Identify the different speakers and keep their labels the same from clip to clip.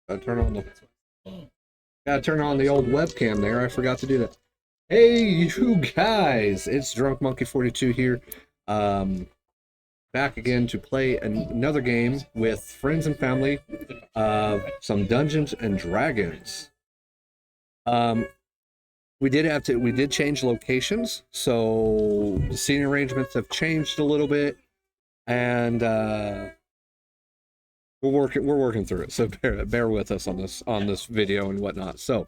Speaker 1: Gotta turn on the old webcam there. I forgot to do that. Hey, you guys! It's Drunk Monkey 42 here. Back again to play another game with friends and family. Some Dungeons and Dragons. We did change locations, so the seating arrangements have changed a little bit, and we're working through it. So bear with us on this video and whatnot. So,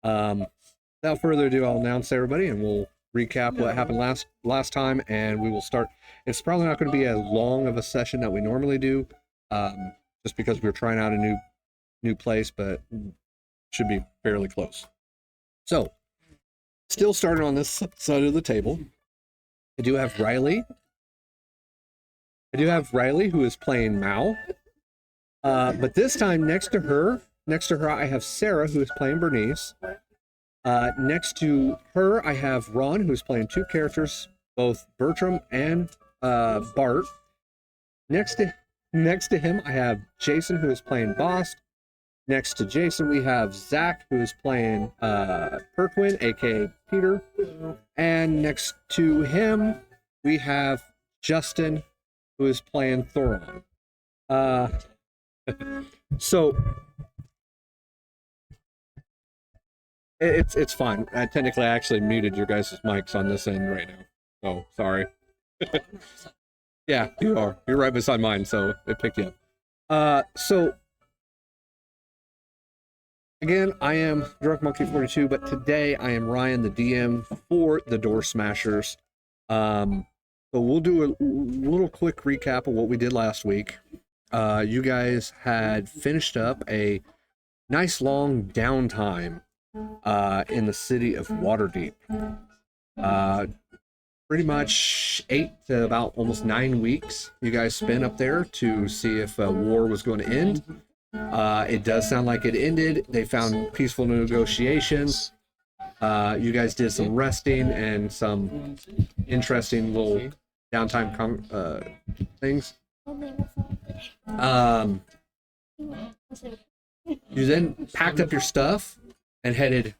Speaker 1: without further ado, I'll announce everybody, and we'll recap what happened last time, and we will start. It's probably not going to be as long of a session that we normally do, just because we're trying out a new place, but should be fairly close. So, still starting on this side of the table, I do have Riley. Who is playing Mal. But this time, next to her, I have Sarah, who is playing Bernnice. Next to her, I have Ron, who is playing two characters, both Bertram and Bart. Next to him, I have Jason, who is playing Bahst. Next to Jason, we have Zach, who is playing Priqrin, aka Peter. And next to him, we have Justin, who is playing Thoron. So it's fine. Technically, I actually muted your guys' mics on this end right now. So sorry. Yeah, you are. You're right beside mine, so it picked you up. So again, I am Drunk Monkey 42, but today I am Ryan, the DM for the DoorSmashers. So we'll do a little quick recap of what we did last week. You guys had finished up a nice long downtime in the city of Waterdeep. Pretty much 8 to about almost 9 weeks you guys spent up there to see if war was going to end. It does sound like it ended. They found peaceful negotiations. You guys did some resting and some interesting little downtime things. You then packed up your stuff and headed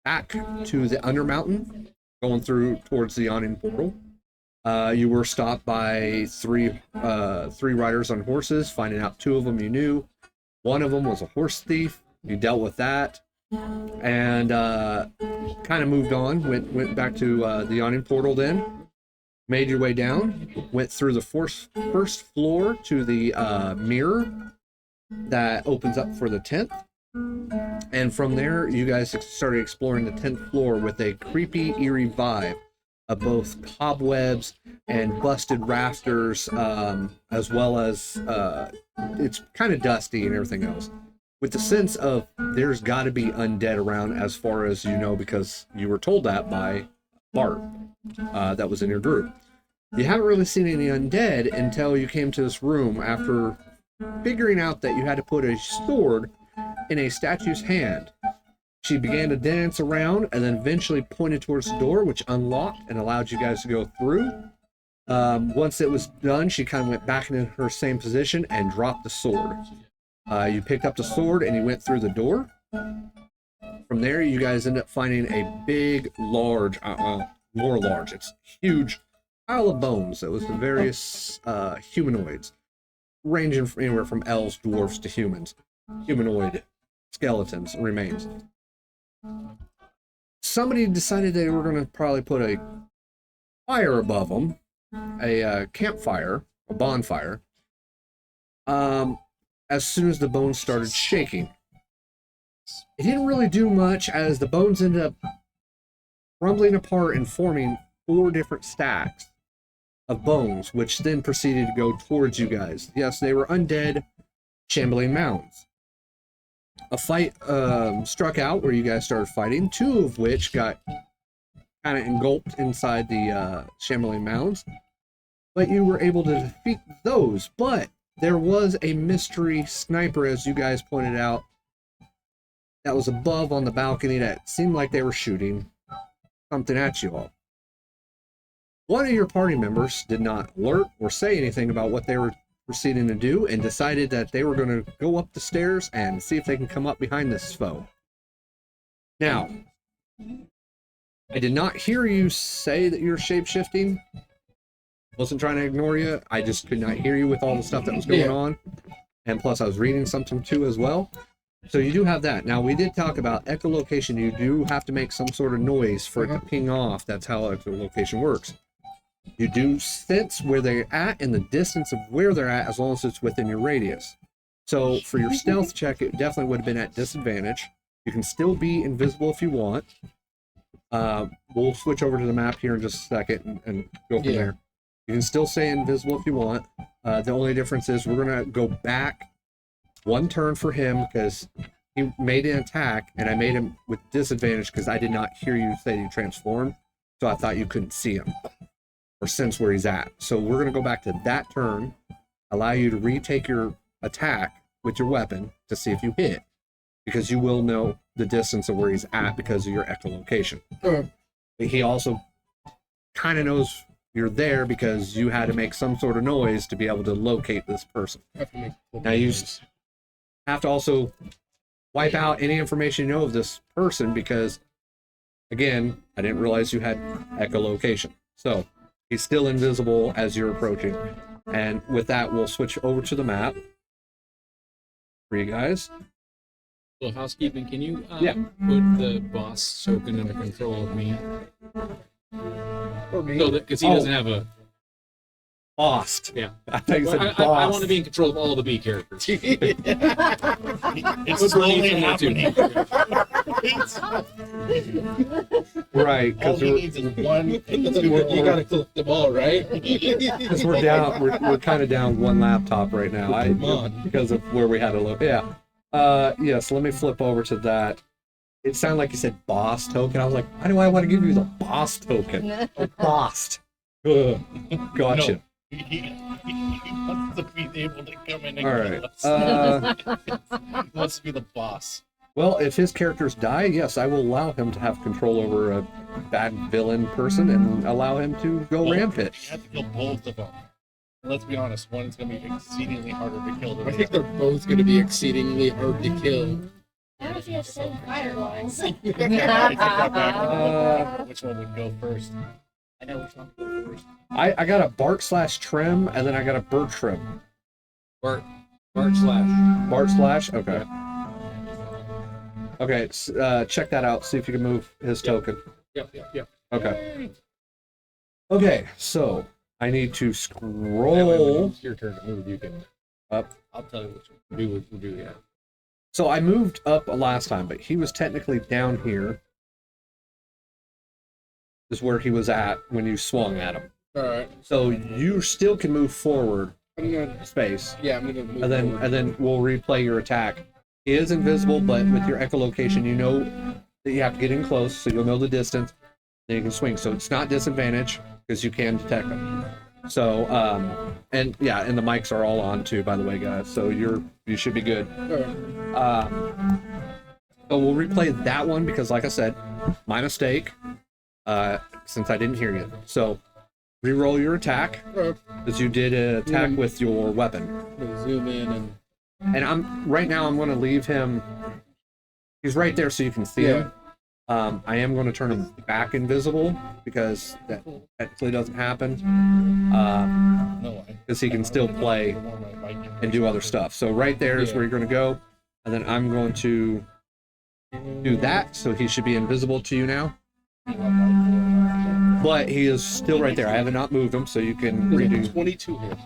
Speaker 1: back to the undermountain, going through towards the yawning portal. You were stopped by three riders on horses, finding out 2 of them you knew. One of them was a horse thief. You dealt with that, and kind of moved on. Went back to the yawning portal. Then made your way down. Went through the first floor to the mirror that opens up for the 10th. And from there, you guys started exploring the 10th floor with a creepy, eerie vibe of both cobwebs and busted rafters, as well as it's kind of dusty and everything else, with the sense of there's got to be undead around, as far as you know, because you were told that by Bart, that was in your group. You haven't really seen any undead until you came to this room after figuring out that you had to put a sword in a statue's hand. She began to dance around and then eventually pointed towards the door, which unlocked and allowed you guys to go through. Once it was done, she kind of went back into her same position and dropped the sword. You picked up the sword and you went through the door. From there, you guys end up finding a big, large, more large, it's huge pile of bones that was the various humanoids, ranging from anywhere from elves, dwarfs, to humans. Humanoid skeletons, remains. Somebody decided they were going to probably put a fire above them, a campfire, a bonfire, as soon as the bones started shaking. It didn't really do much, as the bones ended up crumbling apart and forming 4 different stacks of bones, which then proceeded to go towards you guys. Yes, they were undead, shambling mounds. A fight struck out where you guys started fighting, 2 of which got kind of engulfed inside the shambling mounds, but you were able to defeat those. But there was a mystery sniper, as you guys pointed out, that was above on the balcony that seemed like they were shooting something at you all. One of your party members did not alert or say anything about what they were proceeding to do, and decided that they were going to go up the stairs and see if they can come up behind this foe. Now, I did not hear you say that you're shape-shifting. Wasn't trying to ignore you. I just could not hear you with all the stuff that was going on. And plus, I was reading something too as well. So you do have that. Now, we did talk about echolocation. You do have to make some sort of noise for it to ping off. That's how echolocation works. You do sense where they're at and the distance of where they're at, as long as it's within your radius. So for your stealth check, it definitely would have been at disadvantage. You can still be invisible if you want. We'll switch over to the map here in just a second and go from there. You can still stay invisible if you want. The only difference is we're going to go back one turn for him because he made an attack and I made him with disadvantage because I did not hear you say you transformed. So I thought you couldn't see him or sense where he's at. So we're going to go back to that turn, allow you to retake your attack with your weapon to see if you hit, because you will know the distance of where he's at because of your echolocation. But he also kind of knows you're there because you had to make some sort of noise to be able to locate this person. Now you have to also wipe out any information you know of this person because, again, I didn't realize you had echolocation. So he's still invisible as you're approaching. And with that, we'll switch over to the map for you guys.
Speaker 2: So housekeeping, can you put the boss token under control of me?
Speaker 3: Or me.
Speaker 2: So because he doesn't have a
Speaker 1: Bahst.
Speaker 2: Yeah.
Speaker 1: I thought you said
Speaker 2: I
Speaker 1: Bahst.
Speaker 2: want to be in control of all the B characters.
Speaker 3: It's slowly happening.
Speaker 1: Right,
Speaker 3: All
Speaker 1: because
Speaker 3: he needs is one.
Speaker 2: You gotta collect them all, right?
Speaker 1: we're down. We're kind of down one laptop right now.
Speaker 2: Come on.
Speaker 1: Because of where we had to look. Yeah. Yes. Let me flip over to that. It sounded like you said boss token. I was like, why do I want to give you the boss token? Boss. Gotcha.
Speaker 3: No. He wants to be able to come in and
Speaker 1: All
Speaker 3: kill
Speaker 1: right.
Speaker 3: us. He wants to be the boss.
Speaker 1: Well, if his characters die, yes, I will allow him to have control over a bad villain person and allow him to go rampant.
Speaker 3: You have to kill both of them. Let's be honest, one is going to be exceedingly harder to kill than
Speaker 2: I
Speaker 3: the
Speaker 2: think
Speaker 3: other.
Speaker 2: they're both going to be exceedingly hard to kill.
Speaker 4: Not if you have 7 firewalls.
Speaker 3: I take that back. Which one would go first?
Speaker 4: I know which one would go first.
Speaker 1: I got a Bart/Trim, and then I got a Bertram.
Speaker 2: Bart slash.
Speaker 1: Bart/? Okay. Okay, check that out. See if you can move his token.
Speaker 2: Yep.
Speaker 1: Okay. Okay, so I need to
Speaker 2: When
Speaker 1: scroll
Speaker 2: it's your turn to move, you can
Speaker 1: up.
Speaker 3: I'll tell you which one.
Speaker 2: do yeah.
Speaker 1: So I moved up last time, but he was technically down here. Is where he was at when you swung at him.
Speaker 2: Alright.
Speaker 1: So you still can move forward
Speaker 2: I'm gonna
Speaker 1: space.
Speaker 2: I'm gonna move
Speaker 1: And then
Speaker 2: forward.
Speaker 1: and then we'll replay your attack. He is invisible, but with your echolocation, you know that you have to get in close, so you'll know the distance. Then you can swing. So it's not disadvantage because you can detect him. So and yeah, and the mics are all on too, by the way, guys. So you should be good. So we'll replay that one because, like I said, my mistake. Since I didn't hear you. So re-roll your attack because you did an attack with your weapon.
Speaker 2: I'm gonna zoom in
Speaker 1: And I'm going to leave him. He's right there so you can see him. I am going to turn him back invisible because that technically doesn't happen. Because he can still play and do other stuff. So right there is where you're going to go. And then I'm going to do that. So he should be invisible to you now. But he is still right there. I have not moved him, so you can redo.
Speaker 2: 22 here.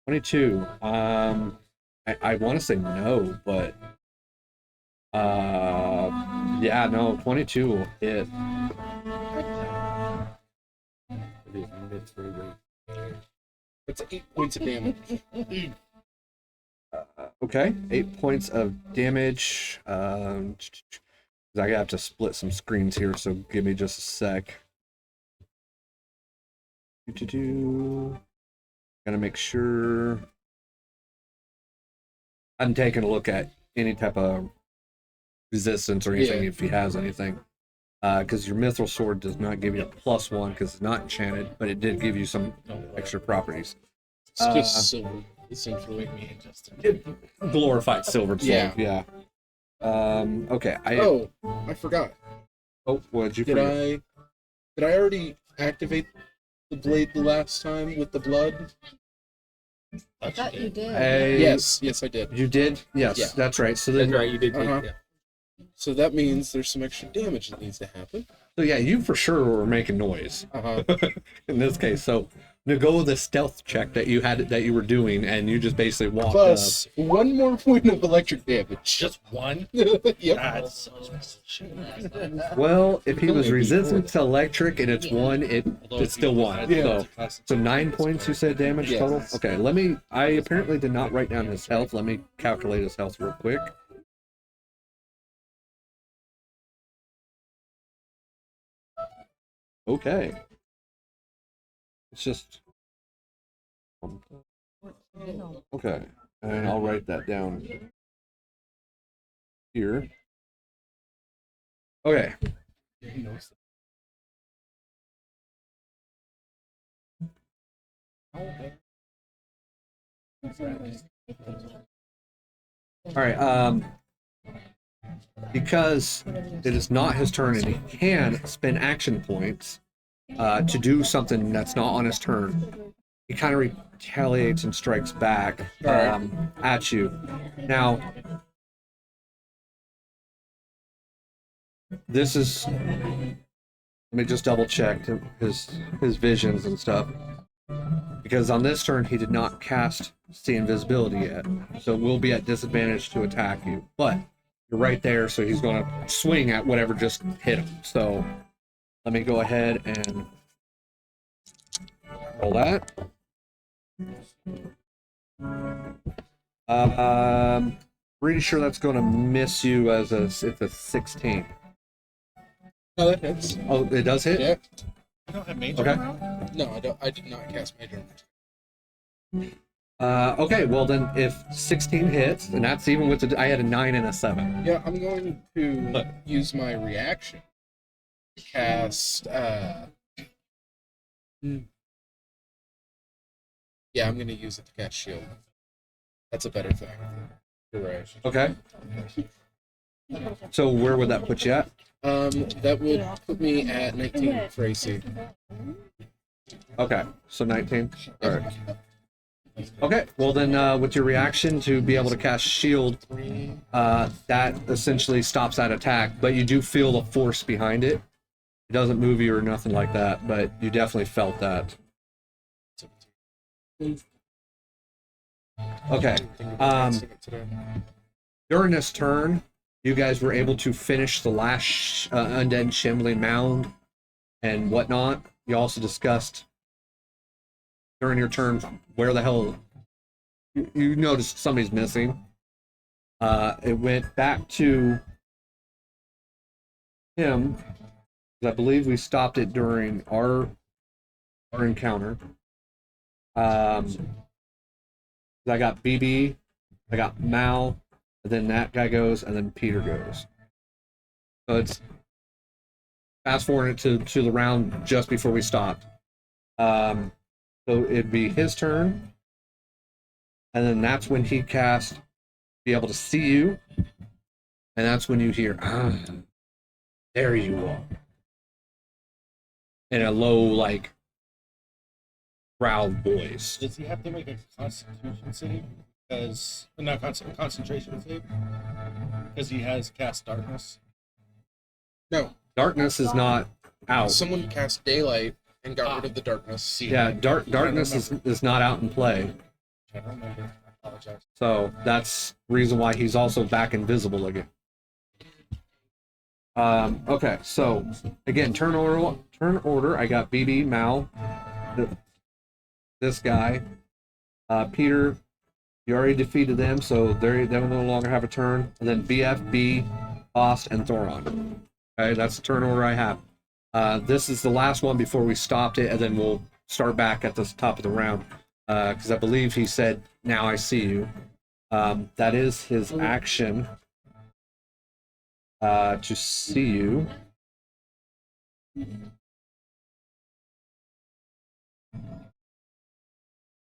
Speaker 1: 22. I want to say no, but yeah, no, 22 will hit.
Speaker 2: It's 8 points of damage.
Speaker 1: Okay, 8 points of damage. I have to split some screens here, so give me just a sec. Gotta make sure I'm taking a look at any type of resistance or anything if he has anything. Because your mithril sword does not give you a +1 because it's not enchanted, but it did give you some extra properties.
Speaker 2: It's just silver.
Speaker 3: Seems to wake me in just a
Speaker 1: Glorified silver sword. Yeah. Okay.
Speaker 3: Oh, I forgot.
Speaker 1: Oh, what did you
Speaker 3: Did
Speaker 1: forget?
Speaker 3: I already activate the blade the last time with the blood?
Speaker 4: I thought you did.
Speaker 3: Yes, I did.
Speaker 1: You did? Yes,
Speaker 3: Yeah.
Speaker 1: that's right. So then,
Speaker 2: That's right, you did take
Speaker 3: Uh-huh.
Speaker 2: yeah.
Speaker 3: So that means there's some extra damage that needs to happen.
Speaker 1: so yeah, you for sure were making noise
Speaker 3: Uh-huh.
Speaker 1: in this case. So to go with the stealth check that you were doing, and you just basically walked
Speaker 3: Plus, one more point of electric damage.
Speaker 5: Just one?
Speaker 3: Yep.
Speaker 5: That's so shit.
Speaker 1: up. Well, if he was resistant to electric and it's one, it's still one.
Speaker 3: Yeah.
Speaker 1: So 9 points you said damage
Speaker 3: Yes.
Speaker 1: total. Okay, I apparently did not write down his health. Let me calculate his health real quick. Okay. It's just okay, and I'll write that down here. Okay. All right. Because it is not his turn and he can spend action points to do something that's not on his turn, he kind of retaliates and strikes back at you. Now, this is. Let me just double check his visions and stuff. Because on this turn he did not cast see invisibility yet, so we'll be at disadvantage to attack you. But you're right there, so he's going to swing at whatever just hit him. So let me go ahead and roll that. Pretty sure that's going to miss you as it's a 16.
Speaker 3: No, that hits.
Speaker 1: Oh, it does hit?
Speaker 3: Yeah.
Speaker 5: You don't have Mage
Speaker 1: Okay.
Speaker 5: around?
Speaker 3: No, I don't. I did not cast Mage Armor.
Speaker 1: Okay, well then if 16 hits, and that's even with I had a 9 and a 7.
Speaker 3: Yeah, I'm going to use my reaction to cast. Yeah, I'm going to use it to cast Shield. That's a better thing. You're right.
Speaker 1: Okay. So where would that put you at?
Speaker 3: That would put me at 19 for AC.
Speaker 1: Okay, so 19. All right. Okay, well then with your reaction to be able to cast shield, that essentially stops that attack, but you do feel the force behind it. It doesn't move you or nothing like that, but you definitely felt that. Okay. During this turn, you guys were able to finish the last undead shambling mound and whatnot. You also discussed during your turn where the hell you noticed somebody's missing. It went back to him. I believe we stopped it during our encounter. I got BB, I got Mal, and then that guy goes, and then Peter goes. So it's fast forwarding to the round just before we stopped. So it'd be his turn, and then that's when he cast be able to see you, and that's when you hear, there you are. In a low, like, growled voice.
Speaker 5: Does he have to make a Constitution save? Because not concentration save? Because he has cast darkness.
Speaker 3: No,
Speaker 1: Darkness is not out.
Speaker 3: someone cast Daylight and got rid of the darkness.
Speaker 1: Yeah, darkness is not out in play.
Speaker 5: I don't remember. I apologize.
Speaker 1: So that's the reason why he's also back invisible again. Okay, so again, turn order. I got BB, Mal, this guy, Peter. You already defeated them, so they will no longer have a turn. And then BFB, Bahst, and Thoron. Okay, that's the turn order I have. This is the last one before we stopped it, and then we'll start back at the top of the round. Because I believe he said, "Now I see you." That is his action. To see you.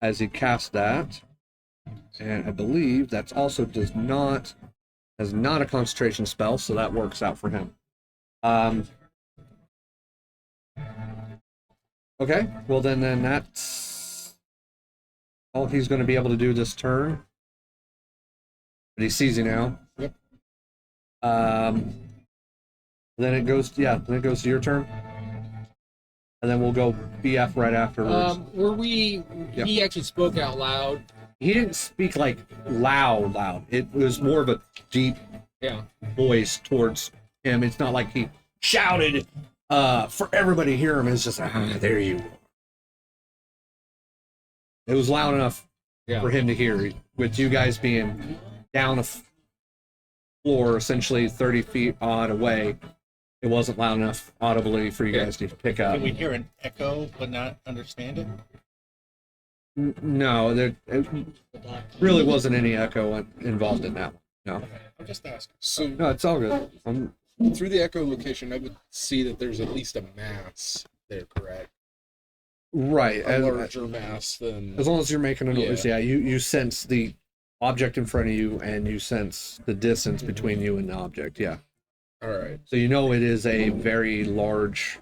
Speaker 1: As he casts that. And I believe that's also has not a concentration spell, so that works out for him. Okay, well then that's all he's going to be able to do this turn. But he sees you now.
Speaker 2: Yep.
Speaker 1: Then it goes to your turn. And then we'll go BF right afterwards.
Speaker 2: Yep. He actually spoke out loud.
Speaker 1: He didn't speak like loud. It was more of a deep voice towards him. It's not like he shouted for everybody to hear him. It's just there you are. It was loud enough for him to hear, with you guys being down a floor essentially 30 feet odd away. It wasn't loud enough audibly for you guys to pick up.
Speaker 5: Can we hear an echo but not understand it?
Speaker 1: No, there really wasn't any echo involved in that one. No.
Speaker 5: I'm just asking.
Speaker 6: So
Speaker 1: No, it's all good.
Speaker 6: through the echo location, I would see that there's at least a mass there, correct?
Speaker 1: Right.
Speaker 6: A larger mass than...
Speaker 1: As long as you're making a noise, you sense the object in front of you, and you sense the distance between you and the object,
Speaker 6: All right.
Speaker 1: So you know it is a very large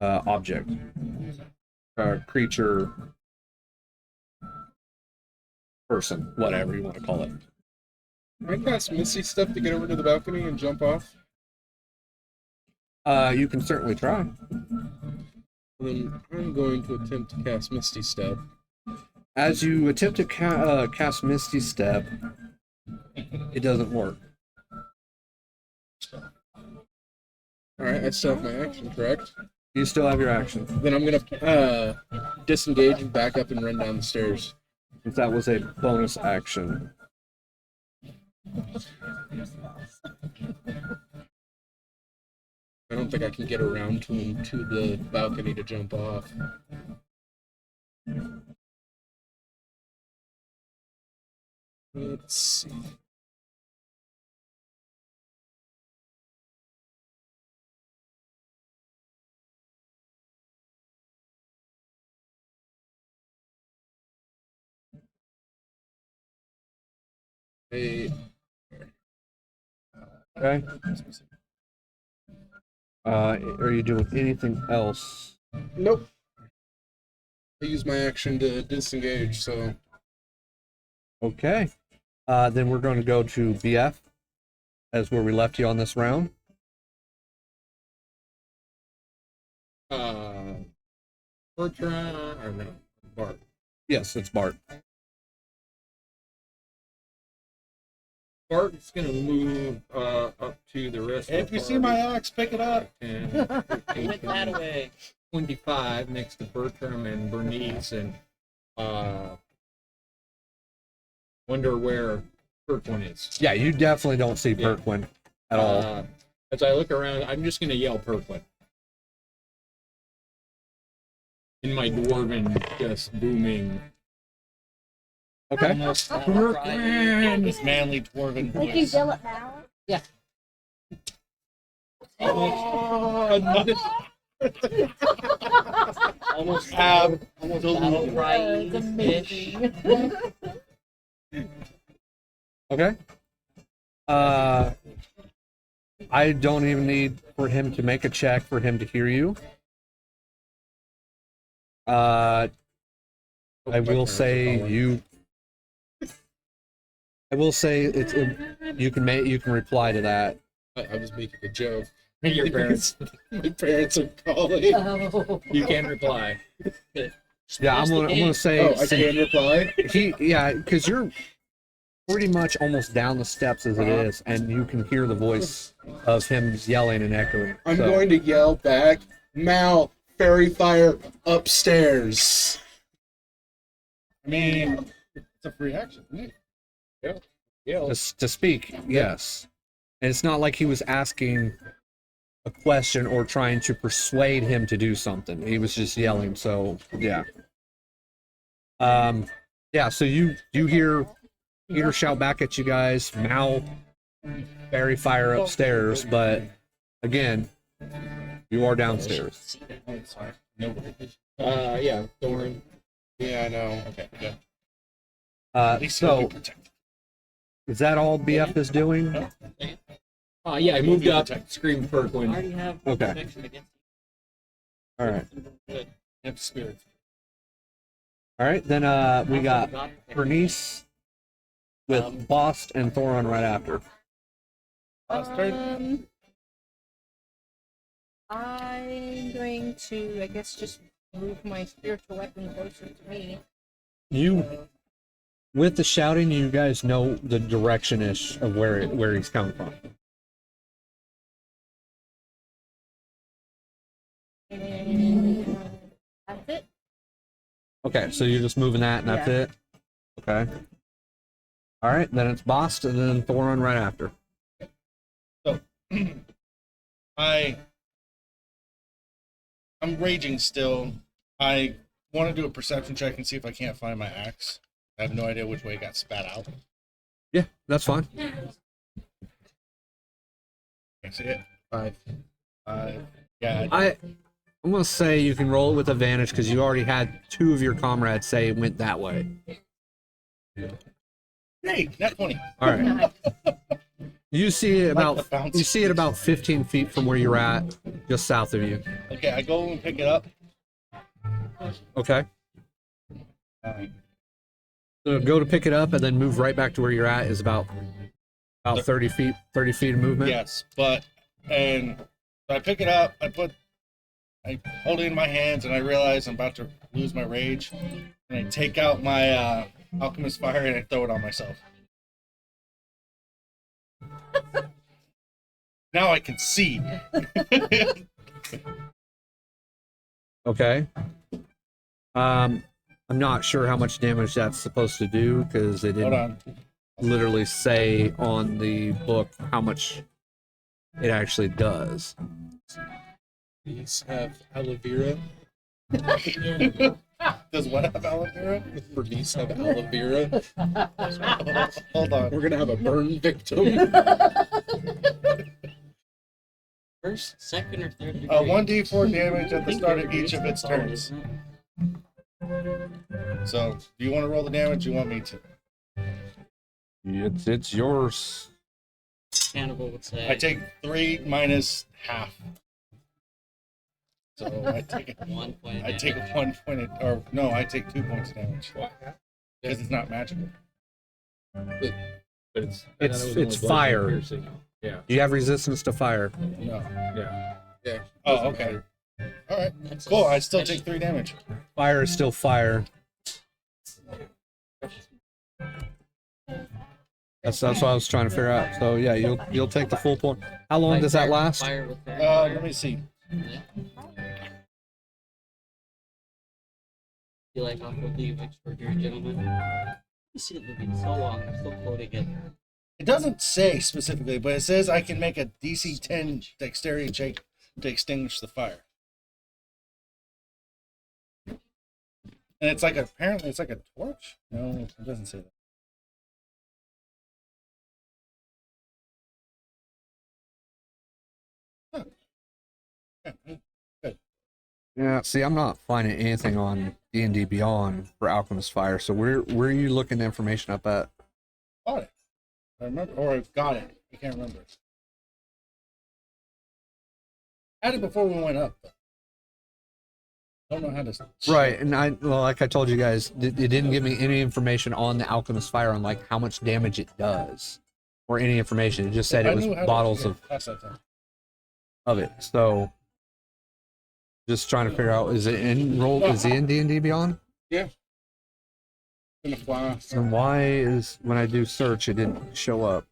Speaker 1: object. Creature, person, whatever you want to call it.
Speaker 6: I cast Misty Step to get over to the balcony and jump off.
Speaker 1: You can certainly try.
Speaker 6: And then I'm going to attempt to cast Misty Step.
Speaker 1: As you attempt to cast Misty Step, it doesn't work.
Speaker 6: Alright, I still have my action, correct?
Speaker 1: You still have your action.
Speaker 6: Then I'm gonna disengage and back up and run down the stairs.
Speaker 1: If that was a bonus action.
Speaker 6: I don't think I can get around to him to the balcony to jump off. Let's see. Hey,
Speaker 1: Okay. Are you doing anything else?
Speaker 6: nope. I use my action to disengage, so
Speaker 1: Okay. Then we're going to go to BF as where we left you on this round.
Speaker 2: Bertram, or no, Bart.
Speaker 1: Yes, it's Bart.
Speaker 2: Bart's gonna move up to the rest of
Speaker 5: If
Speaker 2: the
Speaker 5: you see my axe, pick it up.
Speaker 2: 10,
Speaker 4: Put
Speaker 2: 15,
Speaker 4: that away.
Speaker 2: 25 next to Bertram and Bernnice, and wonder where Bertram is.
Speaker 1: Yeah, you definitely don't see Bertwin at all.
Speaker 2: As I look around, I'm just gonna yell Bertram. In my dwarven, just booming.
Speaker 1: Okay.
Speaker 5: This manly dwarven
Speaker 4: Like you
Speaker 5: voice.
Speaker 4: yell it now? Yeah.
Speaker 2: Almost
Speaker 4: Battle cry. It's amazing.
Speaker 1: Okay. I don't even need for him to make a check for him to hear you. I will say you. I will say you can reply to that.
Speaker 6: I was making a joke.
Speaker 2: Your parents.
Speaker 6: My parents are calling.
Speaker 4: Oh.
Speaker 2: You can reply.
Speaker 1: Yeah, I'm gonna say
Speaker 6: Oh, I can reply?
Speaker 1: because you're pretty much almost down the steps as it is, and you can hear the voice of him yelling and echoing.
Speaker 6: I'm
Speaker 1: So,
Speaker 6: going to yell back, Mal, fairy fire upstairs.
Speaker 5: I mean, it's a free action, isn't it?
Speaker 1: to speak, yes. And it's not like he was asking a question or trying to persuade him to do something. He was just yelling. So yeah. So you hear Peter shout back at you guys, Mal, fairy fire upstairs, but again, you are downstairs.
Speaker 5: Oh, sorry. No.
Speaker 2: Yeah, Thoron.
Speaker 5: Yeah, I know. Okay, yeah. At least he'll be
Speaker 1: So
Speaker 5: protected.
Speaker 1: is that all BF is doing?
Speaker 2: Yeah, I moved up.
Speaker 5: Protect.
Speaker 2: Scream
Speaker 4: I
Speaker 2: Perquin.
Speaker 4: already have
Speaker 1: Okay.
Speaker 4: protection against
Speaker 1: All right.
Speaker 4: good.
Speaker 5: Have spirit.
Speaker 1: All right. Then we
Speaker 4: Also
Speaker 1: got
Speaker 4: God protection.
Speaker 1: Bernnice with Bahst and Thoron right after.
Speaker 5: Last turn.
Speaker 4: I'm going to, I guess, just move my spiritual weapon closer to me.
Speaker 1: You, with the shouting, you guys know the direction-ish of where he's coming from.
Speaker 4: And that's it.
Speaker 1: Okay, so you're just moving that, and that's
Speaker 4: Yeah.
Speaker 1: it. Okay. All right, then it's Bahst and then Thoron right after.
Speaker 5: I'm raging still. I want to do a perception check and see if I can't find my axe. I have no idea which way it got spat out.
Speaker 1: Yeah, that's fine.
Speaker 5: I see it.
Speaker 6: 5.
Speaker 5: Yeah.
Speaker 1: I'm gonna say you can roll it with advantage because you already had 2 of your comrades say it went that way.
Speaker 5: Hey, net 20.
Speaker 1: All right. You see it
Speaker 5: Like
Speaker 1: about
Speaker 5: the bounce.
Speaker 1: you see it about 15 feet from where you're at, just south of you.
Speaker 5: Okay, I go and pick it up.
Speaker 1: Okay.
Speaker 5: Um,
Speaker 1: So go to pick it up and then move right back to where you're at is about 30 feet of movement.
Speaker 5: yes, and so I pick it up. I hold it in my hands, and I realize I'm about to lose my rage. And I take out my alchemist fire and I throw it on myself. Now I can see.
Speaker 1: Okay. I'm not sure how much damage that's supposed to do because they
Speaker 5: Hold
Speaker 1: didn't
Speaker 5: on.
Speaker 1: literally say on the book how much it actually does.
Speaker 6: These have aloe vera.
Speaker 5: Does what have aloe vera?
Speaker 6: Bernice have aloe vera.
Speaker 5: Hold on.
Speaker 6: We're gonna have a burn victim.
Speaker 4: First, second, or third degree?
Speaker 5: 1d4 damage at the
Speaker 4: I think
Speaker 5: start
Speaker 4: third
Speaker 5: of
Speaker 4: degree
Speaker 5: each
Speaker 4: is
Speaker 5: of its
Speaker 4: solid,
Speaker 5: turns.
Speaker 4: isn't it?
Speaker 5: So, do you want to roll the damage? You want me to?
Speaker 1: It's yours.
Speaker 4: Cannibal would say.
Speaker 5: I take 3 minus half. So I take
Speaker 4: 1 point.
Speaker 5: I take 1 point or no, I take 2 points of damage because it's not magical.
Speaker 2: But it's
Speaker 1: It's fire.
Speaker 2: Piercing. Yeah.
Speaker 1: Do you have resistance to fire?
Speaker 5: No.
Speaker 2: Yeah.
Speaker 6: Yeah.
Speaker 5: Oh, okay. All right.
Speaker 4: That's
Speaker 5: Cool.
Speaker 4: a
Speaker 5: I still
Speaker 4: special-
Speaker 5: take 3 damage.
Speaker 1: Fire is still fire. That's what I was trying to figure out. So yeah, you'll take the full point. How long does that last?
Speaker 4: Fire with fire.
Speaker 5: Let me see.
Speaker 4: You like Aqua League Extraordinary Gentlemen? I've seen the movie so long, I'm still quoting it.
Speaker 5: It doesn't say specifically, but it says I can make a DC 10 dexterity check to extinguish the fire. And it's like apparently it's like a torch. No, it doesn't say that. Huh. Yeah, good.
Speaker 1: Yeah. See, I'm not finding anything on D&D Beyond for Alchemist Fire. So where are you looking the information up at?
Speaker 5: Got it. I remember, or I got it. I can't remember. I had it before we went up. But don't know how to.
Speaker 1: Right, and like I told you guys, it didn't give me any information on the Alchemist Fire on like how much damage it does, or any information. It just said
Speaker 5: I
Speaker 1: it was
Speaker 5: knew how to-
Speaker 1: bottles
Speaker 5: yeah, pass that down.
Speaker 1: of it. So, just trying to figure out is it in D&D Beyond?
Speaker 6: In a flask.
Speaker 1: And why is when I do search it didn't show up?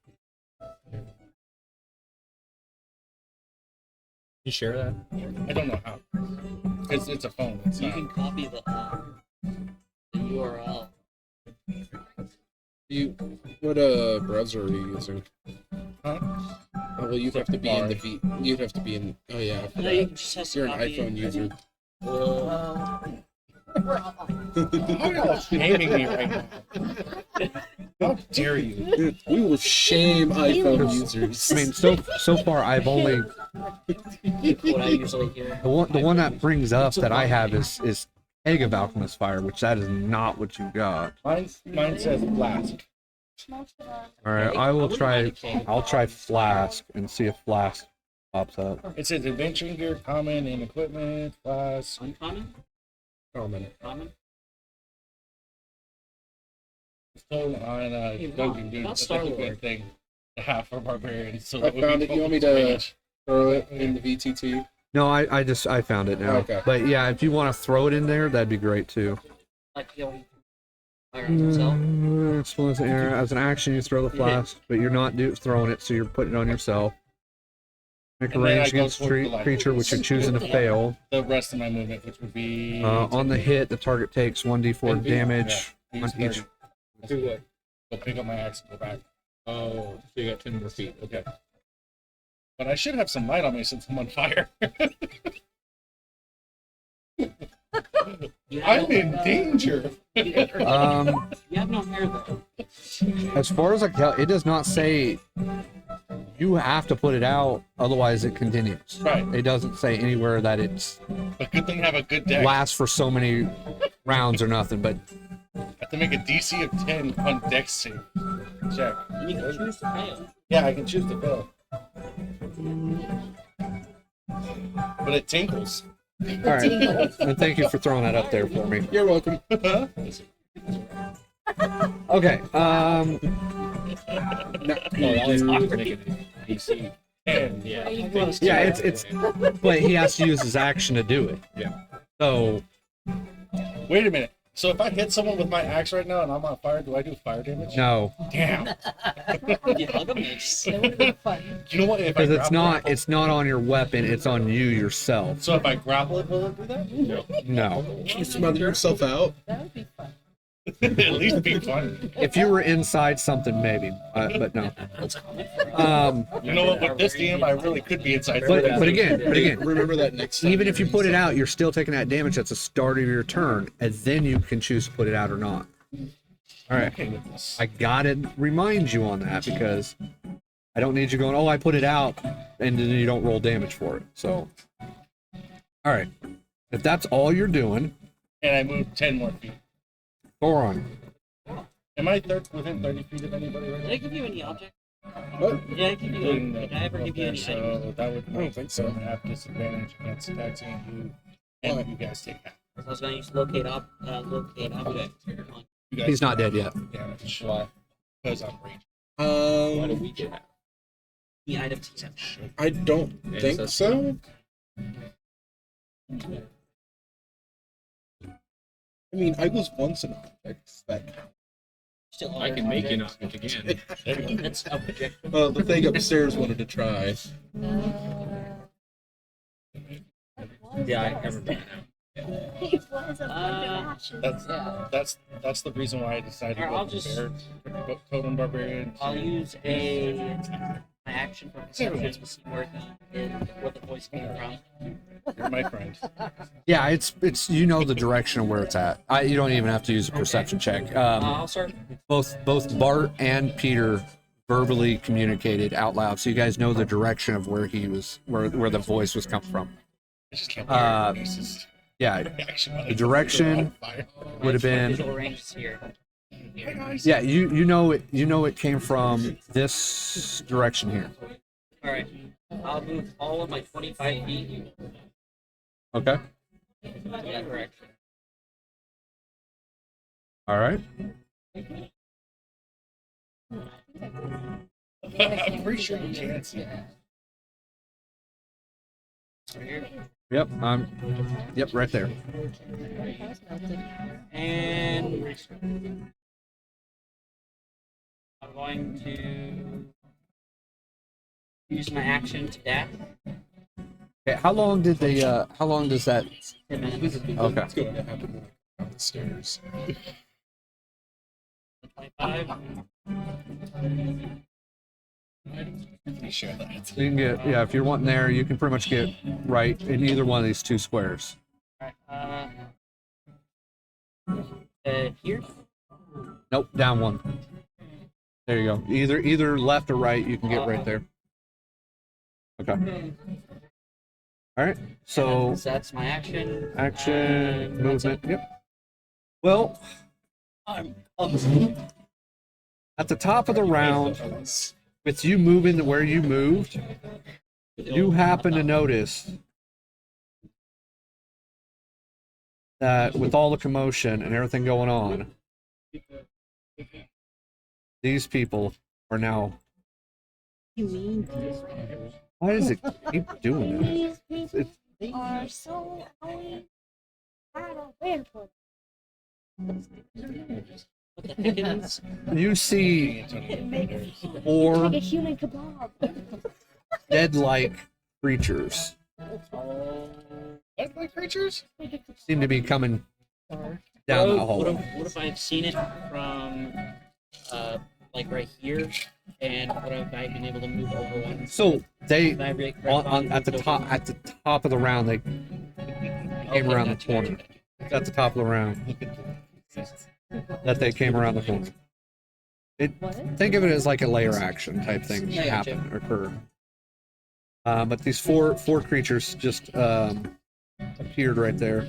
Speaker 2: You share that?
Speaker 5: I don't know how. It's a phone. It's
Speaker 4: You
Speaker 5: not.
Speaker 4: can copy the URL.
Speaker 6: What browser are you using?
Speaker 5: Huh?
Speaker 6: Oh, well, you'd have to be in the V. You'd have to be in. Oh yeah. I
Speaker 4: No, you
Speaker 6: forgot.
Speaker 4: just have to
Speaker 6: You're an
Speaker 4: copy
Speaker 6: iPhone
Speaker 4: it.
Speaker 6: user.
Speaker 5: How are y'all shaming me right now? How dare you?
Speaker 6: We will shame iPhone users.
Speaker 1: I mean, so far I've only
Speaker 4: What I usually hear.
Speaker 1: the one that brings up that I have is Egg of Alchemist Fire, which that is not what you got.
Speaker 5: Mine says flask.
Speaker 1: All right, I'll try Flask and see if Flask pops up.
Speaker 5: It says adventuring gear, common, and equipment, flask.
Speaker 2: Uncommon?
Speaker 6: Common.
Speaker 2: Common?
Speaker 5: Still on Dungeon Dude.
Speaker 2: about
Speaker 5: That's
Speaker 2: Star
Speaker 5: a
Speaker 2: Lord.
Speaker 5: good thing to have for barbarians. So
Speaker 6: I
Speaker 5: that would
Speaker 6: found
Speaker 5: be
Speaker 6: it. You want me
Speaker 5: focused
Speaker 6: to
Speaker 5: mage.
Speaker 6: throw it in the VTT?
Speaker 1: No, I found it now.
Speaker 6: Okay.
Speaker 1: But yeah, if you want to throw it in there, that'd be great too.
Speaker 7: Like he'll fire on himself.
Speaker 1: Explodes air. As an action, you throw the flask, but you're not throwing it, so you're putting it on yourself. Make a
Speaker 5: And then I
Speaker 1: range
Speaker 5: go
Speaker 1: against
Speaker 5: towards the light.
Speaker 1: creature which you're choosing to fail.
Speaker 5: The rest of my movement, which would be
Speaker 1: On the hit, the target takes 1d4
Speaker 6: And
Speaker 1: damage
Speaker 5: yeah,
Speaker 1: on
Speaker 5: use
Speaker 1: each.
Speaker 5: 30.
Speaker 2: Do what?
Speaker 5: Go pick up my axe and go back.
Speaker 2: Oh, so you got 10 more feet. Okay.
Speaker 5: But I should have some light on me since I'm on fire.
Speaker 7: You have
Speaker 5: I'm in danger.
Speaker 7: You have no hair though.
Speaker 1: As far as I can tell, it does not say you have to put it out, otherwise it continues.
Speaker 5: Right.
Speaker 1: It doesn't say anywhere that it's
Speaker 5: But good thing I have a good deck.
Speaker 1: lasts for so many rounds or nothing. But
Speaker 5: I have to make a DC of 10 on dex save. Check.
Speaker 7: And you can choose to fail.
Speaker 5: Yeah, I can choose to fail. But it tinkles.
Speaker 1: all right, and thank you for throwing that up there for me.
Speaker 6: You're welcome.
Speaker 1: Okay.
Speaker 2: No, that was awkward. DC.
Speaker 5: And
Speaker 2: Yeah.
Speaker 1: Yeah, it's but he has to use his action to do it.
Speaker 2: Yeah.
Speaker 1: So
Speaker 5: wait a minute. So if I hit someone with my axe right now and I'm on fire, do I do fire damage?
Speaker 1: no,
Speaker 5: Damn.
Speaker 7: You hug him, it's
Speaker 4: That would have been fun.
Speaker 5: You know what? If I
Speaker 1: because
Speaker 5: grapple-
Speaker 1: it's not on your weapon. It's on you yourself.
Speaker 5: So if I grapple it, will it do that?
Speaker 1: No.
Speaker 6: You smother yourself out.
Speaker 4: That would be fun.
Speaker 5: At least be fun.
Speaker 1: If you were inside something, maybe, but no.
Speaker 5: You know what? With this DM, I really could be inside.
Speaker 1: But again,
Speaker 6: Remember that next time.
Speaker 1: even if you put it out, you're still taking that damage at the start of your turn, and then you can choose to put it out or not. All right,
Speaker 5: okay with this.
Speaker 1: I gotta remind you on that because I don't need you going, oh, I put it out, and then you don't roll damage for it. So, all right, if that's all you're doing,
Speaker 5: And I moved 10 more feet.
Speaker 1: Thoron.
Speaker 5: Am I within 30 feet of anybody right
Speaker 7: Did
Speaker 5: now?
Speaker 7: I give you any object?
Speaker 6: What?
Speaker 7: Did I give you
Speaker 5: Doing
Speaker 7: did I ever give you any items?
Speaker 5: So that would
Speaker 6: I don't think so.
Speaker 5: have disadvantage against attacks and you,
Speaker 6: Why?
Speaker 5: and you guys take half.
Speaker 7: So I was gonna use locate object.
Speaker 5: You guys
Speaker 1: He's not dead yet.
Speaker 5: take damage. Why? Because I'm raging.
Speaker 2: Why do we get half?
Speaker 7: The items.
Speaker 6: I don't
Speaker 2: Yeah,
Speaker 6: think
Speaker 2: so-
Speaker 6: so. I mean, I was once an object. That
Speaker 7: Still
Speaker 2: I can make an object again.
Speaker 5: There you go.
Speaker 7: That's object.
Speaker 6: the thing upstairs wanted to try.
Speaker 2: Yeah, I remember now.
Speaker 8: It was a bunch of ashes.
Speaker 5: That's the reason why I decided to
Speaker 7: Or
Speaker 5: go
Speaker 7: I'll
Speaker 5: with
Speaker 7: just-
Speaker 5: Totem Barbarian.
Speaker 7: I'll use my action for perception to see where where the voice came from.
Speaker 5: You're my friend.
Speaker 1: Yeah, it's you know the direction of where it's at. You don't even have to use a perception check.
Speaker 7: I'll start.
Speaker 1: Both Bart and Peter verbally communicated out loud, so you guys know the direction of where he was, where the voice was coming from.
Speaker 5: I just can't believe this is
Speaker 1: Yeah,
Speaker 5: actually
Speaker 1: the direction would have been.
Speaker 7: Visual range is here.
Speaker 1: Yeah, you know it came from this direction here.
Speaker 7: All right. I'll move all of my 25 feet
Speaker 1: Okay.
Speaker 7: in that direction.
Speaker 1: All right.
Speaker 5: I'm pretty sure you can't see.
Speaker 7: Right here.
Speaker 1: Yep. Yep. Right there.
Speaker 7: And I'm going to use my action to dash.
Speaker 1: Okay. How long did they? How long does that?
Speaker 7: 10 minutes.
Speaker 1: Okay.
Speaker 6: It's going to happen when I come down the stairs.
Speaker 7: 25.
Speaker 5: Let me share that.
Speaker 1: So you can get if you're wanting there, you can pretty much get right in either one of these two squares.
Speaker 7: Alright, here?
Speaker 1: Nope, down one. There you go. Either left or right, you can get right there. Okay. All All right. So
Speaker 7: So that's my action.
Speaker 1: action,
Speaker 7: That's
Speaker 1: movement. Yep. Well,
Speaker 7: I'm
Speaker 1: at the top of the round, with you moving to where you moved, you happen to notice that with all the commotion and everything going on, these people are now.
Speaker 8: You mean
Speaker 1: Why does it keep doing
Speaker 8: these people
Speaker 1: It's,
Speaker 8: are so annoying. I don't win for
Speaker 7: What the heck is?
Speaker 1: you see
Speaker 8: it. Make
Speaker 1: four
Speaker 8: like a human kebab.
Speaker 1: dead-like creatures
Speaker 5: Like creatures?
Speaker 1: seem to be coming down the hole.
Speaker 7: What if I've seen it from, like right here, and what if I've been able to move over one?
Speaker 1: So they
Speaker 7: Can I break
Speaker 1: at the top of the round they came around the corner. It's at the top of the round that they came around the corner. Think of it as like a layer action type thing
Speaker 7: Yeah, gotcha.
Speaker 1: happen occur. But these four creatures just appeared right there.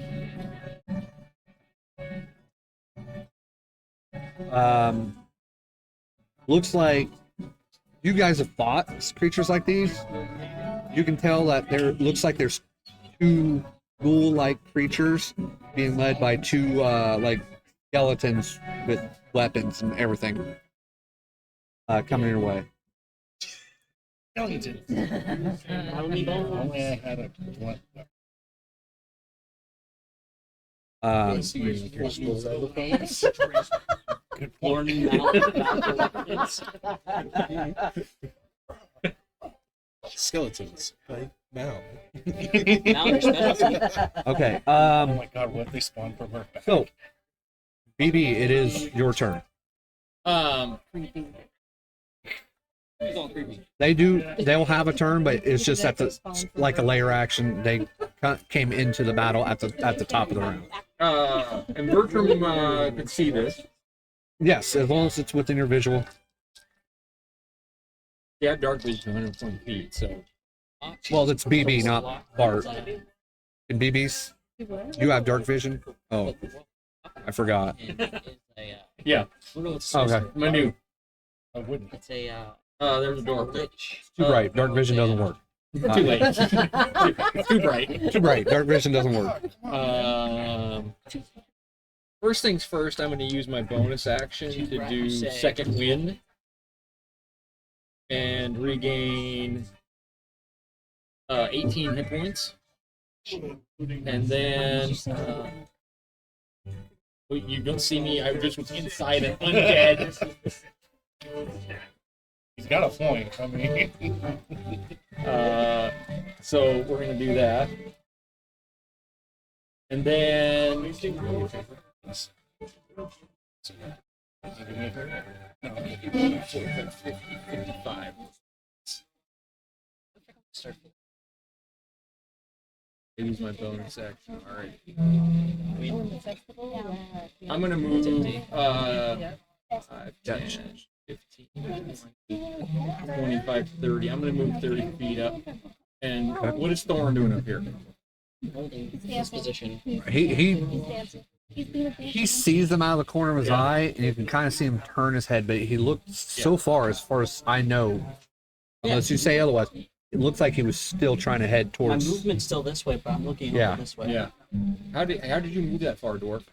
Speaker 1: Looks like you guys have fought creatures like these. You can tell that looks like there's two ghoul-like creatures being led by two like skeletons with weapons and everything coming your way.
Speaker 5: Skeleton.
Speaker 7: Only
Speaker 5: Only I had a blunt. Good point.
Speaker 6: Skeletons. Like now.
Speaker 7: Now they're specialty.
Speaker 1: Okay.
Speaker 5: Oh my god, what they spawned from her back.
Speaker 1: So, BB, it is your turn.
Speaker 7: He's all creepy.
Speaker 1: They'll have a turn, but it's just at the like a layer action. They came into the battle at the top of the round.
Speaker 2: And Bertram could see this.
Speaker 1: Yes, as long as it's within your visual.
Speaker 2: Yeah, dark vision 120 feet, so
Speaker 1: Well, it's BB, not Bart. And BB's, you have dark vision. Oh, I forgot.
Speaker 2: yeah.
Speaker 1: Okay,
Speaker 2: My new.
Speaker 5: I wouldn't.
Speaker 7: It's a
Speaker 2: There's a door.
Speaker 1: too bright. Dark vision doesn't work.
Speaker 2: Too late. Too bright.
Speaker 1: Too bright. Dark vision doesn't work.
Speaker 2: First things first, I'm going to use my bonus action to do second wind and regain 18 hit points. And then you don't see me. I just was inside an undead.
Speaker 5: He's got a point. I mean,
Speaker 2: So we're going to do that. And then
Speaker 5: Yes.
Speaker 2: 55. I use my bonus action. All right. I'm gonna move 5, 10, 15, 20, 25, 30. I'm gonna move 30 feet up. And what is Thoron doing up here?
Speaker 7: holding his position.
Speaker 1: He sees them out of the corner of his eye, and you can kind of see him turn his head. But he looked so far as I know, unless you say otherwise, it looks like he was still trying to head
Speaker 7: My
Speaker 1: towards.
Speaker 7: movement's still this way, but I'm looking
Speaker 1: Yeah.
Speaker 7: over this way.
Speaker 2: Yeah. How did you move that far, Dwarf?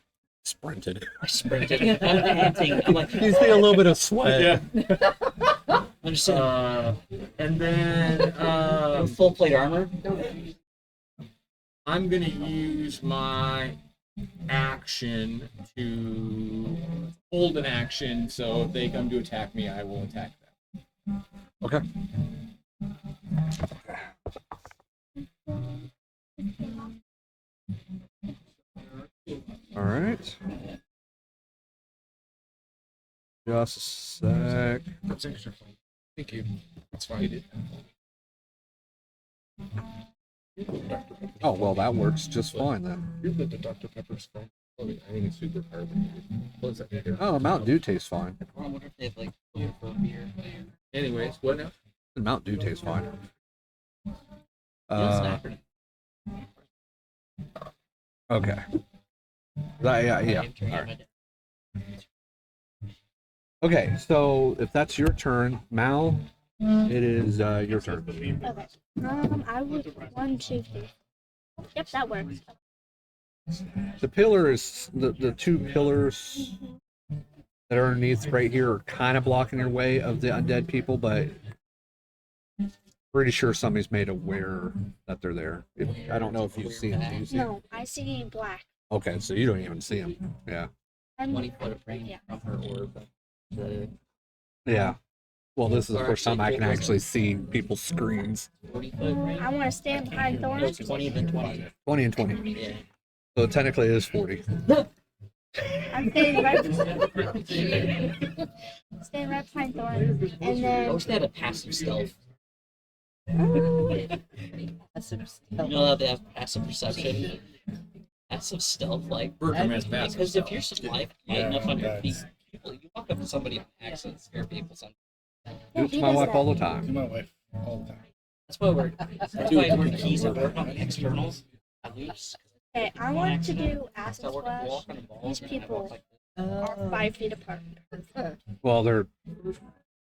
Speaker 1: Sprinted.
Speaker 7: I sprinted. I'm panting. I'm like,
Speaker 1: You see a little bit of sweat.
Speaker 7: I'm just sitting
Speaker 2: And then
Speaker 7: in full plate armor.
Speaker 2: I'm gonna use my action to hold an action, so if they come to attack me, I will attack them.
Speaker 1: Okay. All right. Just a sec.
Speaker 6: That's extra fun. Thank you. That's fine.
Speaker 1: Oh well, that works just fine then.
Speaker 6: You're the Dr. Pepper's friend. I mean, it's super carbonated. What does that mean?
Speaker 1: Oh, Mountain Dew tastes fine.
Speaker 7: I wonder if they have like flavor for a beer.
Speaker 2: Anyways, what now?
Speaker 1: Mountain Dew tastes fine.
Speaker 7: What's an acronym?
Speaker 1: Okay. Yeah. Okay, so if that's your turn, Mal, it is your turn.
Speaker 8: Okay. I would 1, 2, 3. Yep, that works.
Speaker 1: The pillars, the two pillars that are underneath right here are kind of blocking your way of the undead people, but pretty sure somebody's made aware that they're there. I don't know if you've seen them. Do you see them?
Speaker 8: No, I see black.
Speaker 1: Okay, so you don't even see them. Yeah.
Speaker 8: I'm
Speaker 7: 20 foot of range from her orb.
Speaker 1: Yeah. Well, this is the first time I can actually see people's screens.
Speaker 7: 40 foot range?
Speaker 8: I want to stand behind
Speaker 7: No,
Speaker 8: Thoron.
Speaker 7: it's 20 then 20.
Speaker 1: 20 and 20.
Speaker 7: Yeah.
Speaker 1: So technically it is 40.
Speaker 8: I'm standing right stand right behind Thoron. And
Speaker 7: I
Speaker 8: then
Speaker 7: wish they had a passive stealth.
Speaker 4: Passive
Speaker 7: You know how they have passive perception? Passive stealth, like,
Speaker 2: Bertram has passive
Speaker 7: because if
Speaker 2: stealth.
Speaker 7: you're light enough on your feet, you walk up to somebody on accident, scare people.
Speaker 8: yeah,
Speaker 1: It's
Speaker 8: he
Speaker 1: my
Speaker 8: does
Speaker 1: wife
Speaker 8: that.
Speaker 1: all the
Speaker 5: To
Speaker 1: time.
Speaker 5: my wife all the time.
Speaker 7: That's why we're keys are working on the externals. At least.
Speaker 8: Okay, I want to do
Speaker 7: That's
Speaker 8: acid
Speaker 7: how we're
Speaker 8: splash.
Speaker 7: walking the ball.
Speaker 8: These people
Speaker 4: Oh.
Speaker 8: are 5 feet apart.
Speaker 1: Well, they're,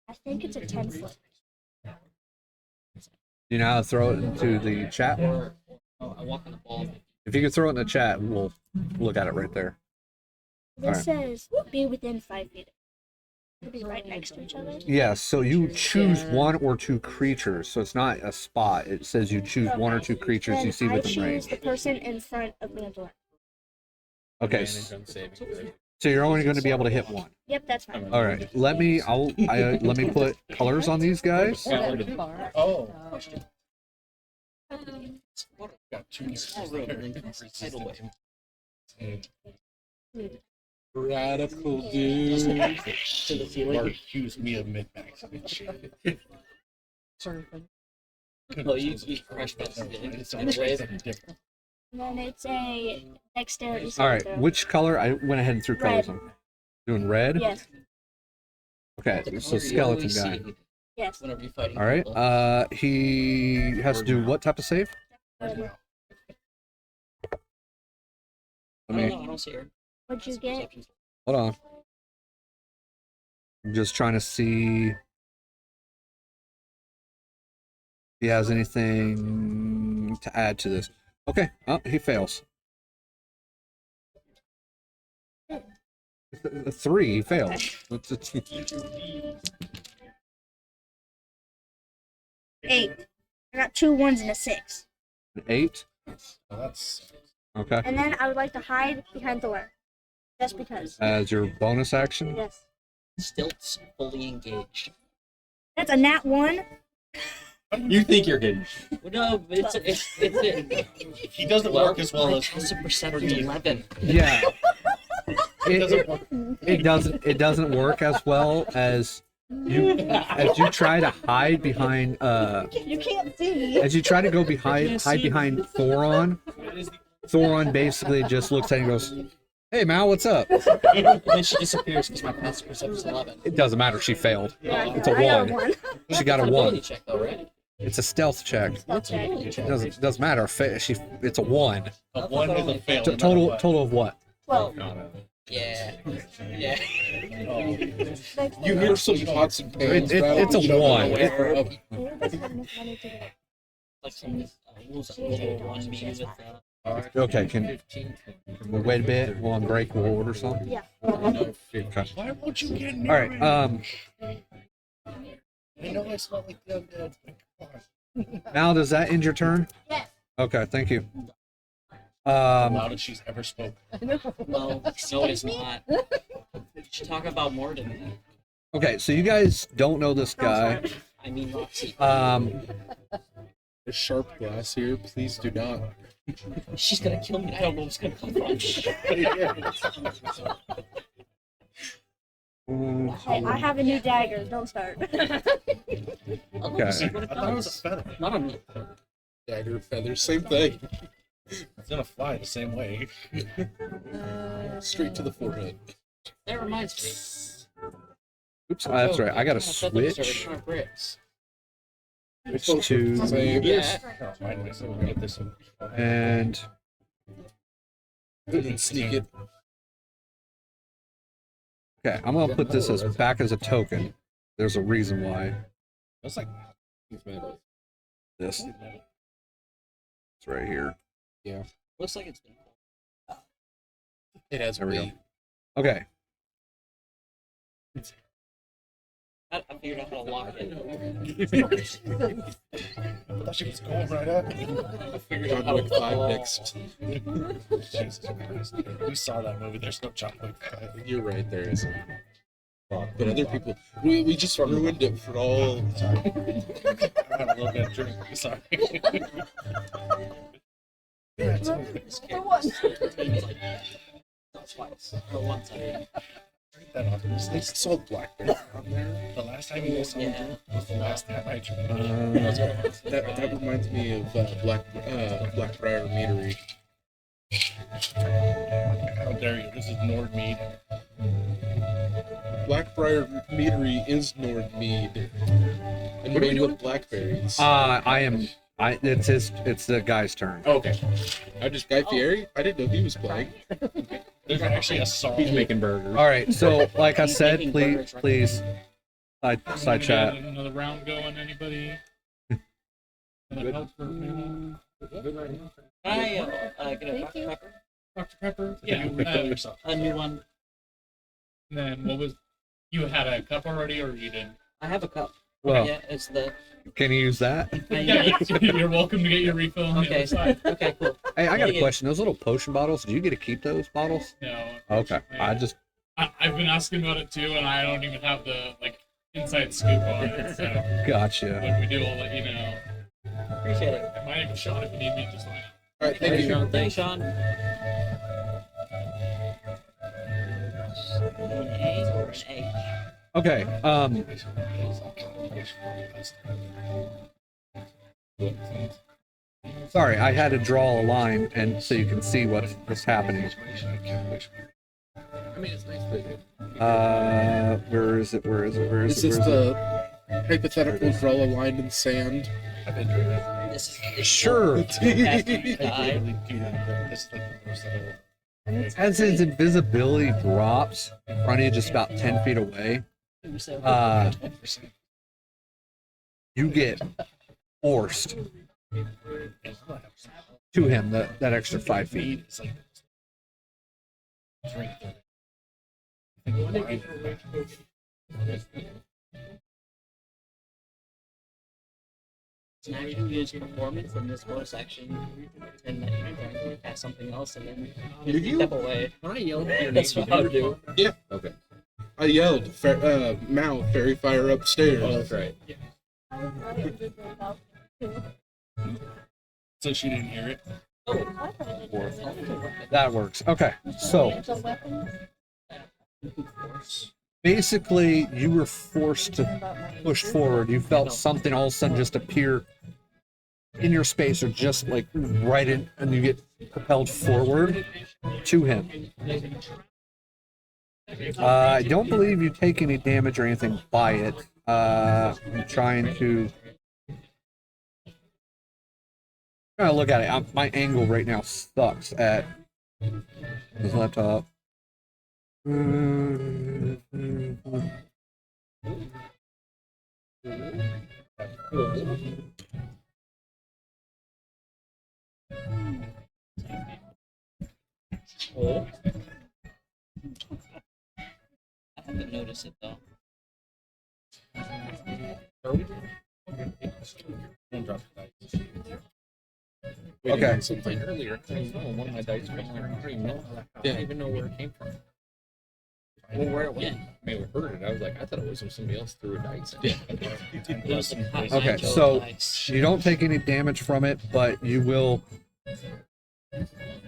Speaker 8: I think it's a 10 foot.
Speaker 1: you know how to throw it into the chat?
Speaker 7: Or I walk on the ball.
Speaker 1: If you can throw it in the chat, we'll look at it right there.
Speaker 8: This says be within 5 feet. Could be right next to each other.
Speaker 1: Yeah, so you choose one or two creatures, so it's not a spot. It says you choose one or two creatures you see
Speaker 8: I
Speaker 1: within
Speaker 8: choose
Speaker 1: range.
Speaker 8: the person in front of me on the left.
Speaker 1: Okay,
Speaker 2: Advantage on saving throw.
Speaker 1: so you're only going to be able to hit one.
Speaker 8: Yep, that's fine.
Speaker 1: All right, let me put colors on these guys.
Speaker 5: Oh,
Speaker 7: What
Speaker 5: got two
Speaker 7: small room and then tidal wave.
Speaker 6: Radical
Speaker 7: To
Speaker 6: dude.
Speaker 7: the ceiling.
Speaker 5: Bart accused me of mid-max.
Speaker 7: Well, you crash that
Speaker 5: It's
Speaker 7: tidal wave.
Speaker 5: different.
Speaker 8: And then it's a dexterity
Speaker 1: All
Speaker 8: saving
Speaker 1: right,
Speaker 8: throw.
Speaker 1: which color? I went ahead and threw colors on. Doing red?
Speaker 8: Yes,
Speaker 1: Okay,
Speaker 7: The
Speaker 1: so
Speaker 7: color you
Speaker 1: skeleton
Speaker 7: always
Speaker 1: guy.
Speaker 7: see
Speaker 8: yes.
Speaker 7: Whenever you're fighting
Speaker 1: All right,
Speaker 7: people.
Speaker 1: he has to do what type of save?
Speaker 5: Where's Mal?
Speaker 7: I don't know. I don't see her.
Speaker 8: What'd you get?
Speaker 1: Hold on. I'm just trying to see if he has anything to add to this. Okay, oh, he fails. A 3, he fails. It's
Speaker 8: 8. I got 2 1s and a 6.
Speaker 1: an 8.
Speaker 5: Oh, that's
Speaker 1: Okay.
Speaker 8: And then I would like to hide behind Thoron. Just because.
Speaker 1: As your bonus action.
Speaker 8: Yes.
Speaker 7: Stilts fully engaged.
Speaker 8: That's a nat 1.
Speaker 2: You think you're getting
Speaker 7: Well, no, but it's
Speaker 5: he doesn't work as well
Speaker 7: my
Speaker 5: as
Speaker 7: passive perception 11.
Speaker 1: Yeah.
Speaker 5: doesn't work.
Speaker 1: It doesn't work as well as you try to hide behind
Speaker 8: You can't see me.
Speaker 1: as you try to go behind hide behind Thoron. Thoron basically just looks at you and goes, "Hey Mal, what's up?"
Speaker 7: And then she disappears because my passive perception is 11.
Speaker 1: It doesn't matter, she failed. It's a
Speaker 8: I got
Speaker 1: 1.
Speaker 8: a 1.
Speaker 1: She got a
Speaker 7: Ability
Speaker 1: 1.
Speaker 7: check though, right?
Speaker 1: It's a stealth check.
Speaker 8: Stealth check.
Speaker 1: It doesn't matter. It's a 1.
Speaker 5: A one is a fail. no matter
Speaker 1: Total
Speaker 5: what.
Speaker 1: total of what?
Speaker 8: 12.
Speaker 7: Yeah. Yeah.
Speaker 6: You hear some pots and pans.
Speaker 1: It's a 1.
Speaker 8: Who doesn't have enough money to get
Speaker 7: Like some rules that level 1 me with
Speaker 1: Okay, can
Speaker 7: 15.
Speaker 1: we wait a bit? We'll unbreak. We'll order something.
Speaker 8: Yeah.
Speaker 1: Okay.
Speaker 5: Why won't you get near
Speaker 1: All right.
Speaker 5: me? I know I smell like the undead. Come on.
Speaker 1: Mal, does that end your turn?
Speaker 8: Yes.
Speaker 1: Okay, thank you.
Speaker 5: Loudest she's ever spoken.
Speaker 7: No, it's not. You should talk about more than that.
Speaker 1: Okay, so you guys don't know this guy.
Speaker 7: I mean, Roxy.
Speaker 6: There's sharp glass here. Please do not.
Speaker 7: She's gonna kill me. I don't know what's gonna come from.
Speaker 8: Hey, I have a new dagger. Don't start.
Speaker 1: Okay.
Speaker 5: I thought it was a feather.
Speaker 7: Not on me.
Speaker 6: Dagger, feather, same thing.
Speaker 5: It's gonna fly the same way.
Speaker 6: Straight to the forehead.
Speaker 7: That reminds me.
Speaker 1: Oops, that's right. I got to
Speaker 7: Feathers are
Speaker 1: switch.
Speaker 7: kind of bricks.
Speaker 1: Switch to
Speaker 6: Save this.
Speaker 5: Oh, mind me, so we'll get this one.
Speaker 1: and
Speaker 6: And then sneak it.
Speaker 1: okay. I'm gonna put this as back as a token. There's a reason why.
Speaker 3: That's like
Speaker 1: This. It's right here.
Speaker 7: Looks like it's been.
Speaker 6: It has
Speaker 1: There we go.
Speaker 6: weight.
Speaker 1: Okay.
Speaker 7: I figured out how to lock it.
Speaker 5: I thought she was going right up.
Speaker 7: I figured out how
Speaker 6: John
Speaker 7: to
Speaker 6: Wick 5 next.
Speaker 5: Jesus Christ. We saw that movie. There's no John Wick 5.
Speaker 6: You're right, there isn't. But other people, we just ruined it for all.
Speaker 5: Sorry. I had a little bit of drink. Sorry.
Speaker 4: For what?
Speaker 7: Twice. Or once, I mean.
Speaker 5: That off.
Speaker 6: They sold blackberry on there.
Speaker 5: The last time you saw
Speaker 7: Yeah.
Speaker 5: it was the last time I drank.
Speaker 6: That reminds me of Blackbriar Meadery.
Speaker 5: How dare you? This is Nordmead.
Speaker 6: Blackbriar Meadery is Nordmead. And
Speaker 3: What are you
Speaker 6: made
Speaker 3: doing?
Speaker 6: with blackberries.
Speaker 1: It's the guy's turn.
Speaker 3: okay. I just
Speaker 6: Guy Fieri? I didn't know he was playing.
Speaker 5: There's actually a song.
Speaker 3: he's making burgers.
Speaker 1: All right. So, like I
Speaker 7: He's
Speaker 1: said,
Speaker 7: making
Speaker 1: please,
Speaker 7: burgers right
Speaker 1: please, side chat.
Speaker 2: Another round going, anybody? Another help for maybe?
Speaker 7: Can I get a
Speaker 4: Thank
Speaker 7: Dr.
Speaker 4: you.
Speaker 7: Pepper?
Speaker 2: Dr. Pepper? Yeah.
Speaker 5: yourself.
Speaker 7: A new one.
Speaker 2: Then what was? You had a cup already, or you didn't?
Speaker 7: I have a cup.
Speaker 1: Well,
Speaker 7: Yeah, it's the.
Speaker 1: can you use that?
Speaker 2: Yeah, you're welcome to get your refill on the
Speaker 7: Okay.
Speaker 2: other side.
Speaker 7: Okay, cool.
Speaker 1: Hey, I got
Speaker 7: Thank
Speaker 1: a
Speaker 7: you.
Speaker 1: question. Those little potion bottles, do you get to keep those bottles?
Speaker 2: No.
Speaker 1: Okay.
Speaker 2: unfortunately. I've been asking about it too, and I don't even have the inside scoop on it. So
Speaker 1: Gotcha.
Speaker 2: when we do, I'll let you know.
Speaker 7: Appreciate it.
Speaker 2: My name is Sean. If you need me, just let me know.
Speaker 6: Alright, thank you.
Speaker 7: Sean. Thanks, Sean. An A or an H?
Speaker 1: Okay. Sorry, I had to draw a line and so you can see what's happening.
Speaker 3: I mean, it's nice that
Speaker 1: Where is it?
Speaker 6: Is this the hypothetical draw a line in sand?
Speaker 5: I've been drinking.
Speaker 7: This is
Speaker 1: Sure. As his invisibility drops in front of you, just about 10 feet away, you get forced to him that extra 5 feet.
Speaker 7: Can I use performance in this bonus action and then you can cast something else and then
Speaker 6: Did you?
Speaker 7: step away?
Speaker 3: when I yelled your name,
Speaker 7: That's what I would do.
Speaker 6: Yeah.
Speaker 3: Okay.
Speaker 6: I yelled, Mao, fairy fire upstairs.
Speaker 3: Oh, that's right.
Speaker 5: So she didn't hear it.
Speaker 1: That works. Okay, so basically, you were forced to push forward. You felt something all of a sudden just appear in your space, or just like right in, and you get propelled forward to him. I don't believe you take any damage or anything by it. I'm trying to look at it. My angle right now sucks at this laptop.
Speaker 7: I haven't noticed it though.
Speaker 5: Don't drop the dice.
Speaker 1: Okay.
Speaker 3: Something earlier. I don't know. One of my dice fell. I don't even know. I
Speaker 6: Yeah.
Speaker 3: don't even know where it came from.
Speaker 7: Well, where it went?
Speaker 3: I may have heard it. I was like, I thought it was when somebody else threw a dice.
Speaker 7: It was some hot
Speaker 1: Okay,
Speaker 7: Sancho
Speaker 1: so
Speaker 7: dice.
Speaker 1: you don't take any damage from it, but you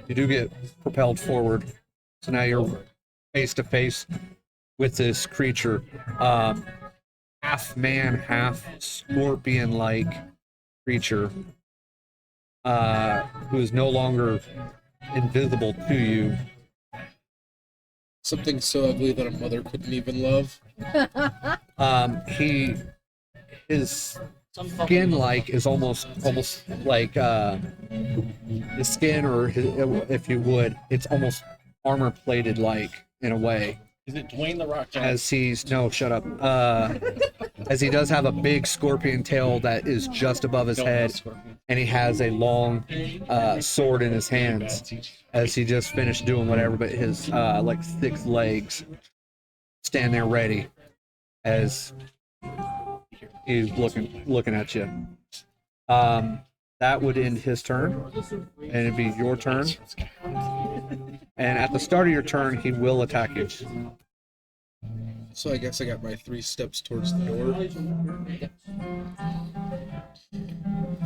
Speaker 1: do get propelled forward. So now you're face to face with this creature, half man, half scorpion like creature, who is no longer invisible to you.
Speaker 6: Something so ugly that a mother couldn't even love.
Speaker 1: His skin-like is almost like his skin, or his, if you would, it's almost armor-plated like in a way.
Speaker 5: Is it Dwayne the Rock Johnson?
Speaker 1: As he's shut up. As he does have a big scorpion tail that is just above his head, and he has a long sword in his hands. As he just finished doing whatever, but his like 6 legs stand there ready, as he's looking at you. That would end his turn, and it'd be your turn. And at the start of your turn, he will attack you.
Speaker 6: So I guess I got my 3 steps towards the door.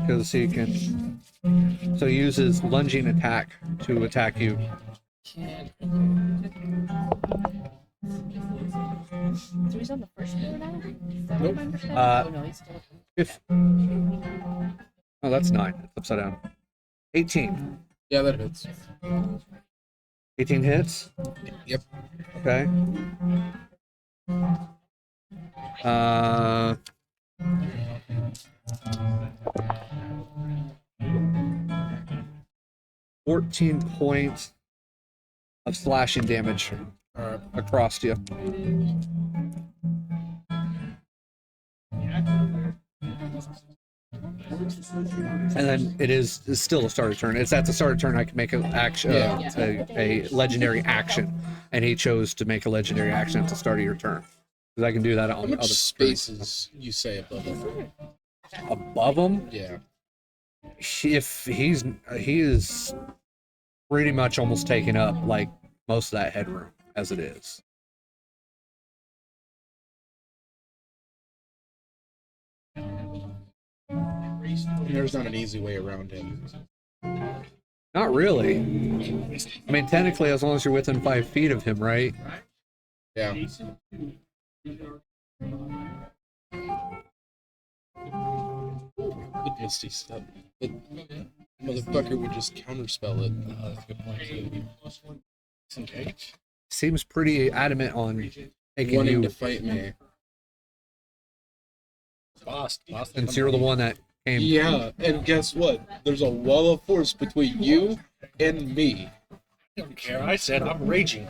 Speaker 1: Because he can. So he uses lunging attack to attack you.
Speaker 4: So he's on the first floor now? Is that what I'm understanding? Oh, no, he's still...
Speaker 1: If. Oh, that's 9. It's upside down. 18.
Speaker 6: Yeah, that hits.
Speaker 1: 18 hits?
Speaker 6: Yep.
Speaker 1: Okay. 14 points of slashing damage across you. And then it's still a starter turn. It's at the starter turn I can make an action, a legendary action, and he chose to make a legendary action at the start of your turn. Because I can do that on
Speaker 6: How much
Speaker 1: other
Speaker 6: spaces you say above him?
Speaker 1: above him.
Speaker 6: Yeah.
Speaker 1: If he is pretty much almost taking up like most of that headroom as it is.
Speaker 6: There's not an easy way around him.
Speaker 1: Not really. I mean, technically, as long as you're within 5 feet of him, right?
Speaker 6: Yeah. Good Misty Step. The motherfucker would just counterspell it.
Speaker 5: That's a good point too. Disengage.
Speaker 1: Seems pretty adamant on taking
Speaker 6: Wanting
Speaker 1: you,
Speaker 6: to fight me.
Speaker 5: Bahst.
Speaker 1: since you're the one that came.
Speaker 6: Yeah, and guess what? There's a wall of force between you and me.
Speaker 5: I don't care. I said I'm raging.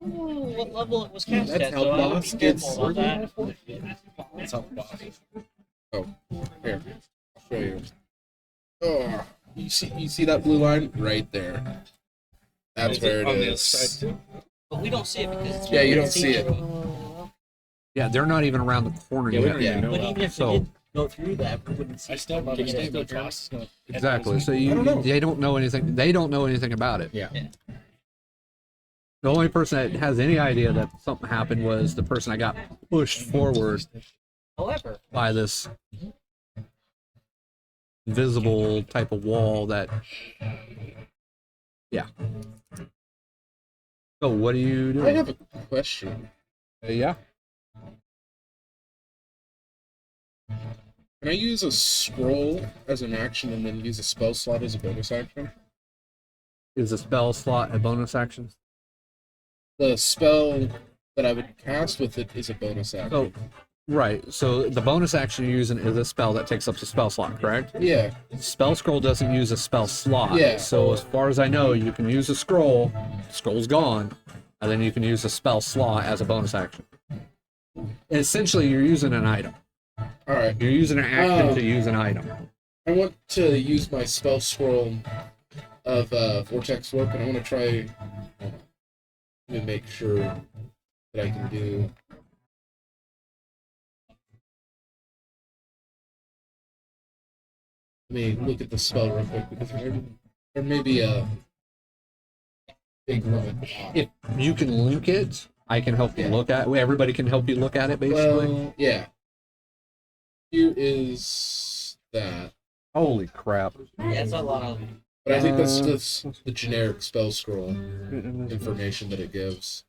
Speaker 7: Ooh, what level it was cast
Speaker 6: That's
Speaker 7: at,
Speaker 6: how
Speaker 7: so I would
Speaker 6: Bahst
Speaker 7: be
Speaker 6: gets
Speaker 7: careful of that.
Speaker 5: That's how Bahst.
Speaker 6: Oh, here. I'll show you. Oh, you see that blue line? Right there. That's where it
Speaker 5: on the other
Speaker 6: is.
Speaker 5: side too.
Speaker 7: But we don't see it because it's
Speaker 6: Yeah, you don't see it.
Speaker 1: Yeah, they're not even around the corner
Speaker 5: Yeah, we
Speaker 1: yet.
Speaker 5: don't even know
Speaker 7: But
Speaker 5: that.
Speaker 7: even if
Speaker 1: So-
Speaker 7: we did go through that, we wouldn't see
Speaker 5: I still don't
Speaker 7: it.
Speaker 5: understand what Bahst is going to.
Speaker 1: Exactly. So
Speaker 6: I don't know.
Speaker 1: they don't know anything. They don't know anything about it.
Speaker 6: Yeah.
Speaker 1: The only person that has any idea that something happened was the person that got pushed forward
Speaker 7: However,
Speaker 1: by this invisible type of wall that. Yeah. So what do you do?
Speaker 6: I have a question.
Speaker 1: Yeah.
Speaker 6: Can I use a scroll as an action and then use a spell slot as a bonus action?
Speaker 1: Is a spell slot a bonus action?
Speaker 6: The spell that I would cast with it is a bonus action.
Speaker 1: Oh, right. So the bonus action you're using is a spell that takes up the spell slot, correct?
Speaker 6: Yeah.
Speaker 1: Spell scroll doesn't use a spell slot.
Speaker 6: Yeah.
Speaker 1: So as far as I know, you can use a scroll. Scroll's gone, and then you can use a spell slot as a bonus action. Essentially, you're using an item.
Speaker 6: All right.
Speaker 1: You're using an action
Speaker 6: Oh.
Speaker 1: to use an item.
Speaker 6: I want to use my spell scroll of Vortex Warp, and I want to try to make sure that I can do. Let me look at the spell real quick because there may be a big limit.
Speaker 1: If you can link it, I can help you look at. Everybody can help you look at it, basically.
Speaker 6: Well, yeah. Here is that.
Speaker 1: Holy crap!
Speaker 7: yeah, it's a lot of.
Speaker 6: But I think that's just the generic spell scroll information that it gives.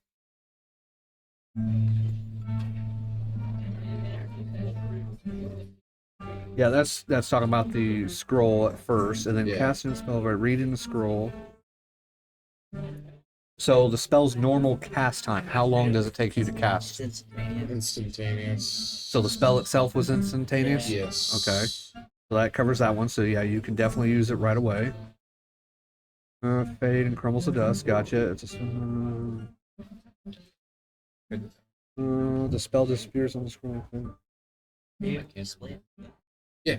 Speaker 1: Yeah, that's talking about the scroll at first, and then
Speaker 6: Yeah.
Speaker 1: casting a spell by reading the scroll. So the spell's normal cast time. How long does it take you to cast?
Speaker 7: It's instantaneous.
Speaker 6: Instantaneous.
Speaker 1: So the spell itself was instantaneous?
Speaker 6: Yes.
Speaker 1: Okay. So that covers that one. So yeah, you can definitely use it right away. Fade and crumbles to dust. Gotcha. It's the spell disappears on the scroll.
Speaker 7: You can split.
Speaker 6: Yeah.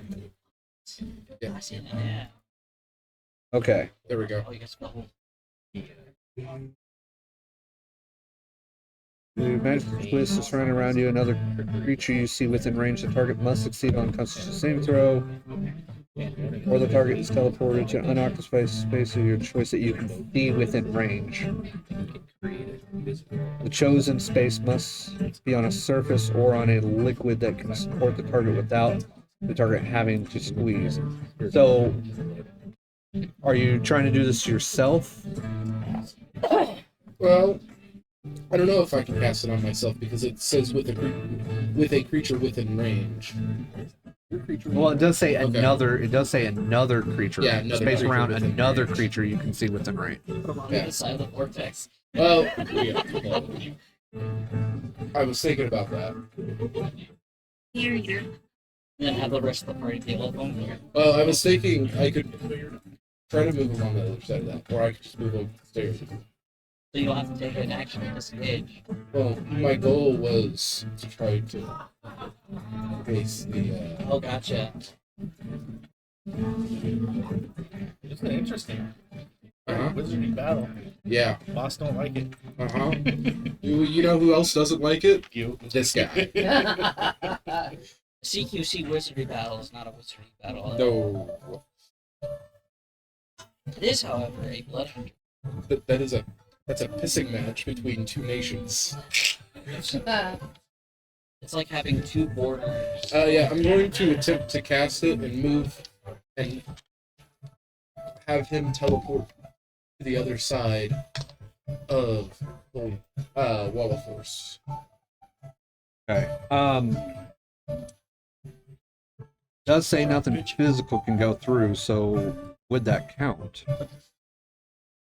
Speaker 6: Yeah.
Speaker 7: I see it. Yeah.
Speaker 1: Okay.
Speaker 6: There we go.
Speaker 7: Oh, you guys split.
Speaker 1: The magical twist is surrounding around you. Another creature you see within range. The target must succeed on a Constitution saving throw, or the target is teleported to an unoccupied space of your choice that you can see within range. The chosen space must be on a surface or on a liquid that can support the target without the target having to squeeze. So, are you trying to do this yourself?
Speaker 6: Well, I don't know if I can cast it on myself because it says with a creature within range.
Speaker 1: Well, it does say
Speaker 6: Okay.
Speaker 1: another. It does say another creature.
Speaker 6: Yeah, another
Speaker 1: space
Speaker 6: creature
Speaker 1: around
Speaker 6: within
Speaker 1: another
Speaker 6: range.
Speaker 1: creature you can see within range.
Speaker 7: Put them on
Speaker 6: Yeah.
Speaker 7: the side of the vortex.
Speaker 6: Well, I was thinking about that.
Speaker 7: And then have the rest of the party deal with them.
Speaker 6: Well, I was thinking I could try to move them on the other side of that, or I could just move them upstairs.
Speaker 7: So you'll have to take an action to disengage.
Speaker 6: Well, my goal was to try to face the.
Speaker 7: Oh, gotcha.
Speaker 3: It's been interesting.
Speaker 6: Uh-huh.
Speaker 3: Wizarding battle.
Speaker 6: Yeah.
Speaker 3: Boss don't like it.
Speaker 6: Uh-huh. You know who else doesn't like it?
Speaker 3: You.
Speaker 6: This guy.
Speaker 7: CQC wizardry battle is not a wizardry battle.
Speaker 6: No.
Speaker 7: It is, however, a blood hunter.
Speaker 6: But that's a pissing match between two nations.
Speaker 7: It's like having two borders.
Speaker 6: Yeah, I'm going to attempt to cast it and move and have him teleport to the other side of Wall of Force.
Speaker 1: Okay. Does say nothing physical can go through, so would that count?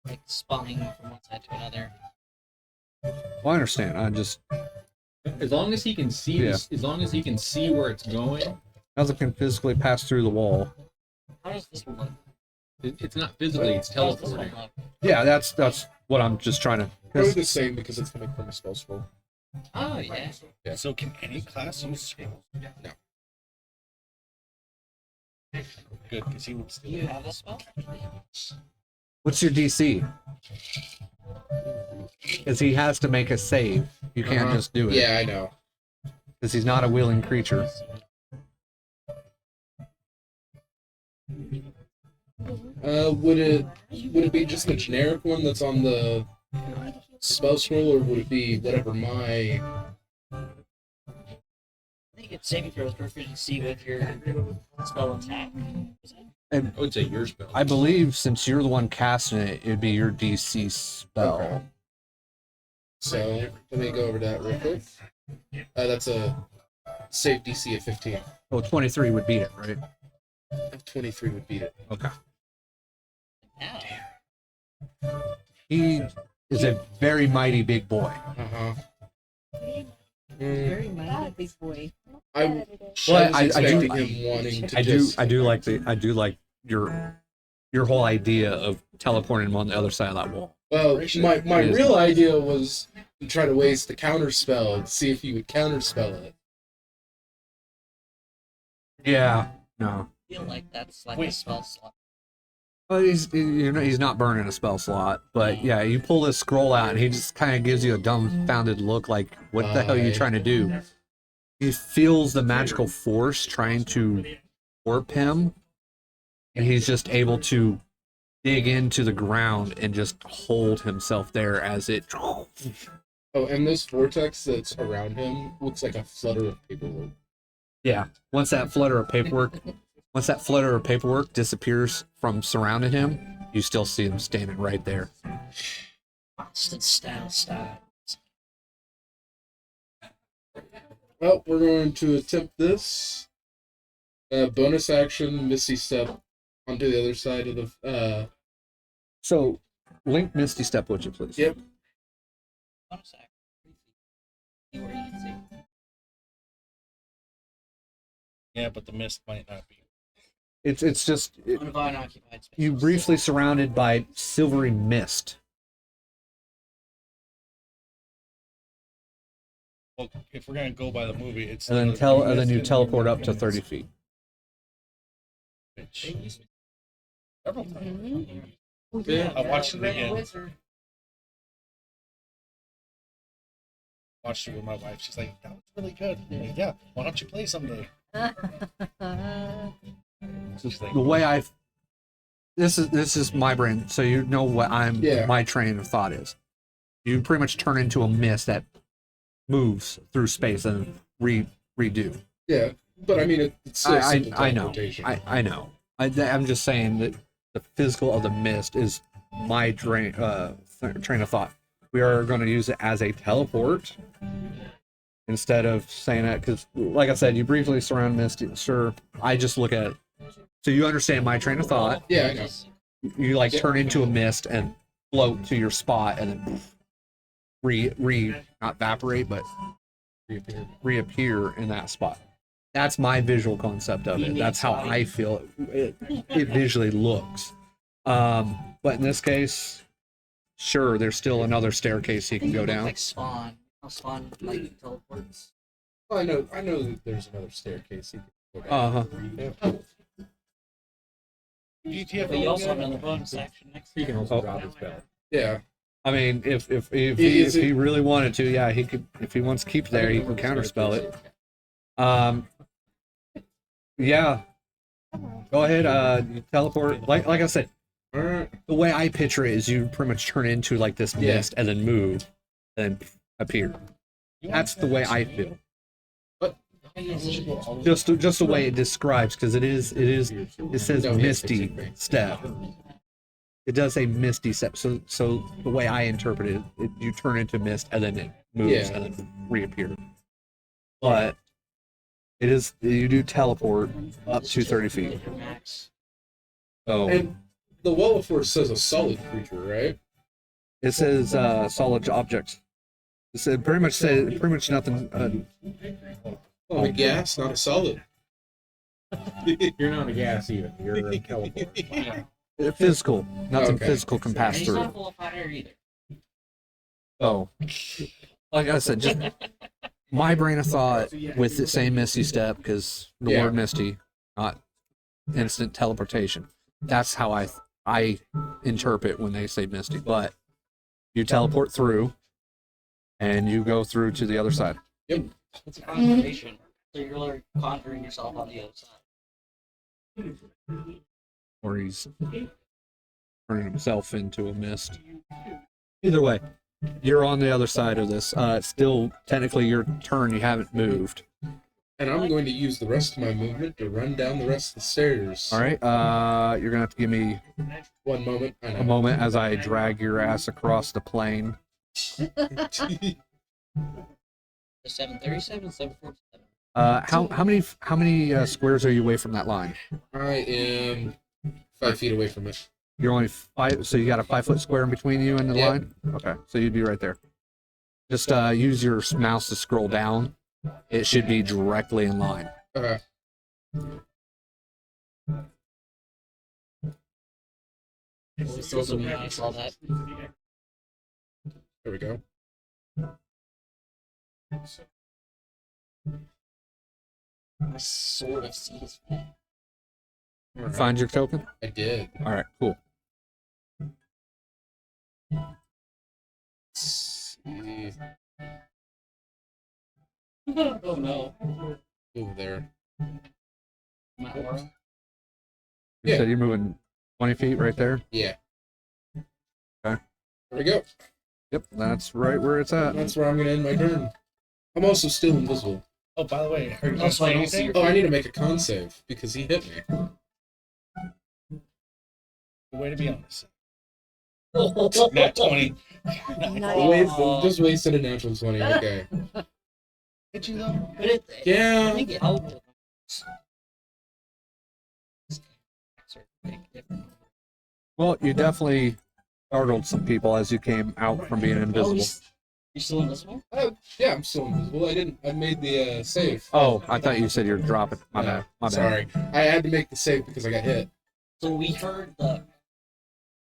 Speaker 7: Like spawning from one side to another.
Speaker 1: Well, I understand. I just
Speaker 2: As long as he can see,
Speaker 1: Yeah.
Speaker 2: as long as he can see where it's going,
Speaker 1: nothing can physically pass through the wall.
Speaker 7: How does this one look?
Speaker 2: it's not physically, it's
Speaker 7: How does this one
Speaker 2: teleporting.
Speaker 7: look?
Speaker 1: Yeah, that's what I'm just trying to.
Speaker 6: Probably the same because it's coming from a spell scroll.
Speaker 7: Oh, yeah.
Speaker 5: So can any class use scrolls?
Speaker 6: No.
Speaker 5: Good, because he would
Speaker 7: Do
Speaker 5: still.
Speaker 7: you have a spell?
Speaker 1: What's your DC? Because he has to make a save. You can't just do it.
Speaker 6: Yeah, I know.
Speaker 1: Because he's not a willing creature.
Speaker 6: Would it be just the generic one that's on the spell scroll, or would it be whatever my?
Speaker 7: I think it's saving throws proficiency with your spell attack.
Speaker 1: And
Speaker 2: I would say your spell.
Speaker 1: I believe since you're the one casting it, it'd be your DC spell.
Speaker 6: Okay. So let me go over that real quick. That's a save DC of 15.
Speaker 1: Oh, 23 would beat it, right?
Speaker 6: 23 would beat it.
Speaker 1: Okay.
Speaker 7: Now,
Speaker 1: He is a very mighty big boy.
Speaker 6: Uh-huh.
Speaker 4: Very mighty big boy.
Speaker 6: I
Speaker 1: Well,
Speaker 6: was
Speaker 1: I do-
Speaker 6: expecting him wanting to just.
Speaker 1: I do like your whole idea of teleporting him on the other side of that wall.
Speaker 6: Well, my
Speaker 1: It is.
Speaker 6: real idea was to try to waste the counter spell to see if he would counter spell it.
Speaker 1: Yeah. No.
Speaker 7: I feel like that's like a
Speaker 5: Wait.
Speaker 7: spell slot.
Speaker 1: Well, he's not burning a spell slot, but yeah, you pull this scroll out and he just kind of gives you a dumbfounded look, like, "What the hell are you trying to do?" He feels the magical force trying to warp him, and he's just able to dig into the ground and just hold himself there as it.
Speaker 6: Oh, and this vortex that's around him looks like a flutter of paperwork.
Speaker 1: Yeah, once that flutter of paperwork disappears from surrounding him, you still see him standing right there.
Speaker 7: Constant style.
Speaker 6: Well, we're going to attempt this. Bonus action, Misty Step onto the other side of the.
Speaker 1: So, link Misty Step, would you please?
Speaker 6: Yep.
Speaker 7: Bonus action. See where you can see.
Speaker 5: Yeah, but the mist might not be.
Speaker 1: It's just
Speaker 7: Unoccupied space.
Speaker 1: you briefly surrounded by silvery mist.
Speaker 5: Well, if we're gonna go by the movie, it's
Speaker 1: And then you teleport up to 30 feet.
Speaker 5: Several times.
Speaker 4: Mm-hmm.
Speaker 6: Yeah.
Speaker 5: I watched it
Speaker 4: Red
Speaker 5: again.
Speaker 4: Wizard.
Speaker 5: Watched it with my wife. She's like, "That was really good." I'm like, yeah. Why don't you play someday? She's like,
Speaker 1: The way this is my brain, so you know what my train of thought is. You pretty much turn into a mist that moves through space and redo.
Speaker 6: Yeah, but I mean, it's still simple
Speaker 1: I know.
Speaker 6: teleportation.
Speaker 1: I know. I'm just saying that the physical of the mist is my train of thought. We are going to use it as a teleport instead of saying that because, like I said, you briefly surround mist. Sure, I just look at it. So you understand my train of thought.
Speaker 6: Yeah, I know.
Speaker 1: You like turn into a mist and float to your spot and then not evaporate, but reappear in that spot. That's my visual concept of it. That's how I feel it visually looks. But in this case, sure, there's still another staircase he can go down.
Speaker 7: Like Spawn. How Spawn like teleports.
Speaker 6: Well, I know that there's another staircase you can go down.
Speaker 1: Uh-huh.
Speaker 5: GTF.
Speaker 7: But you also have another bonus action next
Speaker 3: He can
Speaker 7: to
Speaker 3: also drop his belt.
Speaker 6: Yeah.
Speaker 1: I mean, if he really wanted to, yeah, he could. If he wants to keep there, he can counterspell it. Yeah. Go ahead. You teleport. Like I said, the way I picture it is you pretty much turn into like this mist and then move, and appear. That's the way I feel. Just the way it describes, because it says misty step. It does say misty step. So the way I interpret it, you turn into mist and then it moves and then reappear. But it is, you do teleport up to 30 feet.
Speaker 7: max.
Speaker 1: So
Speaker 6: And the Wall of Force says a solid creature, right?
Speaker 1: it says solid objects. It said pretty much nothing.
Speaker 6: Oh, a gas, not a solid.
Speaker 3: You're not a gas even. You're a teleport.
Speaker 1: Physical. Nothing
Speaker 6: Okay.
Speaker 1: physical can
Speaker 7: And
Speaker 1: pass
Speaker 7: he's
Speaker 1: through.
Speaker 7: not full of hot air either.
Speaker 1: Oh, like I said, just my brain of thought with the same Misty Step, because the
Speaker 6: Yeah.
Speaker 1: word Misty, not instant teleportation. That's how I interpret when they say Misty. But you teleport through, and you go through to the other side.
Speaker 7: It's a conjuration. So you're literally conjuring yourself on the other side.
Speaker 1: Or he's turning himself into a mist. Either way, you're on the other side of this. It's still technically your turn. You haven't moved.
Speaker 6: And I'm going to use the rest of my movement to run down the rest of the stairs.
Speaker 1: All right. You're gonna have to give me
Speaker 6: One moment. I know.
Speaker 1: a moment as I drag your ass across the plane.
Speaker 7: The 737, 747.
Speaker 1: How many squares are you away from that line?
Speaker 6: I am 5 feet away from it.
Speaker 1: You're only 5, so you got a 5-foot square in between you and the
Speaker 6: Yep.
Speaker 1: line. Okay, so you'd be right there. Just use your mouse to scroll down. It should be directly in line.
Speaker 6: Okay.
Speaker 7: Still zooming out, I saw that.
Speaker 6: There we go.
Speaker 7: I sort of see his face.
Speaker 1: Find your token.
Speaker 6: I did.
Speaker 1: All right, cool.
Speaker 6: Let's see.
Speaker 7: Oh no.
Speaker 6: Over there.
Speaker 7: My aura.
Speaker 1: You
Speaker 6: Yeah.
Speaker 1: said you're moving 20 feet right there.
Speaker 6: Yeah.
Speaker 1: Okay.
Speaker 6: There we go.
Speaker 1: Yep, that's right where it's at.
Speaker 6: That's where I'm going to end my turn. I'm also still invisible.
Speaker 5: Oh, by the way, are you
Speaker 7: Also, I don't see
Speaker 5: anything?
Speaker 7: your
Speaker 6: Oh, I need to make a con save because he hit me.
Speaker 5: Way to be honest.
Speaker 7: face.
Speaker 5: Nat 20.
Speaker 6: Just wasted a natural 20. Okay.
Speaker 5: Did you though?
Speaker 7: But I
Speaker 6: Yeah.
Speaker 7: think it helped.
Speaker 1: Well, you definitely startled some people as you came out from being
Speaker 7: Oh,
Speaker 1: invisible.
Speaker 7: you're still invisible?
Speaker 6: Yeah, I'm still invisible. I made the save.
Speaker 1: Oh, I thought you said you were dropping. My bad. My bad.
Speaker 6: Sorry. I had to make the save because I got hit.
Speaker 7: So we heard the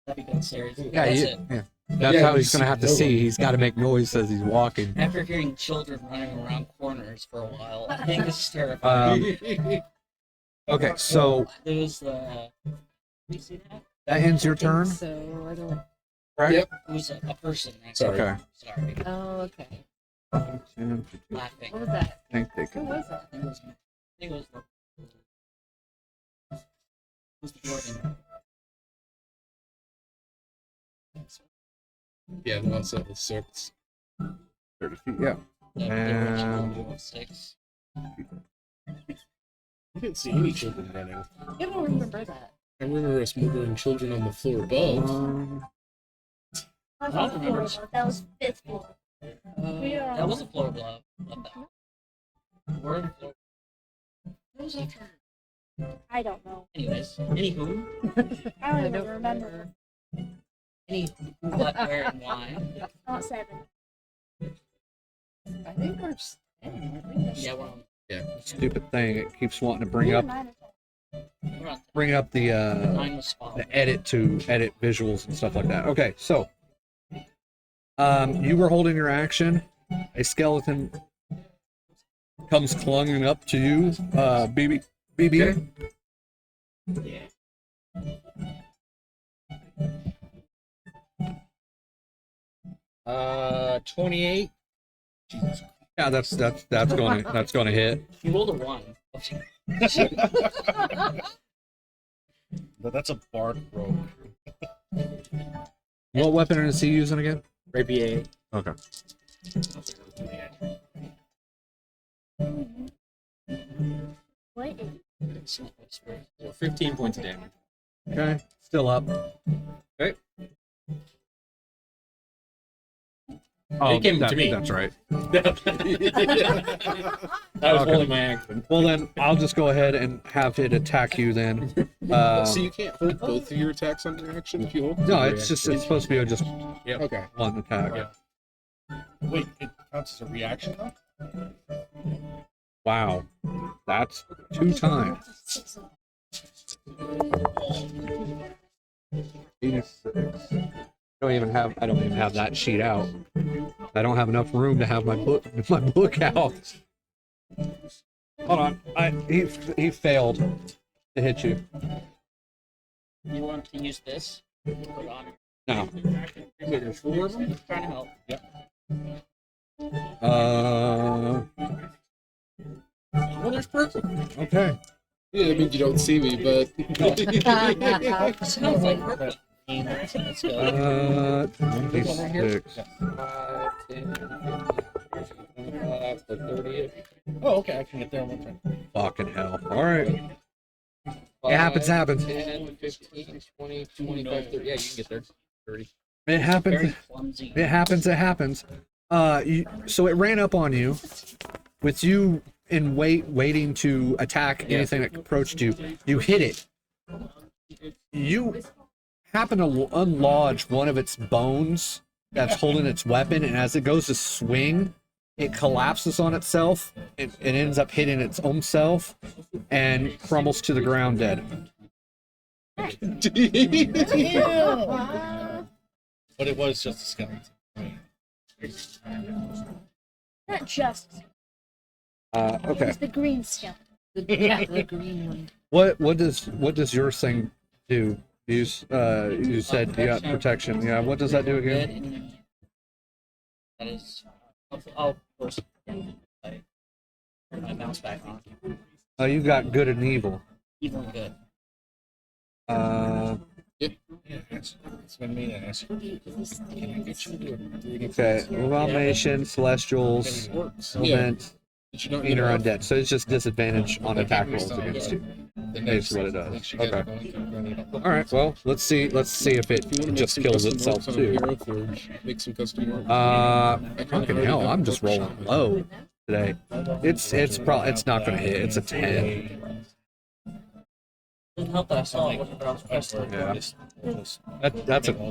Speaker 7: stepping downstairs.
Speaker 1: Yeah,
Speaker 7: That's
Speaker 1: you,
Speaker 7: it.
Speaker 1: yeah. That's
Speaker 6: Yeah,
Speaker 1: how
Speaker 6: you
Speaker 1: he's gonna have to
Speaker 6: see-
Speaker 1: see. He's got to make noise as he's walking.
Speaker 7: After hearing children running around corners for a while, I think this is terrifying.
Speaker 1: Okay, so
Speaker 7: There was the. You see that?
Speaker 1: that ends your turn,
Speaker 4: So I don't.
Speaker 1: right?
Speaker 6: Yep.
Speaker 7: It was a person. Right?
Speaker 6: Sorry.
Speaker 1: Okay.
Speaker 7: Sorry.
Speaker 4: Oh, okay.
Speaker 7: Laughing.
Speaker 4: What was that?
Speaker 1: I think they
Speaker 4: Who
Speaker 1: can.
Speaker 4: was that?
Speaker 7: I think it was the. It was the Jordan.
Speaker 6: Yeah, the one's level 6.
Speaker 1: 30 feet. Yeah.
Speaker 7: The
Speaker 1: And-
Speaker 7: original Duo 6.
Speaker 6: I didn't see any children running.
Speaker 4: I don't remember that.
Speaker 6: I remember us murdering children on the floor above.
Speaker 7: I don't remember.
Speaker 8: That was 5th floor.
Speaker 7: That was a floor glove. We're in floor.
Speaker 8: What was your turn? I don't know.
Speaker 7: Anyways, anywho,
Speaker 8: I don't even remember.
Speaker 7: any what, where, and why.
Speaker 8: Not 7.
Speaker 4: I think we're just.
Speaker 7: Yeah, we're on.
Speaker 1: Stupid thing. It keeps wanting to bring up
Speaker 7: We're on.
Speaker 1: the
Speaker 7: 9 was spot.
Speaker 1: the edit to edit visuals and stuff like that. Okay, so you were holding your action. A skeleton comes clunging up to you, BB.
Speaker 2: Uh, 28.
Speaker 1: Yeah, that's gonna hit.
Speaker 7: You rolled a 1.
Speaker 5: But that's a Bart rogue.
Speaker 1: What weapon is he using again?
Speaker 2: Rapier.
Speaker 1: Okay.
Speaker 8: What?
Speaker 2: 15 points of damage.
Speaker 1: Okay. Still up.
Speaker 2: Okay.
Speaker 1: Oh,
Speaker 2: It came to me.
Speaker 1: That's right.
Speaker 2: I was
Speaker 1: Okay.
Speaker 2: holding my action.
Speaker 1: Well, then I'll just go ahead and have it attack you then.
Speaker 6: So you can't hold both of your attacks on your action if you hold?
Speaker 1: No, it's supposed to be just
Speaker 6: Okay.
Speaker 1: one attack.
Speaker 2: Yeah.
Speaker 5: Wait, it counts as a reaction though?
Speaker 1: Wow. That's 2 times. 86. I don't even have that sheet out. I don't have enough room to have my book out. Hold on. He failed to hit you.
Speaker 7: You want to use this? Put it on.
Speaker 1: No.
Speaker 2: Wait, there's 4 of them?
Speaker 7: Trying to help.
Speaker 2: Well, there's purple.
Speaker 1: Okay.
Speaker 6: Yeah, I mean, you don't see me, but...
Speaker 7: Smells like purple. Let's go.
Speaker 1: 26.
Speaker 2: 5, 10, 15, 25, 30.
Speaker 5: Oh, okay, I can get there in one turn.
Speaker 1: Fucking hell. All right. It happens.
Speaker 2: 10, 15, 20, 25, 30. Yeah, you can get there. 30.
Speaker 1: It happens.
Speaker 7: Very clumsy.
Speaker 1: It happens. So it ran up on you, with you in waiting to attack anything that approached you. You hit it. You happen to unlodge one of its bones that's holding its weapon, and as it goes to swing, it collapses on itself. It ends up hitting its own self and crumbles to the ground dead.
Speaker 5: But it was just a skeleton.
Speaker 8: Not just.
Speaker 1: Okay.
Speaker 8: It's the green skeleton.
Speaker 4: The green one.
Speaker 1: What does your thing do? You said you got protection. Yeah. What does that do again?
Speaker 7: That is. I'll first. I bounce back on.
Speaker 1: You got good and evil.
Speaker 7: Evil and good.
Speaker 5: Yeah, it's been me to ask you. Can I get you to a
Speaker 1: Okay. Abomination, celestials, element,
Speaker 6: But you don't
Speaker 1: mean
Speaker 6: need
Speaker 1: or
Speaker 6: enough.
Speaker 1: undead. So it's just disadvantage on attack rolls against you.
Speaker 5: The
Speaker 1: That's what it does.
Speaker 5: next you guys are
Speaker 1: Okay.
Speaker 5: going to run it up.
Speaker 1: All right. Well, let's see if
Speaker 6: If you
Speaker 1: it
Speaker 6: want to
Speaker 1: just kills itself too.
Speaker 6: Hero Forge, make some custom work.
Speaker 1: Fucking hell! I'm just rolling low today. It's not gonna hit. It's a 10.
Speaker 7: Doesn't help that I saw it wasn't what I was pressing.
Speaker 1: Yeah.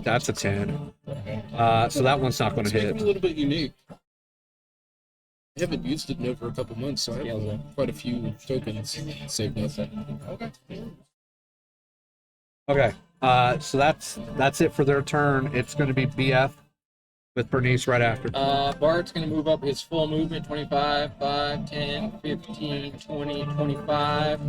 Speaker 1: That's a 10. So that one's not going to
Speaker 6: It's
Speaker 1: hit.
Speaker 6: a little bit unique. I haven't used it in over a couple months, so I have quite a few tokens saved up.
Speaker 1: Okay. So that's it for their turn. It's going to be BF with Bernnice right after.
Speaker 2: Bart's going to move up his full movement 25, 5, 10, 15, 20, 25.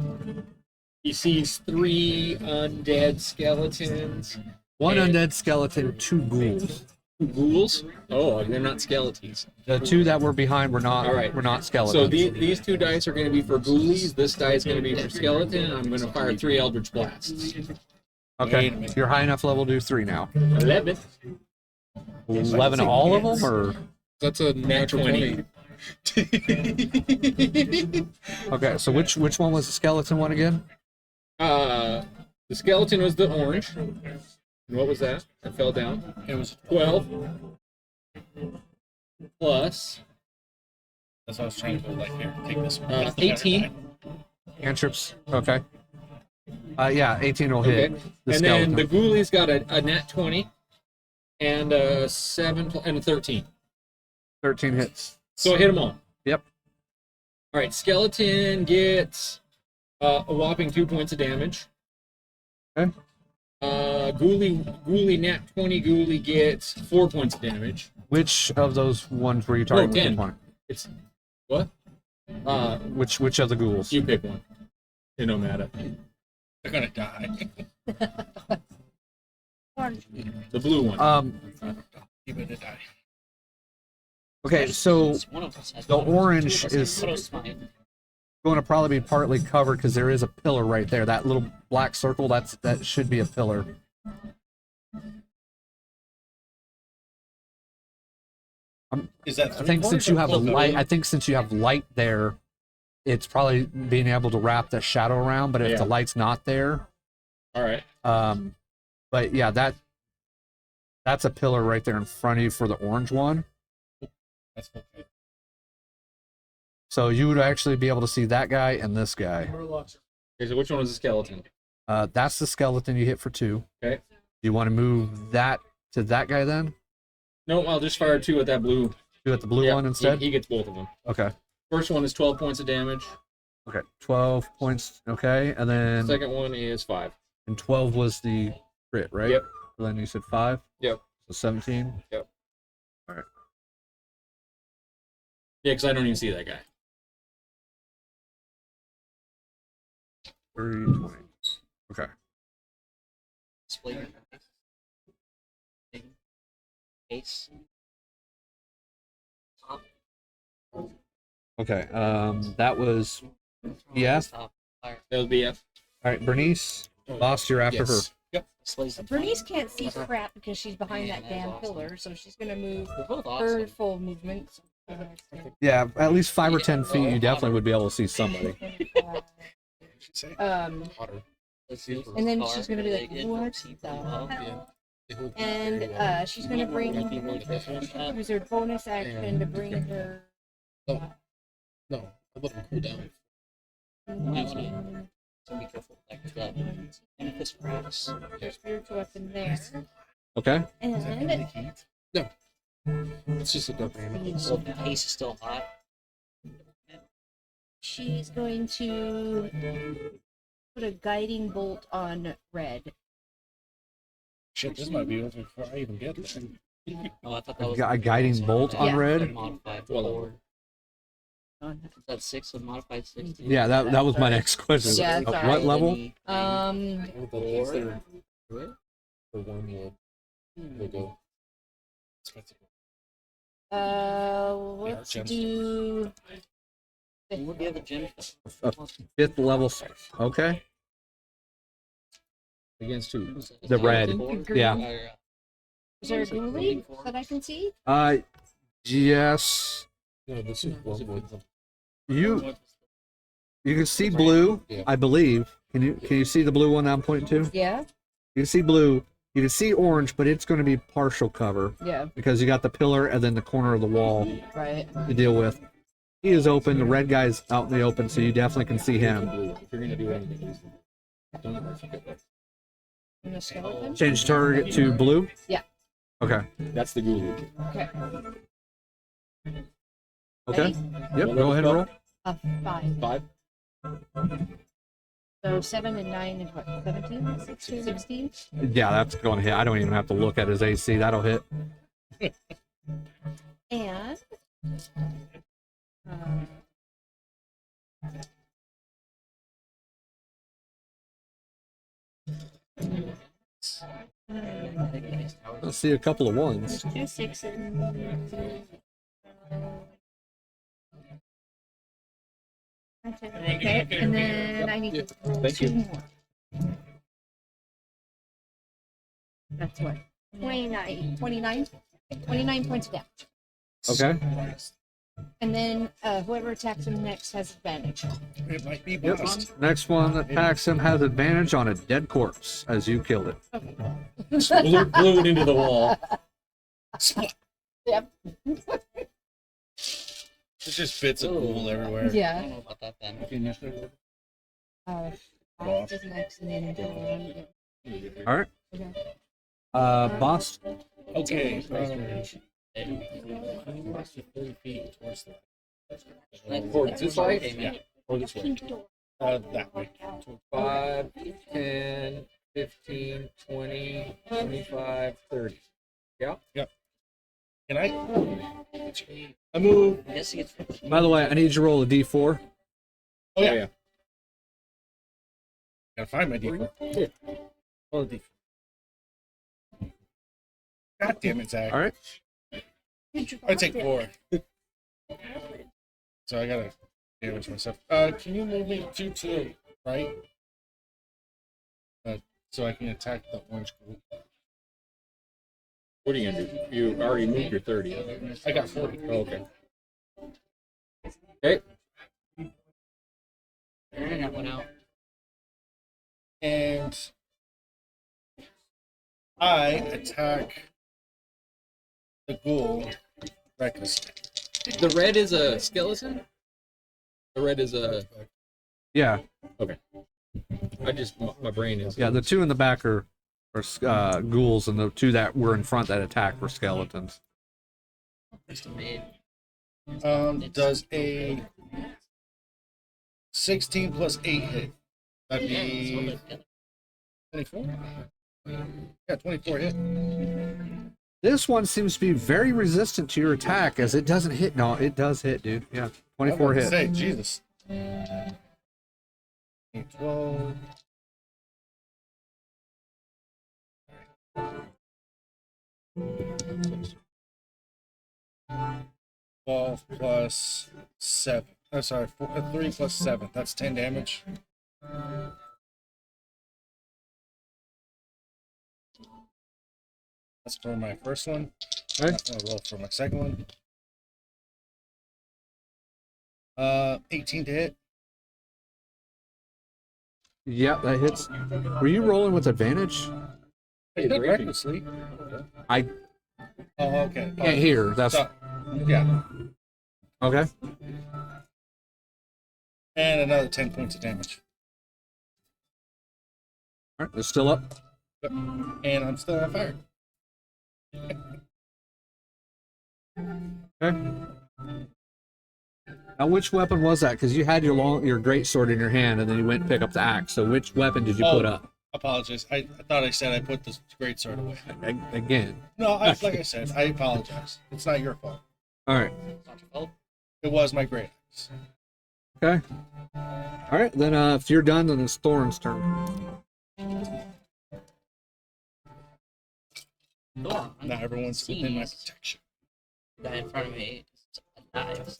Speaker 2: He sees 3 undead skeletons.
Speaker 1: One
Speaker 2: and
Speaker 1: undead skeleton, 2 ghouls.
Speaker 2: 2 ghouls. Oh, they're not skeletons.
Speaker 1: The 2 that were behind were not.
Speaker 2: All right.
Speaker 1: Were not skeletons.
Speaker 2: So these 2 dice are going to be for ghoulies. This die is going to be for skeleton. I'm going to fire 3 Eldritch Blasts.
Speaker 1: Okay. You're high enough level to do 3 now.
Speaker 2: 11.
Speaker 1: 11 all of them, or
Speaker 6: That's a natural
Speaker 2: 20.
Speaker 6: 20.
Speaker 1: okay. So which one was the skeleton one again?
Speaker 2: The skeleton was the orange. And what was that? That fell down.
Speaker 5: It was
Speaker 2: 12 plus
Speaker 5: that's what I was trying to go like here. Take this one.
Speaker 2: 18.
Speaker 1: Cantrips. Okay. Yeah, 18 will hit.
Speaker 2: Okay.
Speaker 1: The
Speaker 2: And
Speaker 1: skeleton.
Speaker 2: then the ghoulies got a nat 20 and a 7 and a 13.
Speaker 1: 13 hits.
Speaker 2: So I hit them all.
Speaker 1: Yep.
Speaker 2: All right. Skeleton gets a whopping 2 points of damage.
Speaker 1: Okay.
Speaker 2: Ghoulie nat 20 ghoulie gets 4 points of damage.
Speaker 1: Which of those ones were you targeting?
Speaker 2: 10.
Speaker 1: One?
Speaker 2: It's what?
Speaker 1: Which of the ghouls?
Speaker 2: You pick one. It don't matter.
Speaker 5: They're gonna die.
Speaker 4: Orange.
Speaker 2: The blue one.
Speaker 5: You're gonna die.
Speaker 1: Okay, so
Speaker 7: One of us has
Speaker 1: the
Speaker 7: one.
Speaker 1: orange
Speaker 7: Two of us
Speaker 1: is
Speaker 7: have Photospine.
Speaker 1: going to probably be partly covered because there is a pillar right there. That little black circle, that should be a pillar.
Speaker 5: Is that
Speaker 1: I think since you have a light, I think since you have light there, it's probably being able to wrap the shadow around. But if
Speaker 2: Yeah.
Speaker 1: the light's not there,
Speaker 2: All right.
Speaker 1: but yeah, that's a pillar right there in front of you for the orange one.
Speaker 5: That's okay.
Speaker 1: So you would actually be able to see that guy and this guy.
Speaker 2: Okay, so which one was the skeleton?
Speaker 1: That's the skeleton you hit for 2.
Speaker 2: Okay.
Speaker 1: Do you want to move that to that guy then?
Speaker 2: No, I'll just fire 2 at that blue.
Speaker 1: Do it the blue
Speaker 2: Yeah,
Speaker 1: one instead?
Speaker 2: He gets both of them.
Speaker 1: Okay.
Speaker 2: First one is 12 points of damage.
Speaker 1: Okay. 12 points. Okay. And then
Speaker 2: Second one is 5.
Speaker 1: and 12 was the crit, right?
Speaker 2: Yep.
Speaker 1: So then you said 5?
Speaker 2: Yep.
Speaker 1: So 17?
Speaker 2: Yep.
Speaker 1: All right.
Speaker 2: Yeah, because I don't even see that guy.
Speaker 1: 30, 20. Okay.
Speaker 7: Display your face. Top.
Speaker 1: Okay. That was BF.
Speaker 7: Top. Fire.
Speaker 2: That would be F.
Speaker 1: All right, Bernnice. Bahst, you're after
Speaker 6: Yes.
Speaker 7: Displays the
Speaker 4: Bernice can't see crap because she's behind that damn pillar, so she's gonna move
Speaker 7: They're both
Speaker 4: her
Speaker 7: awesome.
Speaker 4: full movement.
Speaker 1: her. Yeah, at least 5 or 10 feet, you definitely would be able to see somebody.
Speaker 6: Hotter.
Speaker 4: And then she's gonna be like, what the hell? And she's gonna bring use her bonus action to bring her
Speaker 6: No, I let him cool down.
Speaker 7: So be careful. Like that. And if it's cracks.
Speaker 4: her spiritual weapon there.
Speaker 1: Okay.
Speaker 4: And
Speaker 6: It's just a dynamic.
Speaker 7: So the pace is still hot.
Speaker 4: she's going to put a guiding bolt on red.
Speaker 5: Shit, this might be over before I even get there.
Speaker 7: Oh, I thought that was
Speaker 1: A guiding bolt on
Speaker 4: Yeah.
Speaker 1: red?
Speaker 7: modified
Speaker 2: Well,
Speaker 7: 4. Is that 6 with modified 6?
Speaker 1: Yeah, that was my next question.
Speaker 4: Yeah,
Speaker 1: At
Speaker 4: sorry.
Speaker 1: what level?
Speaker 6: The wormwood. We'll go.
Speaker 4: Let's do
Speaker 7: What the other gem?
Speaker 1: 5th level. Okay.
Speaker 2: Against who?
Speaker 1: The red. Yeah.
Speaker 4: Is there a ghoulie that I can see?
Speaker 1: Yes.
Speaker 6: No, this is wormwood.
Speaker 1: You can see blue,
Speaker 6: Yeah.
Speaker 1: I believe. Can you see the blue one that I'm pointing to?
Speaker 4: Yeah.
Speaker 1: You can see blue. You can see orange, but it's going to be partial cover
Speaker 4: Yeah.
Speaker 1: because you got the pillar and then the corner of the wall
Speaker 4: Right.
Speaker 1: to deal with. He is open. The red guy's out in the open, so you definitely can see him.
Speaker 2: Blue. If you're gonna do anything.
Speaker 4: And the skeleton.
Speaker 1: Change target to blue?
Speaker 4: Yeah.
Speaker 1: Okay.
Speaker 9: That's the ghoul.
Speaker 4: Okay.
Speaker 1: Okay.
Speaker 4: Ready?
Speaker 1: Yep, go ahead and roll.
Speaker 4: 5.
Speaker 9: 5.
Speaker 4: So 7 and 9 is what? 17? 16?
Speaker 1: Yeah, that's going to hit. I don't even have to look at his AC. That'll hit.
Speaker 4: And
Speaker 1: Let's see a couple of ones.
Speaker 8: 2 6s.
Speaker 4: okay, and then I need
Speaker 9: Thank
Speaker 4: two
Speaker 9: you.
Speaker 4: more. That's what?
Speaker 8: 29.
Speaker 4: 29? 29 points of damage.
Speaker 1: Okay.
Speaker 4: And then whoever attacks him next has advantage.
Speaker 5: It might be
Speaker 1: Yep.
Speaker 5: Bahst.
Speaker 1: Next one that attacks him has advantage on a dead corpse as you killed it.
Speaker 9: Blew it into the wall.
Speaker 4: Yep.
Speaker 5: It's just bits of ghoul everywhere.
Speaker 7: I don't
Speaker 4: Yeah.
Speaker 7: know about that then.
Speaker 4: Bahst is next, and then Thoron.
Speaker 1: All right.
Speaker 4: Okay.
Speaker 1: Bahst.
Speaker 5: Okay.
Speaker 3: 30 feet towards the
Speaker 9: Towards this way?
Speaker 5: Yeah.
Speaker 9: Or this way?
Speaker 8: Pink door.
Speaker 5: That way.
Speaker 9: 5, 10, 15, 20, 25, 30. Yeah?
Speaker 5: Can I move?
Speaker 7: I guess he gets
Speaker 1: By the way, I need you to roll a d4.
Speaker 5: Oh yeah. Gotta find my D4. Roll a D4. God damn it, Zach.
Speaker 1: All right.
Speaker 5: I take 4. So I gotta damage myself. Can you move me 2 to the right? So I can attack the orange group.
Speaker 9: What are you going to do? You already moved your 30.
Speaker 5: I got 40.
Speaker 9: Oh, okay. Okay.
Speaker 7: Internet went out.
Speaker 5: And I attack the ghoul recklessly.
Speaker 9: The red is a skeleton? The red is a...
Speaker 1: Yeah.
Speaker 9: Okay. My brain is...
Speaker 1: Yeah, the two in the back are ghouls, and the two that were in front that attacked were skeletons.
Speaker 5: Does a 16 plus 8 hit? That'd be 24? Yeah, 24 hit.
Speaker 1: This one seems to be very resistant to your attack, as it doesn't hit. No, it does hit, dude. Yeah, 24 hit.
Speaker 5: Say, Jesus. 12. 12 plus 7. Oh, sorry, 3 plus 7. That's 10 damage. That's for my first one.
Speaker 1: Okay.
Speaker 5: I'll roll for my second one. 18 to hit.
Speaker 1: Yep, that hits. Were you rolling with advantage?
Speaker 5: I did recklessly.
Speaker 1: I
Speaker 5: Oh, okay.
Speaker 1: can't hear. That's
Speaker 5: So, yeah.
Speaker 1: okay.
Speaker 5: And another 10 points of damage.
Speaker 1: All right, it's still up.
Speaker 5: And I'm still on fire.
Speaker 1: Okay. Now, which weapon was that? Because you had your great sword in your hand, and then you went and pick up the axe. So, which weapon did you put up?
Speaker 5: Apologize. I thought I said I put this great sword away.
Speaker 1: Again.
Speaker 5: No, like I said, I apologize. It's not your fault.
Speaker 1: All right.
Speaker 5: It was my great axe.
Speaker 1: Okay. All right. Then, if you're done, then it's Thoron's turn.
Speaker 5: Not everyone's within my protection.
Speaker 7: The guy in front of me is alive.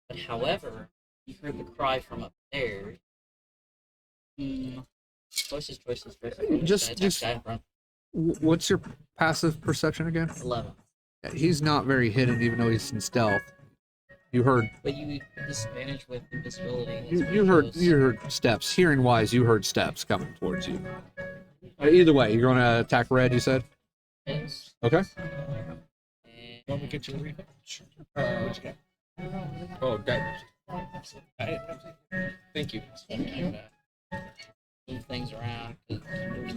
Speaker 7: But however, you heard the cry from up there. Choices.
Speaker 1: Just-
Speaker 7: Guy in front.
Speaker 1: What's your passive perception again?
Speaker 7: 11.
Speaker 1: He's not very hidden, even though he's in stealth. You heard.
Speaker 7: But you disadvantage with invisibility.
Speaker 1: You heard steps. Hearing wise, you heard steps coming towards you. Either way, you're going to attack red. You said.
Speaker 7: Yes.
Speaker 1: Okay.
Speaker 5: Want me to get you a refill?
Speaker 9: Oh, Thank you.
Speaker 4: Thank you.
Speaker 7: Move things around. 'Cause there's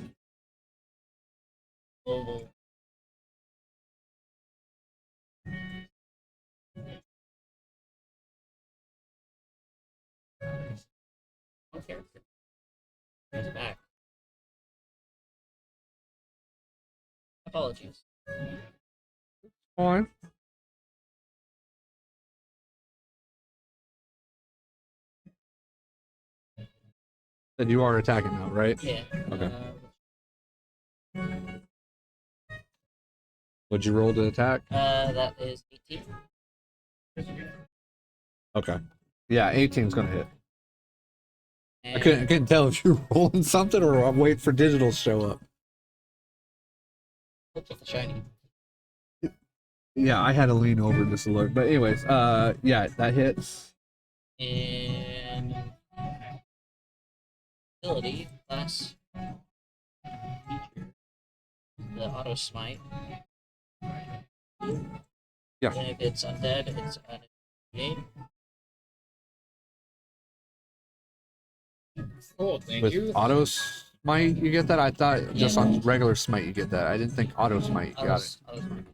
Speaker 7: global. One character. He's back. Apologies.
Speaker 1: Fine. And you are attacking now, right?
Speaker 7: Yeah.
Speaker 1: Okay. Would you roll to attack?
Speaker 7: That is 18.
Speaker 1: Okay. Yeah, 18's gonna hit. I
Speaker 7: And
Speaker 1: couldn't tell if you're rolling something or I'm waiting for digital to show up.
Speaker 7: look at the shiny.
Speaker 1: Yeah, I had to lean over just a little. But anyways, yeah, that hits.
Speaker 7: And ability class feature. The auto smite.
Speaker 1: Yeah.
Speaker 7: And if it's undead, it's an 8.
Speaker 9: Oh, thank
Speaker 1: With
Speaker 9: you.
Speaker 1: auto smite, you get that? I thought just on regular smite you get that. I didn't think auto smite you got it.
Speaker 7: Auto smite.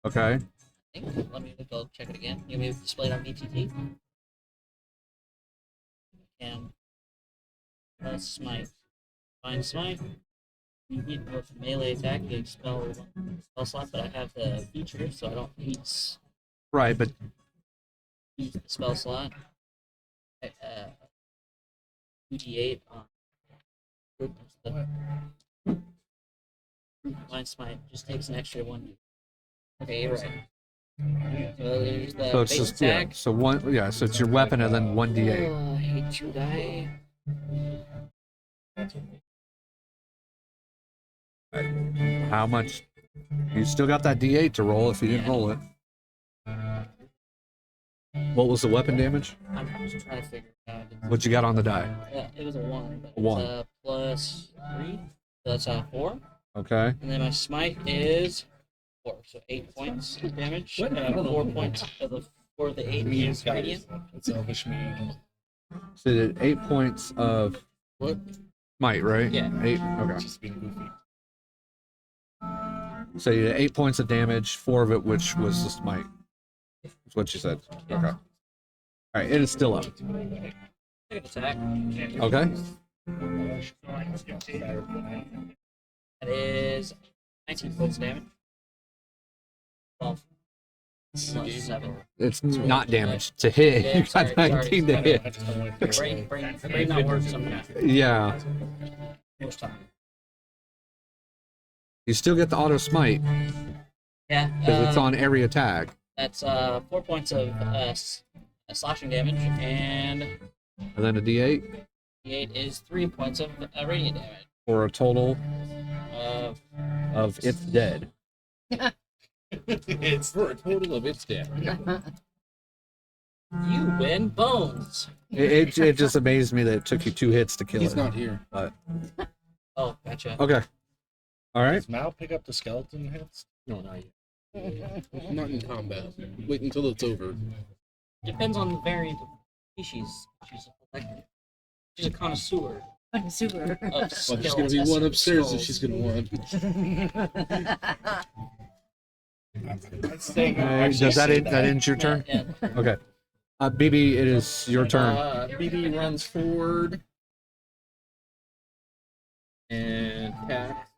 Speaker 1: Okay.
Speaker 7: I think. Let me go check it again. You may display it on BTT. And smite. Find smite. You need both melee attack and spell slot, but I have the feature, so I don't need
Speaker 1: Right, but
Speaker 7: use the spell slot. 2d8 on. Find smite just takes an extra 1. Okay, you're right. So there's the
Speaker 1: so it's
Speaker 7: base
Speaker 1: just yeah.
Speaker 7: attack.
Speaker 1: So one yeah. So it's your weapon and then 1d8.
Speaker 7: Oh, I hate you, guy.
Speaker 1: How much? You still got that d8 to roll if you didn't
Speaker 7: Yeah.
Speaker 1: roll it. What was the weapon damage?
Speaker 7: I'm just trying to figure it out.
Speaker 1: What you got on the die?
Speaker 7: It was a 1, but
Speaker 1: A 1.
Speaker 7: it's plus 3. So that's 4.
Speaker 1: Okay.
Speaker 7: And then my smite is 4, so 8 points of damage. 4 points of the 4 of the 8 is radiant.
Speaker 5: It's Elvish Mead.
Speaker 1: So you did 8 points of
Speaker 9: What?
Speaker 1: might, right?
Speaker 7: Yeah.
Speaker 1: 8. Okay.
Speaker 5: Just being goofy.
Speaker 1: So you did 8 points of damage, 4 of it which was the smite. That's what you said. Okay. All right. It is still up.
Speaker 7: Second attack.
Speaker 1: Okay.
Speaker 7: That is 19 points of damage. 12. Plus 7.
Speaker 1: It's not damage to hit.
Speaker 7: Yeah,
Speaker 1: You got
Speaker 7: sorry,
Speaker 1: 19 to hit.
Speaker 5: I just don't want to
Speaker 7: Brain not working sometimes.
Speaker 1: Yeah.
Speaker 7: Most time.
Speaker 1: You still get the auto smite
Speaker 7: Yeah.
Speaker 1: because it's on every attack.
Speaker 7: That's 4 points of slashing damage, and
Speaker 1: And then a d8
Speaker 7: D8 is 3 points of radiant damage.
Speaker 1: for a total
Speaker 7: Of
Speaker 1: of it's dead.
Speaker 5: It's
Speaker 9: For a total of its death.
Speaker 7: you win bones.
Speaker 1: It just amazed me that it took you 2 hits to kill
Speaker 9: He's
Speaker 1: it.
Speaker 9: not here.
Speaker 1: But
Speaker 7: Oh, gotcha.
Speaker 1: okay. All right.
Speaker 5: Does Mal pick up the skeleton hits?
Speaker 9: No, not yet. Not in combat. Wait until it's over.
Speaker 7: Depends on the variant of species. She's a collector. She's a connoisseur
Speaker 4: Super.
Speaker 7: of
Speaker 9: Well,
Speaker 7: skills.
Speaker 9: there's gonna be one upstairs that she's gonna want.
Speaker 5: I'd say
Speaker 1: Does that end your turn?
Speaker 7: Yeah.
Speaker 1: Okay. BB, it is your turn.
Speaker 9: BB runs forward and attacks.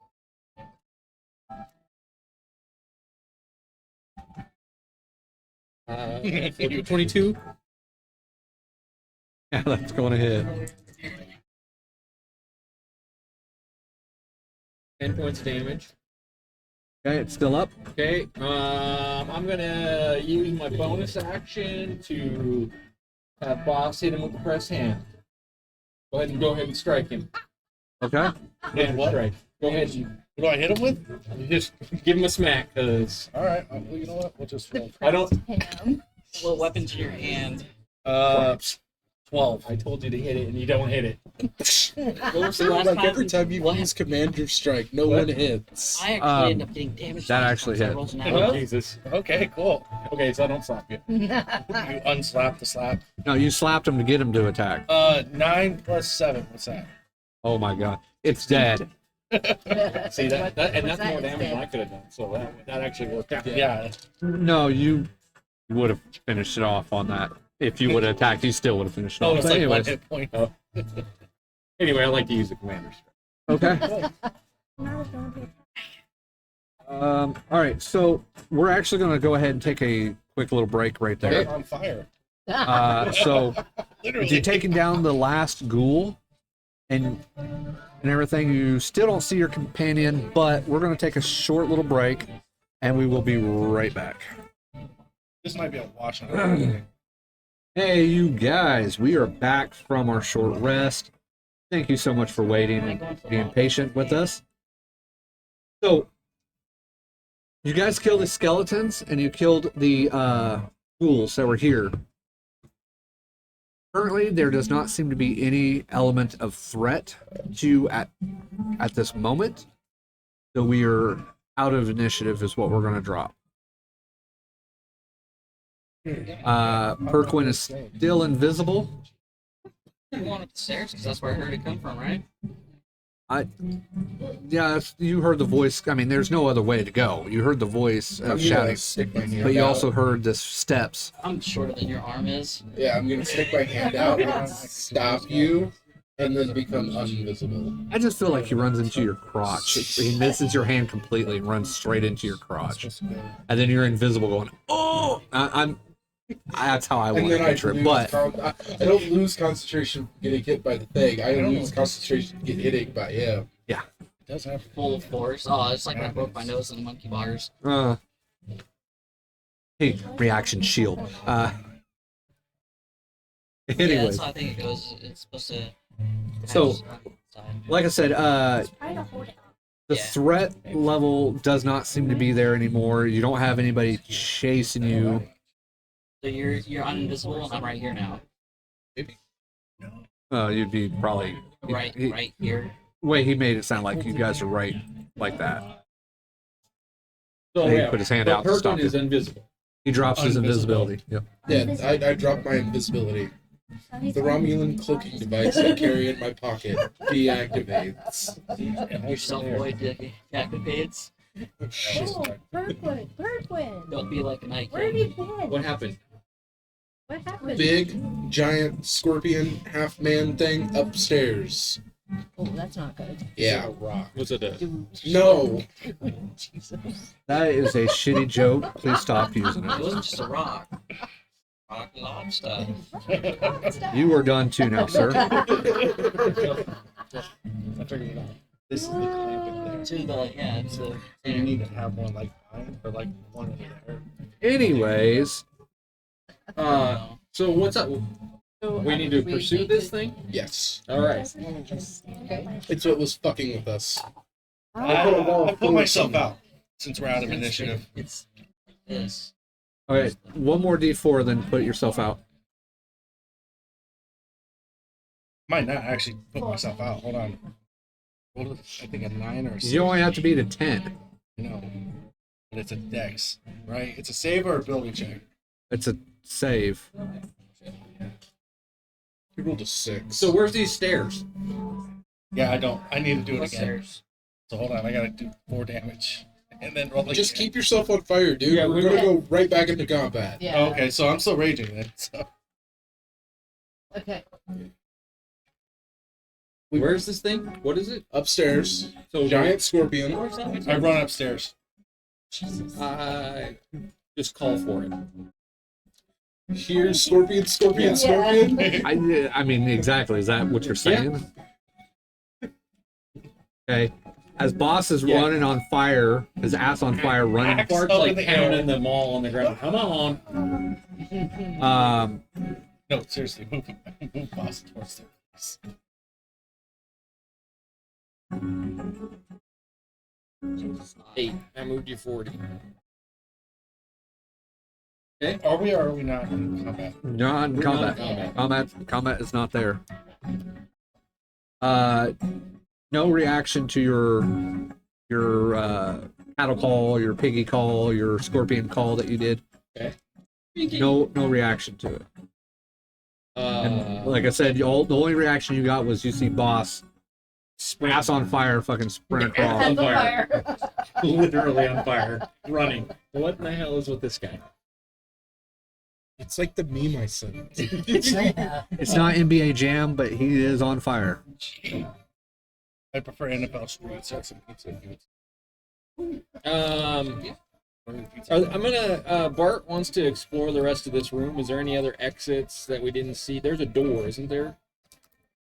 Speaker 9: Uh, 22.
Speaker 1: Yeah, that's going to hit.
Speaker 9: 10 points of damage.
Speaker 1: Okay, it's still up.
Speaker 9: Okay, I'm gonna use my bonus action to have Bahst hit him with the press hand. Go ahead and strike him.
Speaker 1: Okay.
Speaker 9: And what? Strike. Go ahead and
Speaker 5: What do I hit him with?
Speaker 9: just give him a smack, cause
Speaker 5: All right. Well, you know what? We'll just roll.
Speaker 9: I don't.
Speaker 7: What weapons in your hand?
Speaker 5: 12.
Speaker 9: I told you to hit it, and you don't hit it.
Speaker 7: What was the last
Speaker 6: Like
Speaker 7: time?
Speaker 6: every time you
Speaker 7: What?
Speaker 6: use Commander Strike, no one hits.
Speaker 7: I actually end up getting damage.
Speaker 1: that
Speaker 7: twice
Speaker 1: actually
Speaker 7: once I
Speaker 1: hit.
Speaker 7: rolled an
Speaker 9: Oh,
Speaker 7: average.
Speaker 9: Jesus.
Speaker 5: Okay, cool.
Speaker 9: Okay, so I don't slap you.
Speaker 5: You unslap the slap.
Speaker 1: No, you slapped him to get him to attack.
Speaker 5: 9 plus 7. What's that?
Speaker 1: Oh my god. It's dead.
Speaker 9: See, and that's
Speaker 4: What's
Speaker 9: more
Speaker 4: that
Speaker 9: damage than
Speaker 4: instead?
Speaker 9: I could have done. So that actually worked out.
Speaker 5: Yeah.
Speaker 1: No, you would have finished it off on that. If you would have attacked, you still would have finished it
Speaker 5: Oh,
Speaker 1: off.
Speaker 5: it's
Speaker 1: But
Speaker 5: like 1
Speaker 1: anyways,
Speaker 5: hit point.
Speaker 9: Oh. Anyway, I like to use the commander's.
Speaker 1: okay. All right, so we're actually going to go ahead and take a quick little break right
Speaker 5: They're
Speaker 1: there.
Speaker 5: on fire.
Speaker 1: So
Speaker 5: Literally.
Speaker 1: you're taking down the last ghoul and everything. You still don't see your companion, but we're going to take a short little break, and we will be right back.
Speaker 5: This might be a wash.
Speaker 1: Hey, you guys, we are back from our short rest. Thank you so much for waiting and being patient with us. So, you guys killed the skeletons and you killed the ghouls that were here. Currently, there does not seem to be any element of threat to you at this moment. So we are out of initiative is what we're going to drop. Priqrin is still invisible.
Speaker 7: I'm going up the stairs because that's where I heard it come from, right?
Speaker 1: You heard the voice. I mean, there's no other way to go. You heard the voice
Speaker 6: I'm
Speaker 1: of
Speaker 6: gonna
Speaker 1: shouting,
Speaker 6: stick my hand
Speaker 1: but you
Speaker 6: out.
Speaker 1: also heard the steps.
Speaker 7: I'm shorter than your arm is.
Speaker 6: Yeah, I'm gonna stick my hand out and stop you, and then become invisible.
Speaker 1: I just feel like he runs into your crotch. He misses your hand completely and runs straight into your crotch, and then you're invisible, going, "Oh!" That's how I want
Speaker 6: And
Speaker 1: to
Speaker 6: then I
Speaker 1: picture it.
Speaker 6: lose
Speaker 1: But
Speaker 6: I don't lose concentration from getting hit by the thing. I lose concentration from getting hit by him.
Speaker 5: It does have
Speaker 7: Full force. Oh, it's like when I broke my nose in the monkey bars.
Speaker 1: hey, reaction shield.
Speaker 7: Yeah,
Speaker 1: Anyways,
Speaker 7: that's how I think it goes. It's supposed to.
Speaker 1: So,
Speaker 7: Side.
Speaker 1: like I said,
Speaker 8: Try to hold it.
Speaker 1: the
Speaker 7: Yeah.
Speaker 1: threat level does not seem to be there anymore. You don't have anybody chasing you.
Speaker 7: So you're uninvisible, and I'm right here now.
Speaker 1: You'd be probably
Speaker 7: Right here.
Speaker 1: Way he made it sound like you guys are right like that.
Speaker 9: So
Speaker 1: He
Speaker 9: yeah,
Speaker 1: put his hand
Speaker 9: but
Speaker 1: out to stop
Speaker 9: Priqrin is
Speaker 1: you.
Speaker 9: invisible.
Speaker 1: He drops his
Speaker 5: Invisible.
Speaker 1: invisibility. Yep.
Speaker 6: Yeah, I dropped my invisibility. The Romulan cloaking device I carry in my pocket deactivates.
Speaker 7: Your self-void deactivates.
Speaker 4: Oh, Bertram.
Speaker 7: Don't be like a night
Speaker 4: Where have
Speaker 7: king.
Speaker 4: you been?
Speaker 9: What happened?
Speaker 4: What happened?
Speaker 6: Big, giant scorpion half-man thing upstairs.
Speaker 4: Oh, that's not good.
Speaker 6: Yeah.
Speaker 9: Was it a?
Speaker 6: No.
Speaker 4: Jesus.
Speaker 1: That is a shitty joke. Please stop using
Speaker 7: It
Speaker 1: it.
Speaker 7: wasn't just a rock. Rock lobster.
Speaker 1: You are done too now, sir.
Speaker 5: I figured it out. This is the clamp in there.
Speaker 7: To the it's
Speaker 5: So you need to have one like mine or like one over there.
Speaker 1: Anyways,
Speaker 9: So what's up?
Speaker 4: So,
Speaker 9: We need to pursue this thing.
Speaker 6: Yes.
Speaker 9: All right.
Speaker 4: Okay.
Speaker 6: It's what was fucking with us.
Speaker 5: I put myself out since we're out of initiative.
Speaker 7: It's this.
Speaker 1: okay, one more D4, then put yourself out.
Speaker 5: Might not actually put myself out. Hold on. Rolled I think a 9 or a 6.
Speaker 1: You only have to beat a 10.
Speaker 5: No. But it's a dex, right? It's a save or a ability check.
Speaker 1: It's a save.
Speaker 6: He rolled a 6.
Speaker 9: So where's these stairs?
Speaker 5: Yeah, I don't. I need to do it
Speaker 7: What's
Speaker 5: again.
Speaker 7: theirs?
Speaker 5: So hold on. I gotta do 4 damage. And then roll again.
Speaker 6: Just keep yourself on fire, dude.
Speaker 9: Yeah,
Speaker 6: we're gonna go right back into combat.
Speaker 4: Yeah.
Speaker 5: Oh, okay, so I'm still raging then. So.
Speaker 4: Okay.
Speaker 9: Where's this thing? What is it?
Speaker 6: Upstairs,
Speaker 9: So
Speaker 6: giant scorpion.
Speaker 7: Where's that?
Speaker 5: I run upstairs.
Speaker 9: Just call for it.
Speaker 6: Here's scorpion, scorpion,
Speaker 4: Yeah.
Speaker 6: scorpion.
Speaker 1: I mean, exactly. Is that what you're saying? Okay. As Boss is
Speaker 9: Yeah.
Speaker 1: running on fire, his ass on fire, running.
Speaker 5: Axe
Speaker 9: Bart's
Speaker 5: over
Speaker 9: like
Speaker 5: the air.
Speaker 9: pounding them all on the ground. Come on.
Speaker 5: No, seriously, move Boss towards there, please.
Speaker 9: Hey, I moved you 40.
Speaker 5: Are we or are we not in combat?
Speaker 1: Not in
Speaker 2: We're
Speaker 1: combat.
Speaker 2: not in combat.
Speaker 1: Combat is not there. No reaction to your cattle call, your piggy call, your scorpion call that you did.
Speaker 2: Okay.
Speaker 1: No reaction to it. And like I said, the only reaction you got was you see Boss ass on fire, fucking sprint across.
Speaker 4: Hands on fire.
Speaker 2: Literally on fire, running. What in the hell is with this guy?
Speaker 6: It's like the meme I sent.
Speaker 1: It's not NBA Jam, but he is on fire.
Speaker 5: I prefer NFL Street.
Speaker 2: I'm gonna. Bart wants to explore the rest of this room. Is there any other exits that we didn't see? There's a door, isn't there?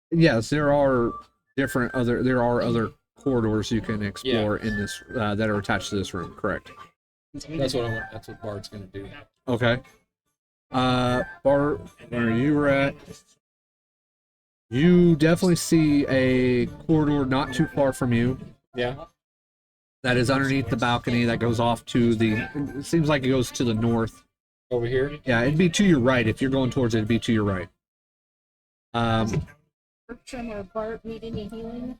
Speaker 1: Yes, there are other corridors you can explore in this that are attached to this room. Correct.
Speaker 2: That's what I want. That's what Bart's gonna do.
Speaker 1: Okay. Bart, where you were at, you definitely see a corridor not too far from you.
Speaker 2: Yeah.
Speaker 1: That is underneath the balcony that goes off to the. It seems like it goes to the north.
Speaker 2: Over here.
Speaker 1: Yeah, it'd be to your right if you're going towards it. It'd be to your right.
Speaker 4: Bertram or Bart need any healing?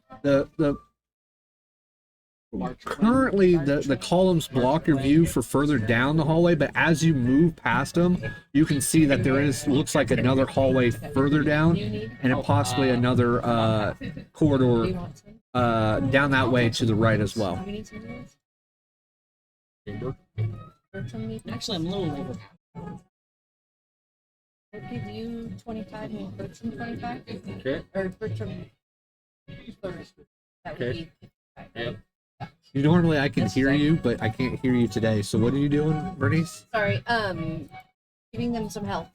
Speaker 1: Currently the columns block your view for further down the hallway, but as you move past them, you can see that there looks like another hallway further down, and possibly another corridor down that way to the right as well.
Speaker 4: We need some heals. Bertram need.
Speaker 7: Actually, I'm a little over.
Speaker 4: I'll give you 25 and Bertram 25.
Speaker 2: Okay.
Speaker 4: Or Bertram 30. That would
Speaker 2: Okay.
Speaker 4: be 55.
Speaker 2: Yep.
Speaker 1: Normally I can hear you, but I can't hear you today. So what are you doing, Bernnice?
Speaker 4: Sorry, giving them some health.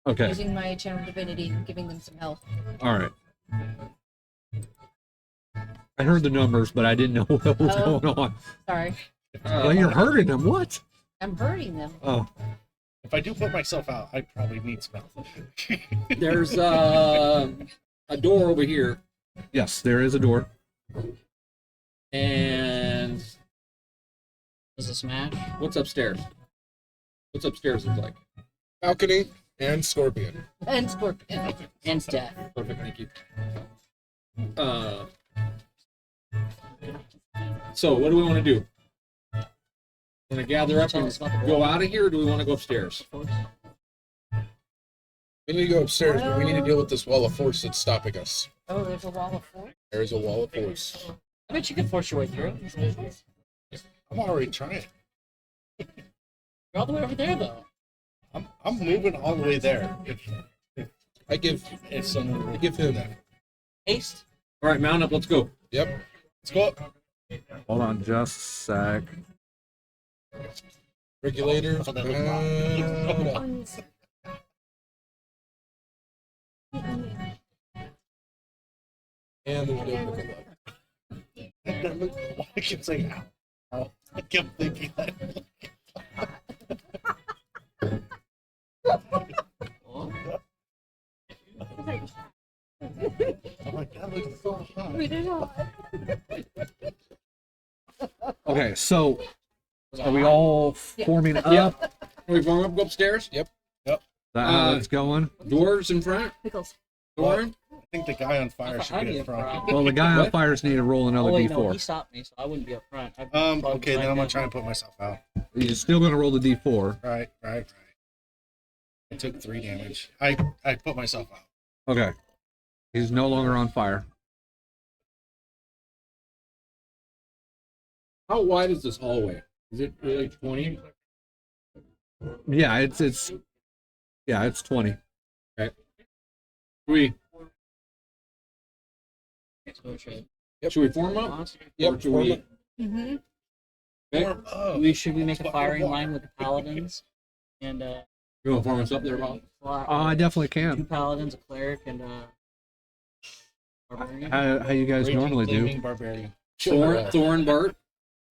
Speaker 1: Okay.
Speaker 4: Using my channel divinity, giving them some health.
Speaker 1: All right. I heard the numbers, but I didn't know what was going on.
Speaker 4: Sorry,
Speaker 1: Well, you're hurting them. What?
Speaker 4: I'm hurting them.
Speaker 1: Oh.
Speaker 5: If I do put myself out, I probably need some help.
Speaker 2: There's a door over here,
Speaker 1: Yes, there is a door.
Speaker 2: and
Speaker 7: Does it smash?
Speaker 2: what's upstairs? What's upstairs look like?
Speaker 6: Balcony and Scorpion.
Speaker 4: And Scorpion.
Speaker 7: And death.
Speaker 2: Perfect, thank you. So what do we want to do? Want to gather up
Speaker 7: Tell
Speaker 2: and
Speaker 7: us about the
Speaker 2: go
Speaker 7: wall.
Speaker 2: out of here, or do we want to go upstairs?
Speaker 6: We need to go upstairs, but we need to deal with this wall of force that's stopping us.
Speaker 4: Oh, there's a wall of force.
Speaker 6: There is a wall of force.
Speaker 7: I bet you could force your way through.
Speaker 5: I'm already trying.
Speaker 7: You're all the way over there, though.
Speaker 5: I'm moving all the way there.
Speaker 6: I give
Speaker 5: Someone
Speaker 6: give him.
Speaker 7: Haste.
Speaker 2: All right, mount up. Let's go.
Speaker 6: Yep.
Speaker 5: Let's go up.
Speaker 1: Hold on just a sec.
Speaker 6: Regulator. And there's no book of luck.
Speaker 5: I kept saying ow. Ow. I kept thinking that. I'm like, that looks so hot.
Speaker 4: We did not.
Speaker 1: Okay, so are we all forming up?
Speaker 2: Yeah. We form up, go upstairs.
Speaker 1: Is that how it's going?
Speaker 2: Dwarves in front.
Speaker 4: Pickles.
Speaker 2: Thoron.
Speaker 5: I think the guy on fire should be in front.
Speaker 1: Well, the guy on
Speaker 2: What?
Speaker 1: fires need to roll another
Speaker 7: Oh, wait, no, he
Speaker 1: d4.
Speaker 7: stopped me, so I wouldn't be up front. I'd
Speaker 5: Okay, then I'm gonna
Speaker 7: right
Speaker 5: try and put myself out.
Speaker 1: You're still going to roll the d4.
Speaker 5: Right. I took 3 damage. I put myself out.
Speaker 1: Okay. He's no longer on fire.
Speaker 2: How wide is this hallway? Is it really 20?
Speaker 1: Yeah, it's 20.
Speaker 2: Should we form up?
Speaker 6: Yep,
Speaker 2: Or should we?
Speaker 6: form up.
Speaker 4: Mm-hmm.
Speaker 2: Okay.
Speaker 7: Should we make a firing line with the paladins? And
Speaker 2: You want to form us up there, Bob?
Speaker 1: I definitely
Speaker 7: 2
Speaker 1: can.
Speaker 7: paladins, a cleric, and barbarian.
Speaker 1: How you guys
Speaker 5: Raging
Speaker 1: normally do.
Speaker 5: Gleaming Barbarian.
Speaker 2: Thoron, Bart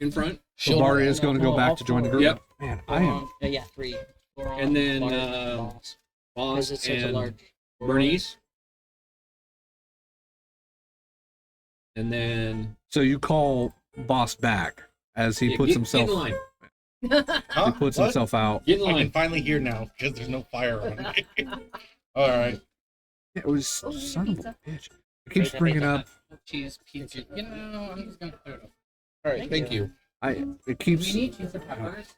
Speaker 2: in front,
Speaker 1: So Bart is going to go back to join the group.
Speaker 2: Yep.
Speaker 1: Man, I am.
Speaker 7: Yeah, 3. Thoron,
Speaker 2: And then,
Speaker 7: Bart, and Bahst. Because
Speaker 2: Bahst
Speaker 7: it's such a
Speaker 2: and
Speaker 7: large.
Speaker 2: Bernnice, and then
Speaker 1: So you call Boss back as he puts
Speaker 2: get
Speaker 1: himself.
Speaker 2: in line.
Speaker 5: Huh?
Speaker 1: He puts
Speaker 5: What?
Speaker 1: himself out.
Speaker 9: Get in
Speaker 5: I can
Speaker 9: line.
Speaker 5: finally hear now because there's no fire on me. All right.
Speaker 1: It was
Speaker 4: Oh,
Speaker 1: son of a
Speaker 4: pizza.
Speaker 1: bitch. It keeps bringing up.
Speaker 2: Cheese pizza. You know, I'm just gonna throw it.
Speaker 6: All right, thank you.
Speaker 1: It
Speaker 2: Do
Speaker 1: keeps.
Speaker 2: we need cheese and peppers?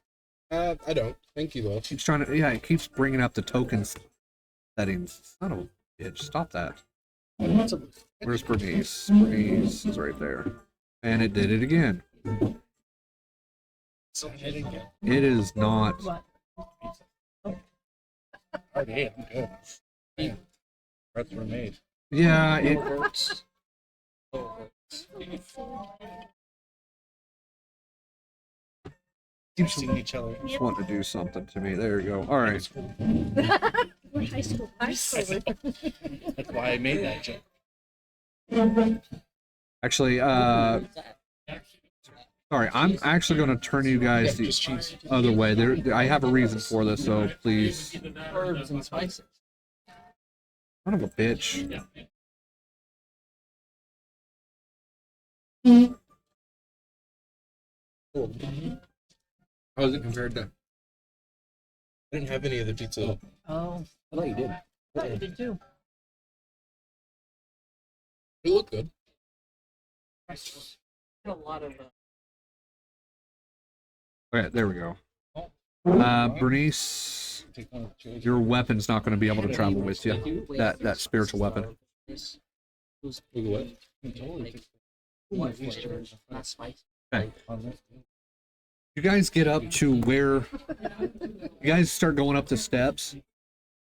Speaker 6: I don't. Thank you, though.
Speaker 1: Keeps trying to. Yeah, it keeps bringing up the tokens settings. Son of a bitch. Stop that. Where's Bernnice? Bernnice is right there. And it did it again.
Speaker 5: So hit again.
Speaker 1: It is not.
Speaker 4: What?
Speaker 5: Okay, I'm good. Man, breaths were made.
Speaker 1: Yeah, it.
Speaker 5: Keep seeing each other.
Speaker 1: Just wanting to do something to me. There you go. All right.
Speaker 8: We're high school.
Speaker 5: That's why I made that joke.
Speaker 1: Actually, sorry, I'm actually going to turn you guys the other way. I have a reason for this, so please.
Speaker 2: Herbs and spices.
Speaker 1: Son of a bitch.
Speaker 6: Cool. How is it compared to? I didn't have any of the pizza.
Speaker 4: Oh,
Speaker 9: I thought you did.
Speaker 4: I thought you did too.
Speaker 6: It looked good.
Speaker 2: A lot of.
Speaker 1: Okay, there we go. Bernice,
Speaker 5: Take one of the chilies.
Speaker 1: your weapon's not going to be able to travel with you. That spiritual weapon.
Speaker 7: This
Speaker 6: Look what?
Speaker 7: one flavor, not spicy.
Speaker 1: You guys get up to where you guys start going up the steps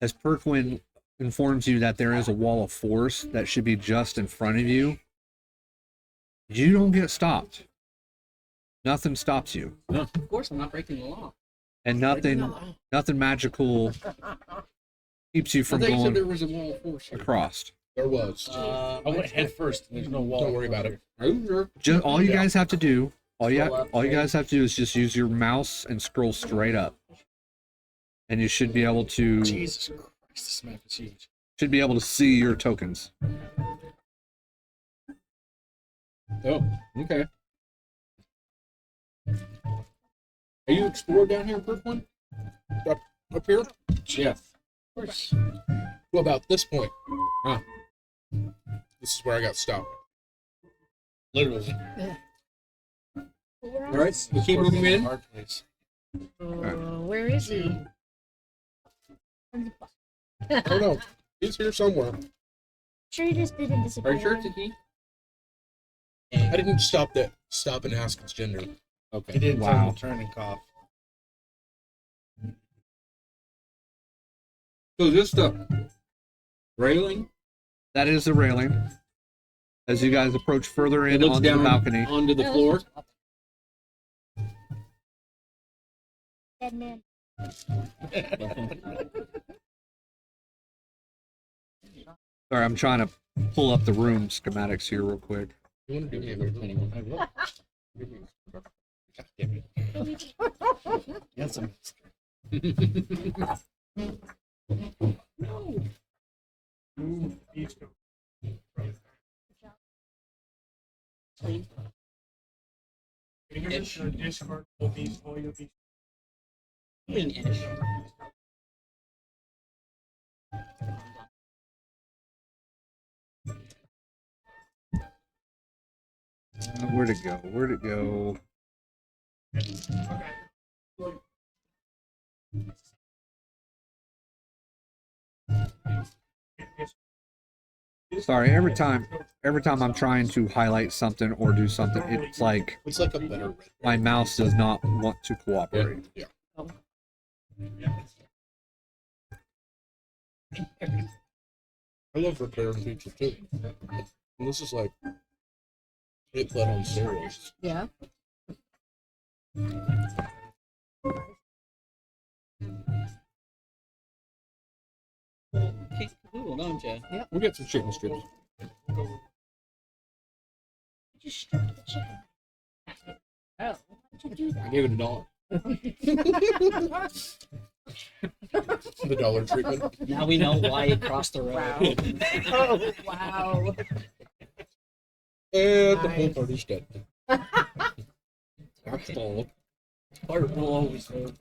Speaker 1: as Priqrin informs you that there is a wall of force that should be just in front of you. You don't get stopped. Nothing stops you.
Speaker 2: Of course, I'm not breaking the law.
Speaker 1: And nothing magical keeps you
Speaker 6: I
Speaker 1: from
Speaker 6: thought you said there
Speaker 1: going
Speaker 6: was a wall of force here.
Speaker 1: across.
Speaker 6: There was.
Speaker 5: I went head first. There's no wall.
Speaker 6: Don't worry about it. Over.
Speaker 1: Just all you guys have to do, all you guys have to do is just use your mouse and scroll straight up. And you should be able to
Speaker 5: Jesus Christ, this map is huge.
Speaker 1: should be able to see your tokens.
Speaker 9: Oh, okay. Are you explored down here, Priqrin?
Speaker 6: Up here?
Speaker 9: Yeah.
Speaker 6: Well, about this point.
Speaker 9: Huh.
Speaker 6: This is where I got stopped.
Speaker 5: Literally.
Speaker 9: All right, we keep moving in.
Speaker 5: Hard place.
Speaker 4: Where is he?
Speaker 6: Oh no, he's here somewhere.
Speaker 8: Sure, you just didn't disappear.
Speaker 9: Are you sure it's a key?
Speaker 6: I didn't stop and ask his gender.
Speaker 5: He
Speaker 9: Okay.
Speaker 5: didn't
Speaker 1: Wow.
Speaker 5: turn and cough.
Speaker 9: So is this the railing?
Speaker 1: That is the railing. As you guys approach further
Speaker 9: It
Speaker 1: in
Speaker 9: looks
Speaker 1: onto the
Speaker 9: down
Speaker 1: balcony.
Speaker 9: onto the floor.
Speaker 8: Dead man.
Speaker 1: Sorry, I'm trying to pull up the room schematics here real quick.
Speaker 6: You want to do me a favor?
Speaker 5: I will. God damn it. Yes, I'm.
Speaker 7: Ish. Ish.
Speaker 1: Where'd it go? Where'd it go? Sorry, every time I'm trying to highlight something or do something, it's like
Speaker 6: It's like a better red.
Speaker 1: my mouse does not want to cooperate.
Speaker 6: Yeah. I love repairing pizza too. And this is like it put on steroids.
Speaker 4: Yeah.
Speaker 7: Okay, cool, don't you?
Speaker 9: We got some chicken strips.
Speaker 8: Just stripped the chicken.
Speaker 4: Oh.
Speaker 8: Why'd you do
Speaker 9: I
Speaker 8: that?
Speaker 9: gave it $1.
Speaker 6: The dollar treatment.
Speaker 7: Now we know why it crossed the road.
Speaker 4: Wow. Oh, wow.
Speaker 6: And the whole
Speaker 4: Nice.
Speaker 6: party's dead. That's all.
Speaker 7: Bart will always know.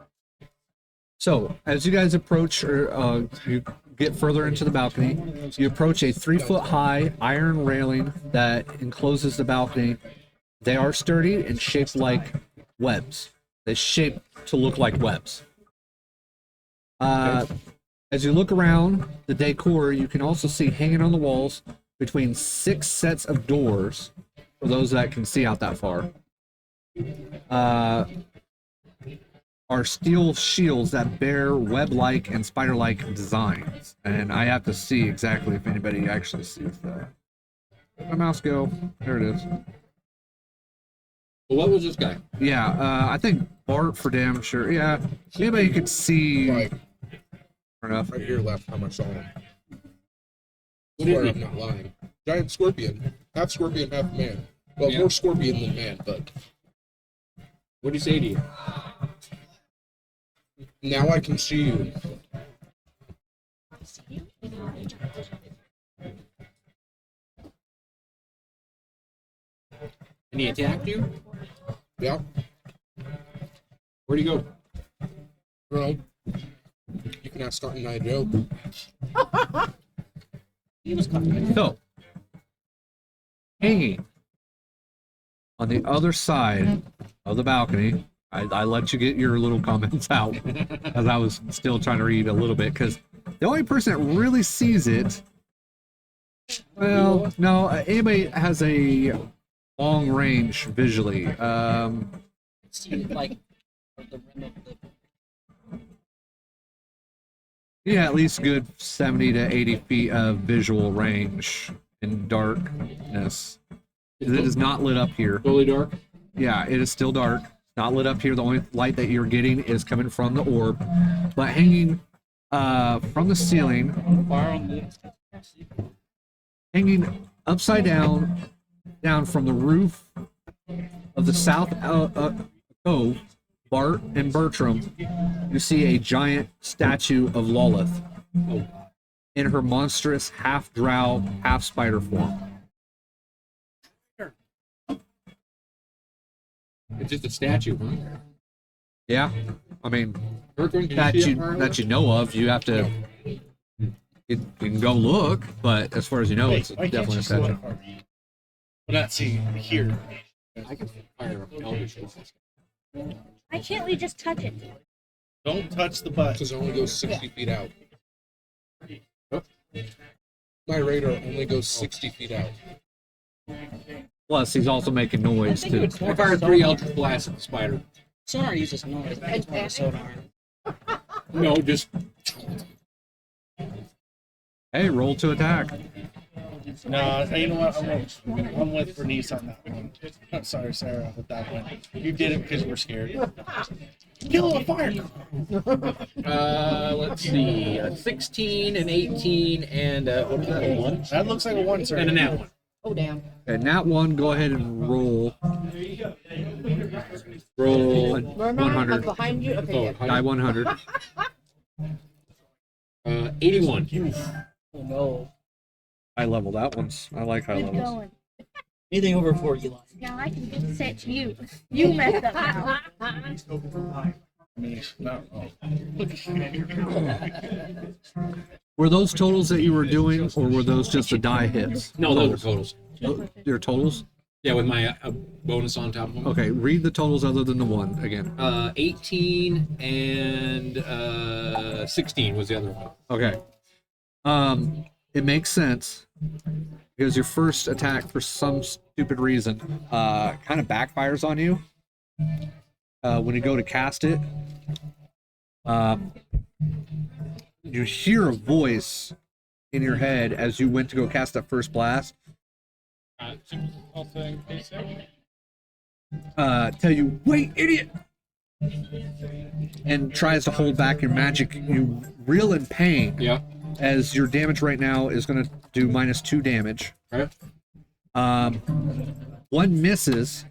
Speaker 1: So, as you guys approach, or you get further into the balcony, you approach a 3-foot-high iron railing that encloses the balcony. They are sturdy and shaped like webs. They shape to look like webs. As you look around the decor, you can also see hanging on the walls between 6 sets of doors, for those that can see out that far, are steel shields that bear web-like and spider-like designs. And I have to see exactly if anybody actually sees that. Where'd my mouse go? There it is.
Speaker 9: Well, what was this guy?
Speaker 1: Yeah, I think Bart for damn sure. Yeah, anybody could see.
Speaker 6: Like,
Speaker 1: Fair enough.
Speaker 6: right here last time I saw him.
Speaker 9: What is
Speaker 6: Swear
Speaker 9: he?
Speaker 6: I'm not lying. Giant scorpion. Half scorpion, half man. Well,
Speaker 9: Yeah.
Speaker 6: more scorpion than man, but
Speaker 9: What did he say to you?
Speaker 6: now I can see you.
Speaker 9: And he attacked you?
Speaker 6: Yeah.
Speaker 9: Where'd he go?
Speaker 6: Well, you can ask Scott and I a joke.
Speaker 7: He was coming.
Speaker 1: So, hanging on the other side of the balcony, I let you get your little comments out as I was still trying to read a little bit, because the only person that really sees it, well, no, anybody has a long range visually.
Speaker 7: See, like, the rim of the.
Speaker 1: Yeah, at least a good 70 to 80 feet of visual range in darkness. It is not lit up here.
Speaker 9: Fully dark?
Speaker 1: Yeah, it is still dark. Not lit up here. The only light that you're getting is coming from the orb. But hanging from the ceiling, hanging upside down from the roof of the south cove, Bart and Bertram, you see a giant statue of Lolth in her monstrous half-drow, half-spider form.
Speaker 9: It's just a statue, huh?
Speaker 1: Yeah, I mean,
Speaker 9: Bertram, can
Speaker 1: that
Speaker 9: you see
Speaker 1: you
Speaker 9: it, Harlow?
Speaker 1: that you know of, you have to. You can go look, but as far as you know, it's
Speaker 5: Why can't
Speaker 1: definitely
Speaker 5: you
Speaker 1: a
Speaker 5: see what
Speaker 1: statue.
Speaker 5: I'm reading? We're not seeing here.
Speaker 9: I can fire a elvish.
Speaker 8: Why can't we just touch it?
Speaker 5: Don't touch the butt.
Speaker 6: Because it only goes 60 feet out. My radar only goes 60 feet out.
Speaker 1: Plus, he's also making noise too.
Speaker 9: I fired 3 Eldritch Blasts at the spider.
Speaker 7: Sonar uses noise. I just want a sonar.
Speaker 9: No, just
Speaker 1: Hey, roll to attack.
Speaker 5: No, you know what? I'm with Bernnice on that one. I'm sorry, Sarah, with that one. You did it because you were scared. Kill a fire!
Speaker 9: let's see, 16 and 18 and what was that? A 1?
Speaker 5: That looks like a 1, sir.
Speaker 9: And a nat 1.
Speaker 4: Oh, damn.
Speaker 1: And that one, go ahead and roll.
Speaker 9: Roll.
Speaker 4: I'm
Speaker 1: 100.
Speaker 4: behind you. Okay, yeah.
Speaker 1: Die 100.
Speaker 9: 81.
Speaker 7: Oh no.
Speaker 1: High level. That one's. I like high
Speaker 8: Keep
Speaker 1: levels.
Speaker 8: going.
Speaker 7: Anything over 4, you lost.
Speaker 8: Now I can just say it to you. You messed up now.
Speaker 5: No.
Speaker 1: Were those totals that you were doing, or were those just the die hits?
Speaker 9: No, those are totals.
Speaker 1: Your totals?
Speaker 9: Yeah, with my bonus on top of them.
Speaker 1: Okay, read the totals other than the one again.
Speaker 9: 18 and 16 was the other one.
Speaker 1: Okay. It makes sense because your first attack, for some stupid reason, kind of backfires on you. When you go to cast it, you hear a voice in your head as you went to go cast that first blast. Tell you, wait, idiot! And tries to hold back your magic. You reel in pain.
Speaker 9: Yeah.
Speaker 1: As your damage right now is going to do -2 damage.
Speaker 9: Okay.
Speaker 1: One misses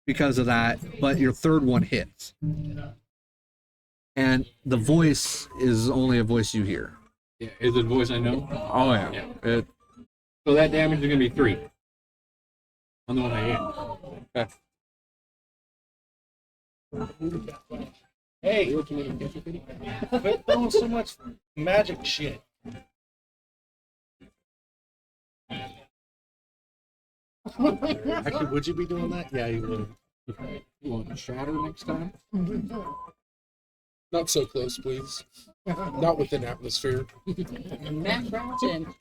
Speaker 1: because of that, but your third one hits. And the voice is only a voice you hear.
Speaker 9: Yeah. Is it a voice I know?
Speaker 1: Oh, yeah.
Speaker 9: Yeah. So that damage is going to be 3. On the one I hit.
Speaker 1: Okay.
Speaker 5: Hey, quit throwing so much magic shit.
Speaker 3: Actually, would you be doing that? Yeah, you would.
Speaker 9: You want to shatter next time?
Speaker 6: Not so close, please. Not within atmosphere.
Speaker 7: Matt Brownson.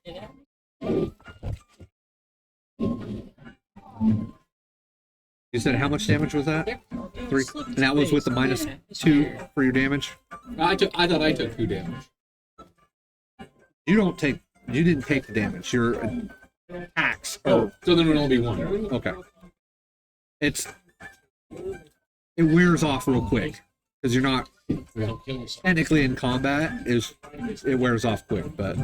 Speaker 1: You said how much damage was that? 3. And that was with the -2 for your damage.
Speaker 9: I thought I took 2 damage.
Speaker 1: You didn't take the damage. Your attacks.
Speaker 9: Oh, so then it would only be 1.
Speaker 1: Okay. It wears off real quick because you're not technically in combat. It wears off quick, but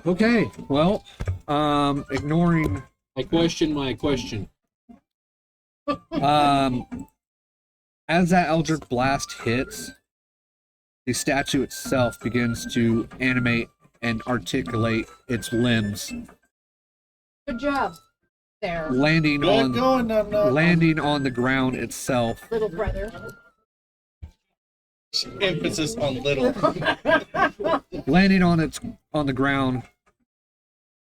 Speaker 1: okay. Well, ignoring
Speaker 9: I question my question.
Speaker 1: as that Eldritch Blast hits, the statue itself begins to animate and articulate its limbs,
Speaker 4: Good job. There,
Speaker 1: landing
Speaker 5: Good going, Num-Num.
Speaker 1: landing on the ground itself.
Speaker 4: little brother.
Speaker 5: Emphasis on little.
Speaker 1: Landing on the ground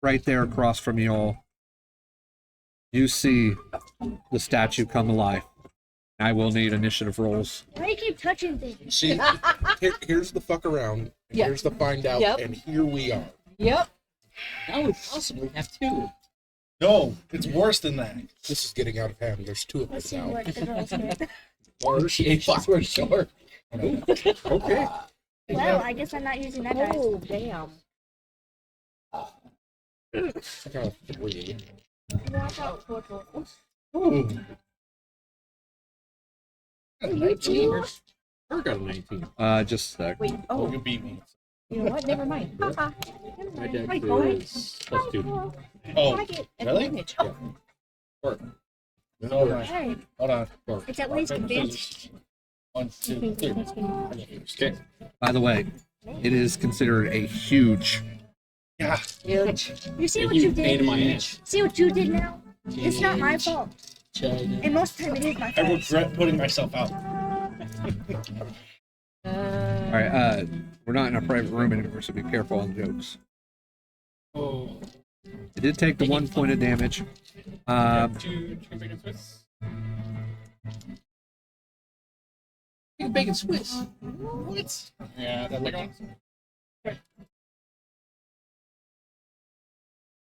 Speaker 1: right there across from you all. You see the statue come alive. I will need initiative rolls.
Speaker 8: Why do you keep touching things?
Speaker 6: See, here's the fuck around. And
Speaker 4: Yep.
Speaker 6: Here's the find out,
Speaker 4: Yep.
Speaker 6: and here we are.
Speaker 4: Yep.
Speaker 7: I would possibly have 2.
Speaker 5: No, it's worse than that.
Speaker 6: This is getting out of hand. There's 2 of
Speaker 8: Let's
Speaker 6: us
Speaker 8: see
Speaker 6: now.
Speaker 8: what the girls get.
Speaker 7: Negotiations were short.
Speaker 9: Okay.
Speaker 8: Well, I guess I'm not using that dice.
Speaker 4: Oh, damn.
Speaker 6: I got a 3.
Speaker 8: Watch out for trolls.
Speaker 9: Got a 19. Or got a 19.
Speaker 1: Just a sec.
Speaker 4: Wait.
Speaker 5: Oh,
Speaker 4: Oh,
Speaker 5: you beat me.
Speaker 4: you know what? Never mind.
Speaker 8: Haha.
Speaker 9: My deck
Speaker 4: Hi,
Speaker 9: is +2.
Speaker 5: Oh,
Speaker 4: I get
Speaker 5: really?
Speaker 4: advantage.
Speaker 5: hold on.
Speaker 8: Hey,
Speaker 5: Hold on.
Speaker 8: it's at least advantage.
Speaker 5: 1, 2, 3.
Speaker 9: Okay.
Speaker 1: By the way, it is considered a huge.
Speaker 5: Yeah.
Speaker 4: Huge.
Speaker 8: You see
Speaker 9: A
Speaker 8: what you
Speaker 9: huge pain in my
Speaker 8: did?
Speaker 9: ass.
Speaker 8: See what you did now? It's not my fault. And most of the time it is my
Speaker 5: I
Speaker 8: fault.
Speaker 5: regret putting myself out.
Speaker 1: All right. We're not in a private room anymore, so be careful on jokes.
Speaker 9: Oh.
Speaker 1: It did take the 1 point of damage.
Speaker 9: Two bacon Swiss. Bacon Swiss. What? Yeah, that big one.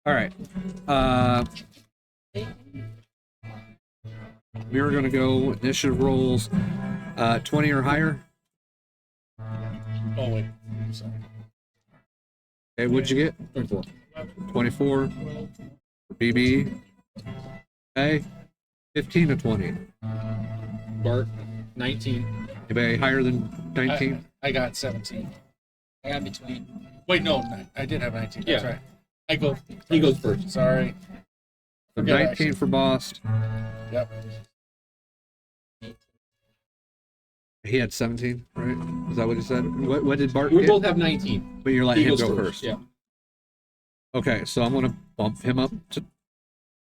Speaker 1: All right. We are going to go initiative rolls 20 or higher.
Speaker 5: Oh, wait. I'm sorry.
Speaker 1: Okay, what'd you get?
Speaker 9: 24.
Speaker 1: 24. BB. Okay. 15 to 20.
Speaker 9: Bart, 19.
Speaker 1: Anybody higher than 19?
Speaker 5: I got 17.
Speaker 7: I got between.
Speaker 5: Wait, no, I did have 19. That's
Speaker 9: Yeah.
Speaker 5: right. I go.
Speaker 9: He goes first.
Speaker 5: Sorry.
Speaker 1: So
Speaker 5: forget
Speaker 1: 19 for Bahst.
Speaker 5: Yep.
Speaker 1: He had 17, right? Is that what he said? What did Bart
Speaker 9: We
Speaker 1: get?
Speaker 9: both have 19.
Speaker 1: But you're letting
Speaker 9: He
Speaker 1: him
Speaker 9: goes
Speaker 1: go
Speaker 9: first.
Speaker 1: first.
Speaker 9: Yeah.
Speaker 1: Okay, so I'm going to bump him up to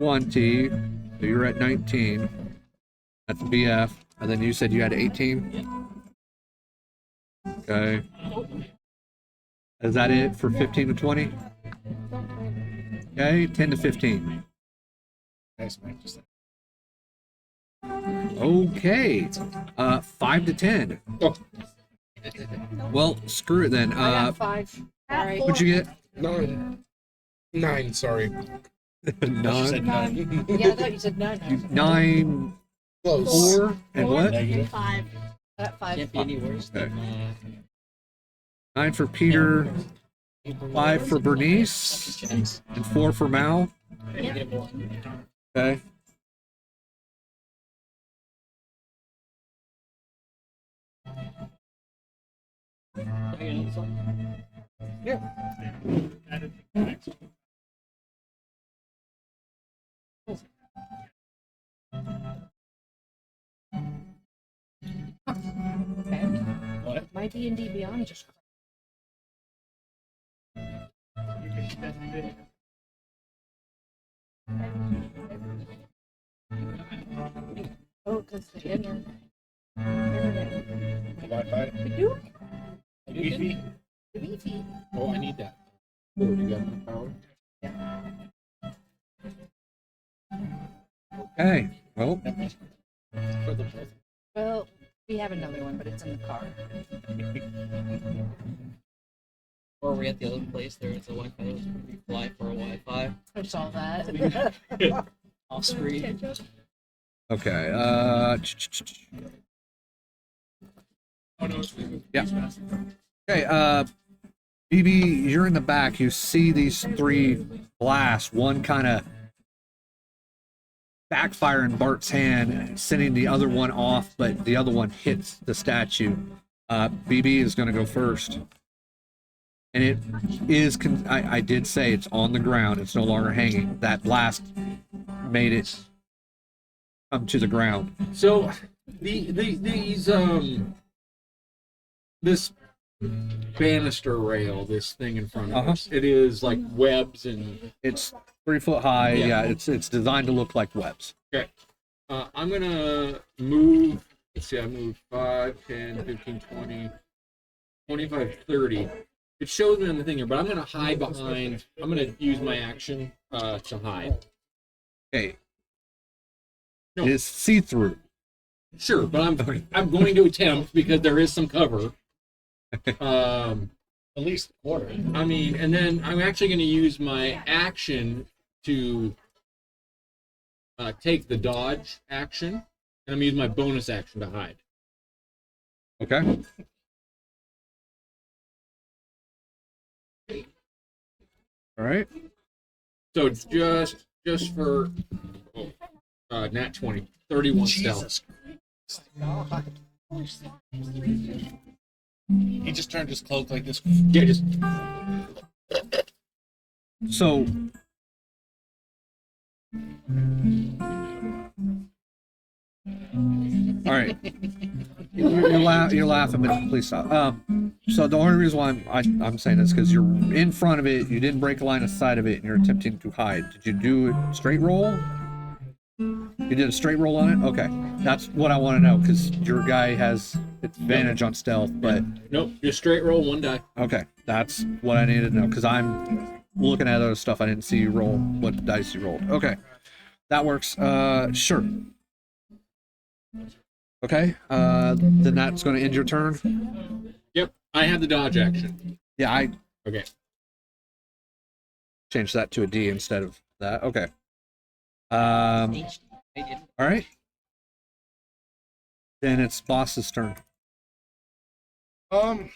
Speaker 1: 20. So you're at 19. That's BF. And then you said you had 18? Okay. Is that it for 15 to 20? Okay, 10 to 15.
Speaker 5: Nice, man. Just
Speaker 1: Okay. 5 to 10.
Speaker 9: Oh.
Speaker 1: Well, screw it then.
Speaker 4: I got 5. All right.
Speaker 1: What'd you get?
Speaker 6: 9. 9, sorry.
Speaker 5: she
Speaker 1: Nine.
Speaker 5: said none.
Speaker 4: Yeah, I thought you said 9.
Speaker 1: 9,
Speaker 6: Close.
Speaker 1: 4, and what?
Speaker 5: Negative.
Speaker 8: 5.
Speaker 4: I got 5.
Speaker 7: Can't be any worse than
Speaker 1: 9 for Peter, 5 for Bernnice, and 4 for Mal.
Speaker 7: -1.
Speaker 1: Okay.
Speaker 5: What?
Speaker 4: My D&D Beyond just. That's the internet.
Speaker 5: Wi-Fi.
Speaker 9: Wi-Fi?
Speaker 5: Wi-Fi.
Speaker 9: Oh, I need that. Oh, you got enough power?
Speaker 1: Okay. Well,
Speaker 9: For the both.
Speaker 4: Well, we have another one, but it's in the car.
Speaker 7: Or we at the other place, there is a Wi-Fi. We fly for a Wi-Fi
Speaker 4: I saw that.
Speaker 7: off screen.
Speaker 1: okay.
Speaker 9: Oh, no, it's
Speaker 1: Yeah. Okay, BB, you're in the back. You see these three blasts, one kind of backfire in Bart's hand, sending the other one off, but the other one hits the statue. BB is going to go first. And it is, I did say it's on the ground. It's no longer hanging. That blast made it come to the ground.
Speaker 9: So these this banister rail, this thing in front of us, it is like webs and
Speaker 1: It's 3 foot high.
Speaker 9: Yeah.
Speaker 1: Yeah, it's designed to look like webs.
Speaker 9: okay. I'm gonna move. Let's see, I moved 5, 10, 15, 20, 25, 30. It shows me on the thing here, but I'm gonna hide behind. I'm gonna use my action to hide.
Speaker 1: Okay.
Speaker 9: No.
Speaker 1: It's see-through.
Speaker 9: Sure, but I'm going to attempt because there is some cover.
Speaker 5: At least a quarter.
Speaker 9: I mean, and then I'm actually going to use my action to take the dodge action, and I'm going to use my bonus action to hide.
Speaker 1: Okay. All right.
Speaker 9: So just for nat 20, 31 stealth.
Speaker 5: He just turned his cloak like this.
Speaker 9: Yeah, just
Speaker 1: So all right. You're laughing, but please stop. So the only reason why I'm saying this because you're in front of it, you didn't break a line of sight of it, and you're attempting to hide. Did you do it straight roll? You did a straight roll on it? Okay. That's what I want to know, because your guy has advantage on stealth, but
Speaker 9: nope, just straight roll 1 die.
Speaker 1: okay. That's what I needed to know, because I'm looking at other stuff. I didn't see you roll what dice you rolled. Okay. That works. Sure. Okay. Then that's going to end your turn.
Speaker 9: Yep, I have the dodge action.
Speaker 1: Yeah, I
Speaker 9: Okay.
Speaker 1: changed that to a D instead of that. Okay. All right. Then it's boss's turn.
Speaker 5: I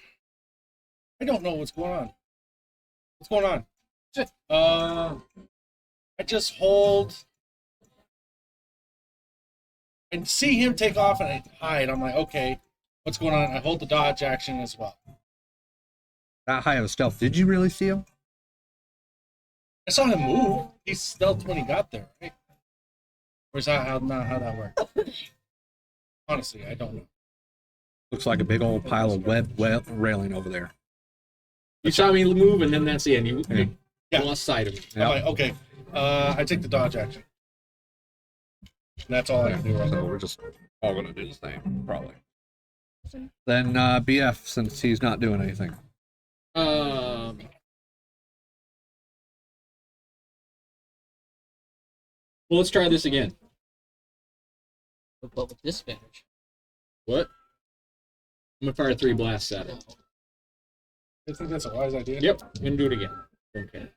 Speaker 5: don't know what's going on. What's going on? I just hold and see him take off and I hide. I'm like, okay, what's going on? I hold the dodge action as well.
Speaker 1: That high of a stealth. Did you really see him?
Speaker 5: I saw him move. He stealthed when he got there, right? Or is that not how that works? Honestly, I don't know.
Speaker 1: Looks like a big old pile of web railing over there.
Speaker 9: You saw me move, and then that's the end. You
Speaker 5: Yeah.
Speaker 9: lost sight of me.
Speaker 5: I'm like, okay, I take the dodge action. And that's all I can do right
Speaker 1: So
Speaker 5: now.
Speaker 1: we're just all gonna do the same, probably. Then BF, since he's not doing anything.
Speaker 9: Well, let's try this again.
Speaker 7: But with disadvantage.
Speaker 9: What? I'm gonna fire 3 blasts at it.
Speaker 5: I think that's a wise idea.
Speaker 9: Yep, I'm gonna do it again. Okay.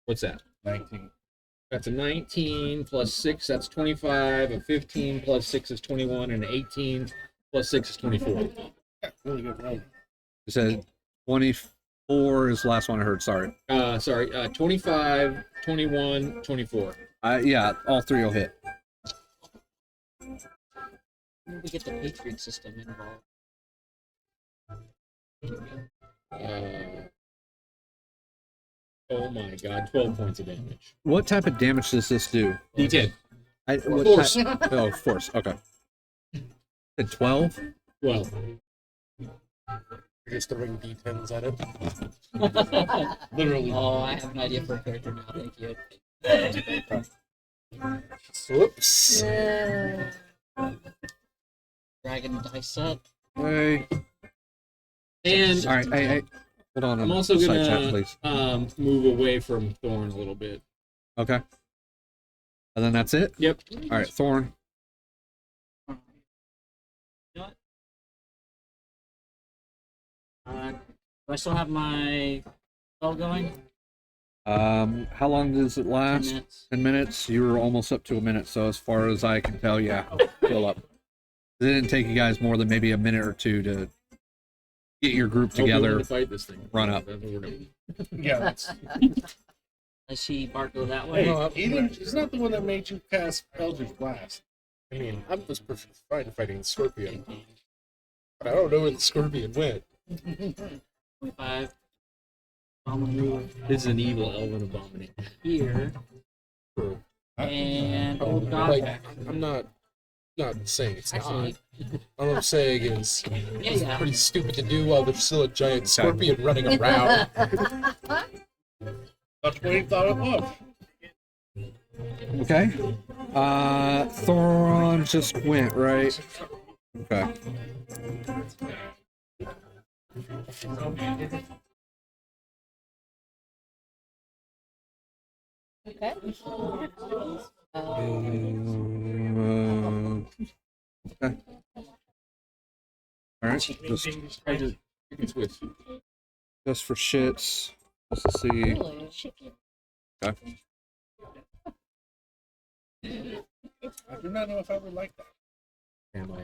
Speaker 9: What's that?
Speaker 5: 19.
Speaker 9: That's a 19 plus 6, that's 25. A 15 plus 6 is 21, and an 18 plus 6 is 24.
Speaker 5: Yeah, really good roll.
Speaker 1: You said 24 is the last one I heard. Sorry.
Speaker 9: 25, 21, 24.
Speaker 1: Yeah, all 3 will hit.
Speaker 7: When we get the Patriot system involved.
Speaker 9: Oh my god, 12 points of damage.
Speaker 1: What type of damage does this do?
Speaker 9: D10.
Speaker 1: What
Speaker 9: Force.
Speaker 1: Oh, force. Okay. 12?
Speaker 9: 12.
Speaker 6: You're just throwing D10s at it.
Speaker 5: Literally.
Speaker 7: Oh, I have an idea for a character now. Thank you.
Speaker 6: Whoops.
Speaker 7: Dragon dice up.
Speaker 1: Hey.
Speaker 9: And
Speaker 1: All right. Hey. Hold on.
Speaker 9: I'm also
Speaker 1: side chat,
Speaker 9: gonna
Speaker 1: please.
Speaker 9: move away from Thorn a little bit.
Speaker 1: Okay. And then that's it?
Speaker 9: Yep.
Speaker 1: All right, Thorn.
Speaker 7: You know what? Do I still have my spell going?
Speaker 1: How long does it
Speaker 7: 10
Speaker 1: last?
Speaker 7: minutes.
Speaker 1: 10 minutes. You were almost up to a minute, so as far as I can tell, yeah, fill up. It didn't take you guys more than maybe a minute or two to get your group
Speaker 9: Hope you're willing
Speaker 1: together.
Speaker 9: to fight this thing.
Speaker 1: Run up.
Speaker 9: That's what we're doing.
Speaker 5: Yeah, that's.
Speaker 7: I see Bart go that way.
Speaker 5: Hey, he's not the one that made you cast Eldritch Blast.
Speaker 6: I mean, I was perfectly fine fighting the scorpion, but I don't know where the scorpion went.
Speaker 7: 25. I'm gonna move
Speaker 9: This is an evil elven abomination.
Speaker 7: here. And old dog
Speaker 6: Like,
Speaker 7: back.
Speaker 6: I'm not saying it's
Speaker 7: Actually,
Speaker 6: not. All I'm saying is it's
Speaker 7: yeah.
Speaker 6: pretty stupid to do while there's still a giant scorpion running around.
Speaker 5: That's what he thought it was.
Speaker 1: Okay. Thoron just went, right? Okay.
Speaker 4: Okay.
Speaker 1: Okay. All right.
Speaker 9: You can switch.
Speaker 1: Just for shits. Just to see.
Speaker 4: Really?
Speaker 8: Chicken.
Speaker 1: Okay.
Speaker 5: I do not know if I would like that.
Speaker 9: Am I?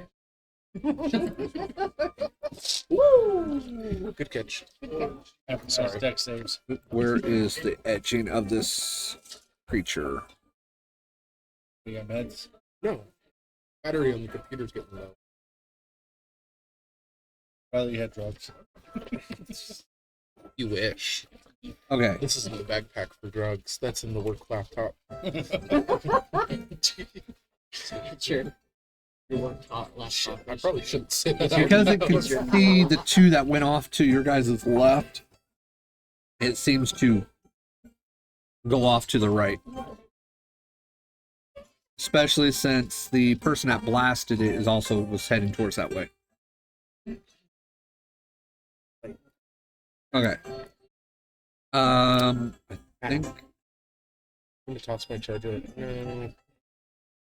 Speaker 6: Good catch.
Speaker 5: Sorry. Deck saves.
Speaker 1: Where is the etching of this creature?
Speaker 5: We got meds.
Speaker 6: No. Battery on the computer's getting low.
Speaker 5: Probably had drugs.
Speaker 6: You wish.
Speaker 1: Okay.
Speaker 6: This isn't the backpack for drugs. That's in the work laptop.
Speaker 7: Sure. Your work laptop.
Speaker 6: Shit, I probably shouldn't say that.
Speaker 1: Because it
Speaker 6: out
Speaker 1: can
Speaker 6: loud.
Speaker 1: see the two that went off to your guys' left, it seems to go off to the right. Especially since the person that blasted it is also was heading towards that way. Okay. I think
Speaker 6: I'm gonna toss my charger. No.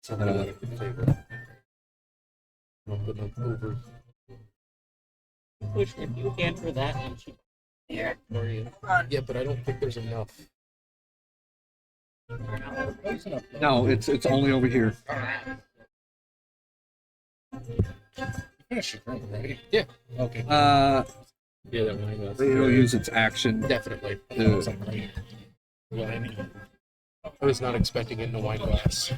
Speaker 6: It's not gonna let it in favor. I'll put it over.
Speaker 7: Push if you hand her that and she there for you.
Speaker 6: Yeah, but I don't think there's enough.
Speaker 1: no, it's only over here.
Speaker 5: Finish your room, right?
Speaker 6: Yeah.
Speaker 5: Okay.
Speaker 9: Yeah, that one.
Speaker 1: It'll use its action.
Speaker 6: Definitely.
Speaker 1: To,
Speaker 6: I was not expecting it in a wine glass.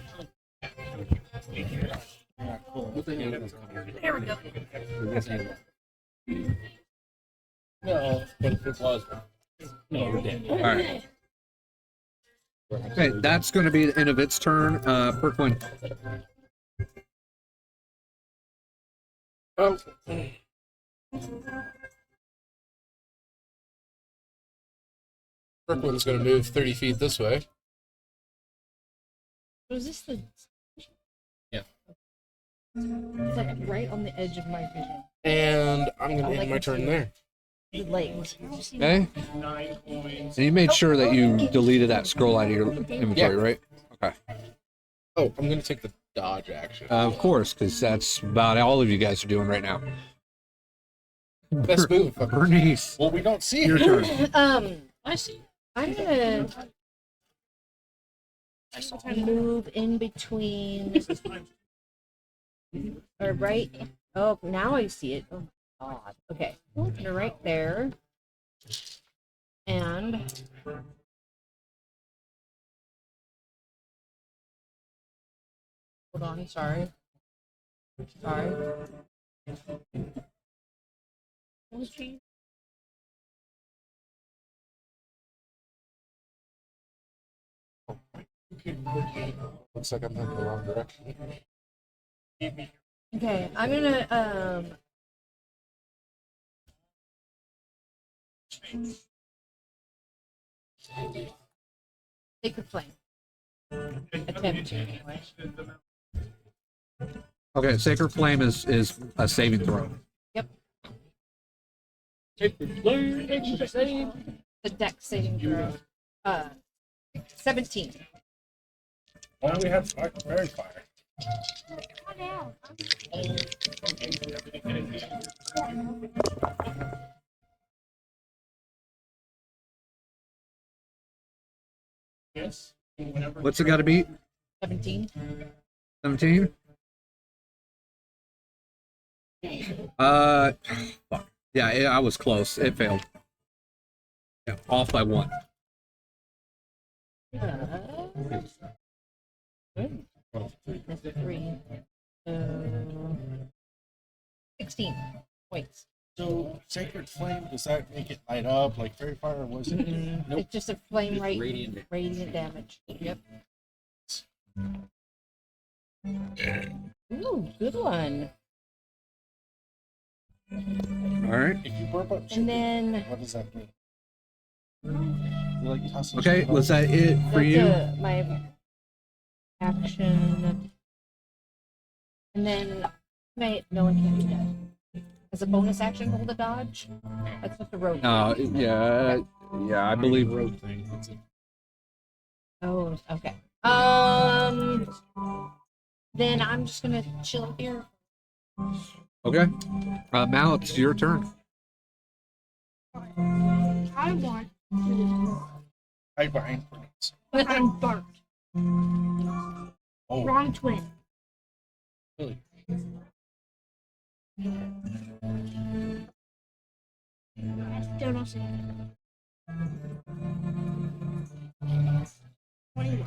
Speaker 9: What the hell is
Speaker 8: There we go.
Speaker 5: No, but if it was.
Speaker 9: No, we're dead.
Speaker 1: all right. Okay, that's going to be the end of its turn. Priqrin.
Speaker 6: Oh. Brooklyn's gonna move 30 feet this way.
Speaker 4: Was this the?
Speaker 9: Yeah.
Speaker 4: It's like right on the edge of my vision.
Speaker 6: And I'm gonna
Speaker 4: I
Speaker 6: end
Speaker 4: like
Speaker 6: my
Speaker 4: it
Speaker 6: turn
Speaker 4: too.
Speaker 6: there.
Speaker 4: Late.
Speaker 1: Okay. And you made sure that you deleted that scroll out of your inventory, right? Okay.
Speaker 6: Oh, I'm gonna take the dodge action.
Speaker 1: Of course, because that's about all of you guys are doing right now.
Speaker 6: Best move.
Speaker 1: Bernnice,
Speaker 5: Well, we don't see
Speaker 1: your
Speaker 5: it.
Speaker 1: turn.
Speaker 7: I see.
Speaker 4: I'm gonna move in between, or right. Oh, now I see it. Oh God. Okay, you're right there, and hold on. Sorry. Oh, geez.
Speaker 6: Looks like I'm heading the wrong direction.
Speaker 4: Okay, I'm gonna take the flame. Attempt to anyway.
Speaker 1: Okay, Sacred Flame is a saving throw.
Speaker 4: The deck saving throw. 17.
Speaker 5: Why don't we have fairy fire?
Speaker 9: Yes.
Speaker 1: What's it got to beat?
Speaker 4: 17.
Speaker 1: 17? Fuck. Yeah, I was close. It failed. Yeah, off by 1.
Speaker 4: That's 3. 16 points.
Speaker 5: So, Sacred Flame, does that make it light up like fairy fire, or was it?
Speaker 9: Nope.
Speaker 4: It's just a flame
Speaker 9: Just
Speaker 4: rate.
Speaker 9: radiant.
Speaker 4: Damage. Yep. Ooh, good one.
Speaker 1: All right.
Speaker 5: If you burp up
Speaker 4: And then
Speaker 5: what does that mean? You like tossing
Speaker 1: Okay,
Speaker 5: shit
Speaker 1: was
Speaker 5: up?
Speaker 1: that it for
Speaker 4: that's
Speaker 1: you?
Speaker 4: my action. And then no one can do that. As a bonus action, hold a dodge. That's what the rogue.
Speaker 1: Yeah, I believe.
Speaker 9: Road thing. It's a
Speaker 4: Oh, okay. Then I'm just gonna chill here.
Speaker 1: Okay. Mal, it's your turn.
Speaker 8: I want to.
Speaker 5: Hide behind Bernnice.
Speaker 8: But I'm Bart.
Speaker 5: Oh,
Speaker 8: Wrong twin.
Speaker 5: really?
Speaker 8: Still don't see it. 21.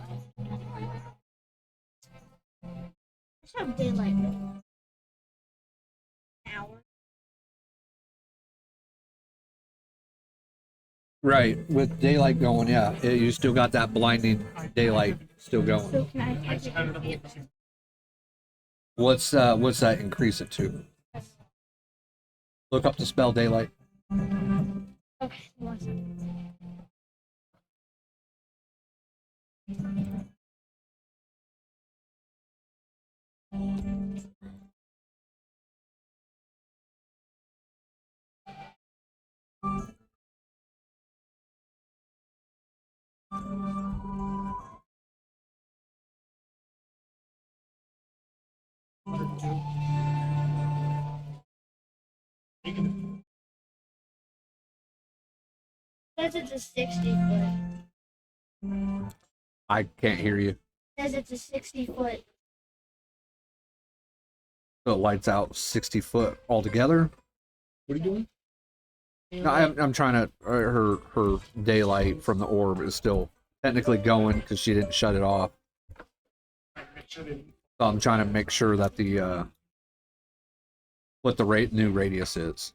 Speaker 8: Let's have daylight. Hour.
Speaker 1: Right, with daylight going, yeah, you still got that blinding daylight still going.
Speaker 8: So can I take it?
Speaker 1: What's that increase it to? Look up the spell daylight.
Speaker 8: Okay, 1 second. Says it's a 60 foot.
Speaker 1: I can't hear you.
Speaker 8: Says it's a 60 foot.
Speaker 1: So it lights out 60 foot altogether.
Speaker 9: What are you doing?
Speaker 1: No, I'm trying to. Her daylight from the orb is still technically going because she didn't shut it off. So I'm trying to make sure that the what the new radius is.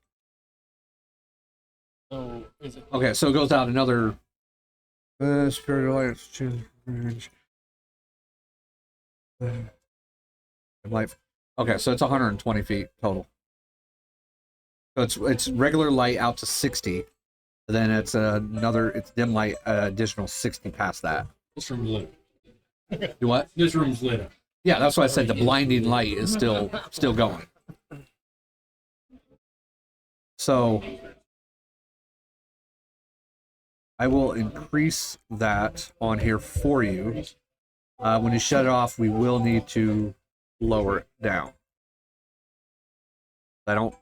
Speaker 5: So, is it?
Speaker 1: Okay, so it goes out another. Spirit light. Choose range. Light. Okay, so it's 120 feet total. So it's regular light out to 60. Then it's it's dim light additional 60 past that.
Speaker 9: This room's lit.
Speaker 1: Do what?
Speaker 9: This room's lit up.
Speaker 1: Yeah, that's why I said the blinding light is still going. So I will increase that on here for you. When you shut it off, we will need to lower it down. I don't.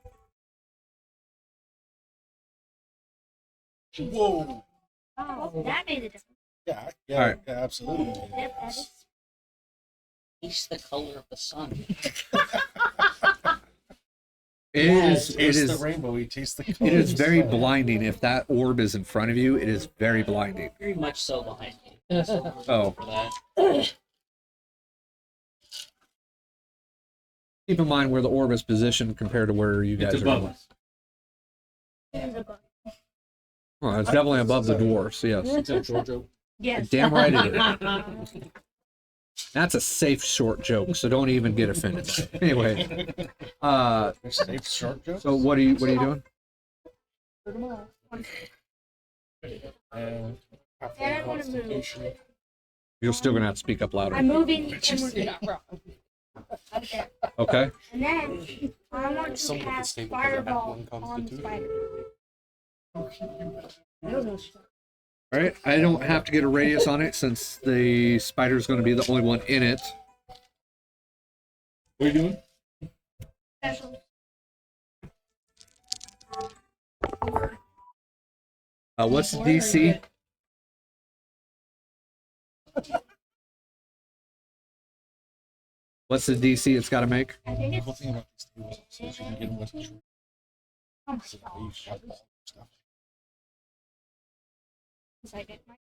Speaker 5: Whoa!
Speaker 8: Oh, that made a difference.
Speaker 5: Yeah,
Speaker 1: All right.
Speaker 5: yeah, absolutely.
Speaker 8: Yep, that is.
Speaker 7: It's the color of the sun.
Speaker 1: It
Speaker 5: Taste
Speaker 1: is
Speaker 5: the rainbow. You taste the.
Speaker 1: it is
Speaker 5: colors.
Speaker 1: very blinding. If that orb is in front of you, it is very blinding.
Speaker 7: Very much so behind me.
Speaker 1: Oh.
Speaker 7: For that.
Speaker 1: Keep in mind where the orb is positioned compared to where you guys
Speaker 9: It's
Speaker 1: are.
Speaker 9: above
Speaker 1: going.
Speaker 9: us.
Speaker 8: It is a book.
Speaker 1: Oh, it's definitely above the dwarfs. Yes.
Speaker 9: Is that short joke?
Speaker 8: Yes.
Speaker 1: Damn right it is. That's a safe short joke, so don't even get offended. Anyway,
Speaker 5: Safe short jokes.
Speaker 1: so what are you doing?
Speaker 5: And
Speaker 8: And I want to move.
Speaker 1: You're still gonna have to speak up louder.
Speaker 8: I'm moving. up there.
Speaker 1: Okay.
Speaker 8: And then I want to
Speaker 6: Somewhat
Speaker 8: cast
Speaker 6: stable because I have
Speaker 8: fireball
Speaker 6: one
Speaker 8: on the
Speaker 6: constitution.
Speaker 8: spider.
Speaker 1: All right. I don't have to get a radius on it since the spider's going to be the only one in it.
Speaker 9: What are you doing?
Speaker 8: Special.
Speaker 1: What's the DC? What's the DC it's got to make?
Speaker 8: I think
Speaker 5: The cool
Speaker 8: it's
Speaker 5: thing about these tables is that you can get them with the
Speaker 8: oh my
Speaker 5: so that you
Speaker 8: gosh.
Speaker 5: have all the stuff.
Speaker 8: It's like it. My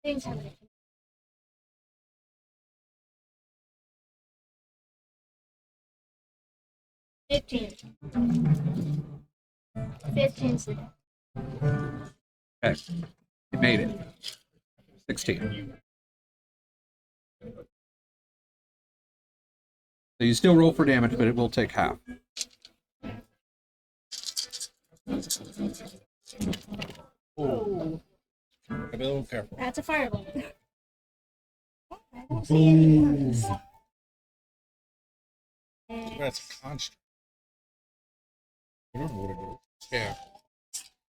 Speaker 8: things have it. 15. 15's the
Speaker 1: Okay. You made it. 16. So you still roll for damage, but it will take half.
Speaker 8: Oh,
Speaker 5: Be a little careful.
Speaker 8: that's a fireball. I don't see any.
Speaker 5: That's a construct.
Speaker 9: I don't know what it is.
Speaker 6: Yeah.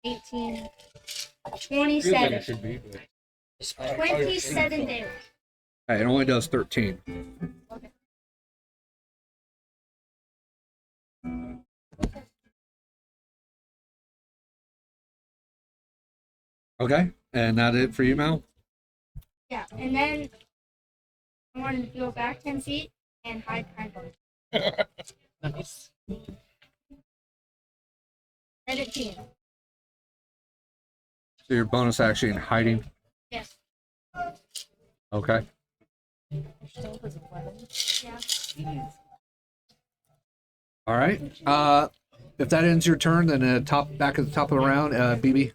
Speaker 8: 18.
Speaker 9: Feels like
Speaker 8: 27.
Speaker 9: it should be, but
Speaker 8: 27 damage.
Speaker 1: Okay, it only does 13.
Speaker 8: Okay.
Speaker 1: Okay, and that it for you, Mal?
Speaker 8: Yeah, and then I wanted to go back 10 feet and hide behind them.
Speaker 7: Nice.
Speaker 8: 17.
Speaker 1: So your bonus action in hiding.
Speaker 8: Yes.
Speaker 1: Okay.
Speaker 8: Yeah.
Speaker 1: All right. If that ends your turn, then back at the top of the round, BB.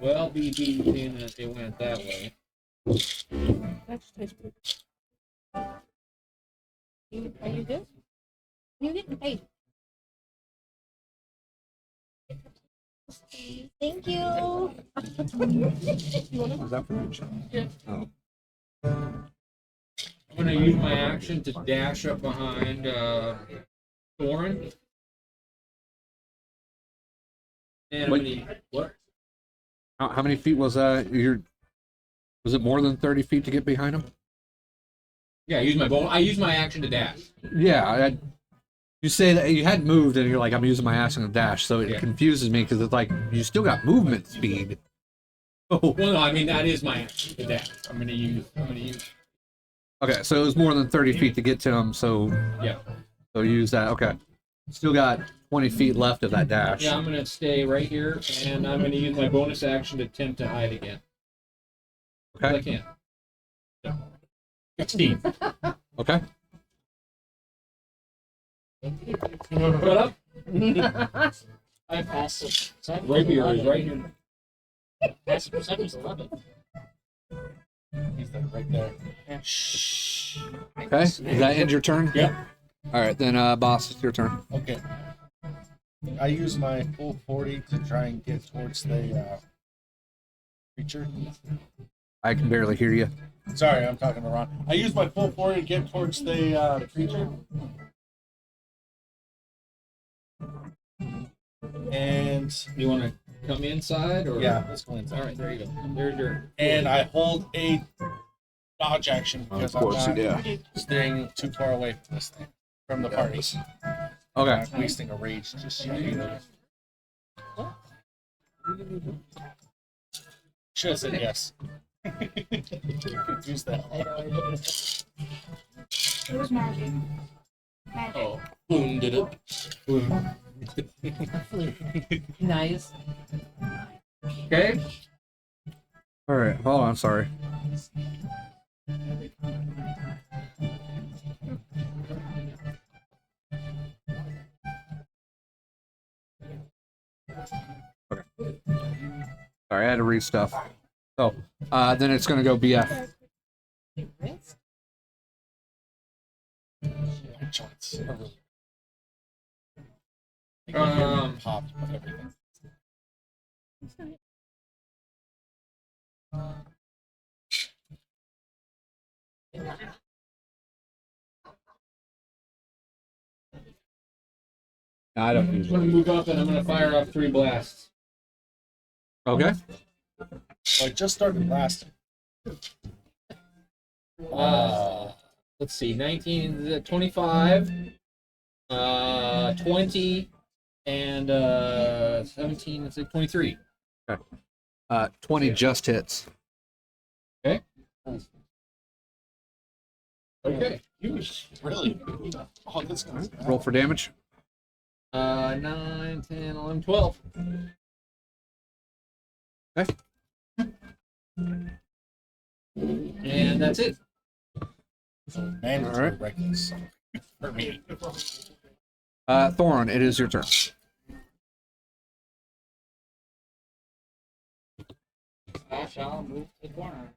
Speaker 2: Well, BB being that they went that way.
Speaker 4: Are you good? You good? Hey.
Speaker 8: Thank you.
Speaker 1: Was that for you?
Speaker 2: Yeah.
Speaker 1: Oh.
Speaker 2: I'm gonna use my action to dash up behind Thoron. And I'm
Speaker 1: Wait.
Speaker 2: gonna what?
Speaker 1: How many feet was that? Was it more than 30 feet to get behind him?
Speaker 2: Yeah, I use my action to dash.
Speaker 1: Yeah. You say that you hadn't moved, and you're like, I'm using my action to dash, so it
Speaker 2: Yeah.
Speaker 1: confuses me because it's like you still got movement speed. Oh.
Speaker 2: Well, no, I mean that is my action to dash. I'm gonna use.
Speaker 1: Okay, so it was more than 30 feet to get to him, so
Speaker 2: Yeah.
Speaker 1: use that. Okay. Still got 20 feet left of that dash.
Speaker 2: Yeah, I'm gonna stay right here, and I'm gonna use my bonus action to attempt to hide again. If I
Speaker 1: Okay.
Speaker 2: can. So, 16.
Speaker 1: Okay.
Speaker 2: Shut up.
Speaker 7: I passed it.
Speaker 2: Rapier is right here.
Speaker 7: Passive perception's 11.
Speaker 5: He's like right there.
Speaker 1: Okay. Does that end your turn?
Speaker 2: Yep.
Speaker 1: All right, then, Bahst, it's your turn.
Speaker 5: Okay. I use my full 40 to try and get towards the creature.
Speaker 1: I can barely hear you.
Speaker 5: Sorry, I'm talking to Ron. I use my full 40 to get towards the creature. And
Speaker 2: You want to come inside, or
Speaker 5: yeah, let's go inside.
Speaker 2: All right, there you go. There's your.
Speaker 5: And I hold a dodge action because I'm not staying too far away from this thing, from the party.
Speaker 1: Okay.
Speaker 5: I'm wasting a rage just yet. Should have said yes. Confuse that.
Speaker 8: It was magic. Magic.
Speaker 6: Oh, boom did it.
Speaker 4: Nice.
Speaker 2: Okay.
Speaker 1: All right, hold on, sorry. Okay. Sorry, I had to read stuff. So, then it's going to go BF.
Speaker 5: My joints are really popped with everything.
Speaker 1: I don't
Speaker 9: I'm
Speaker 1: usually.
Speaker 9: gonna move up and I'm gonna fire off 3 blasts.
Speaker 1: Okay.
Speaker 5: I just started blasting.
Speaker 9: Let's see, 19, 25, 20, and 17, let's say 23.
Speaker 1: 20 just hits.
Speaker 9: Okay.
Speaker 5: Really? Oh, this guy's bad.
Speaker 1: Roll for damage.
Speaker 9: 9, 10, 11, 12.
Speaker 1: Okay.
Speaker 9: And that's it.
Speaker 5: Man,
Speaker 1: All right.
Speaker 5: reckless for me.
Speaker 1: Thoron, it is your turn.
Speaker 2: I shall move to the corner.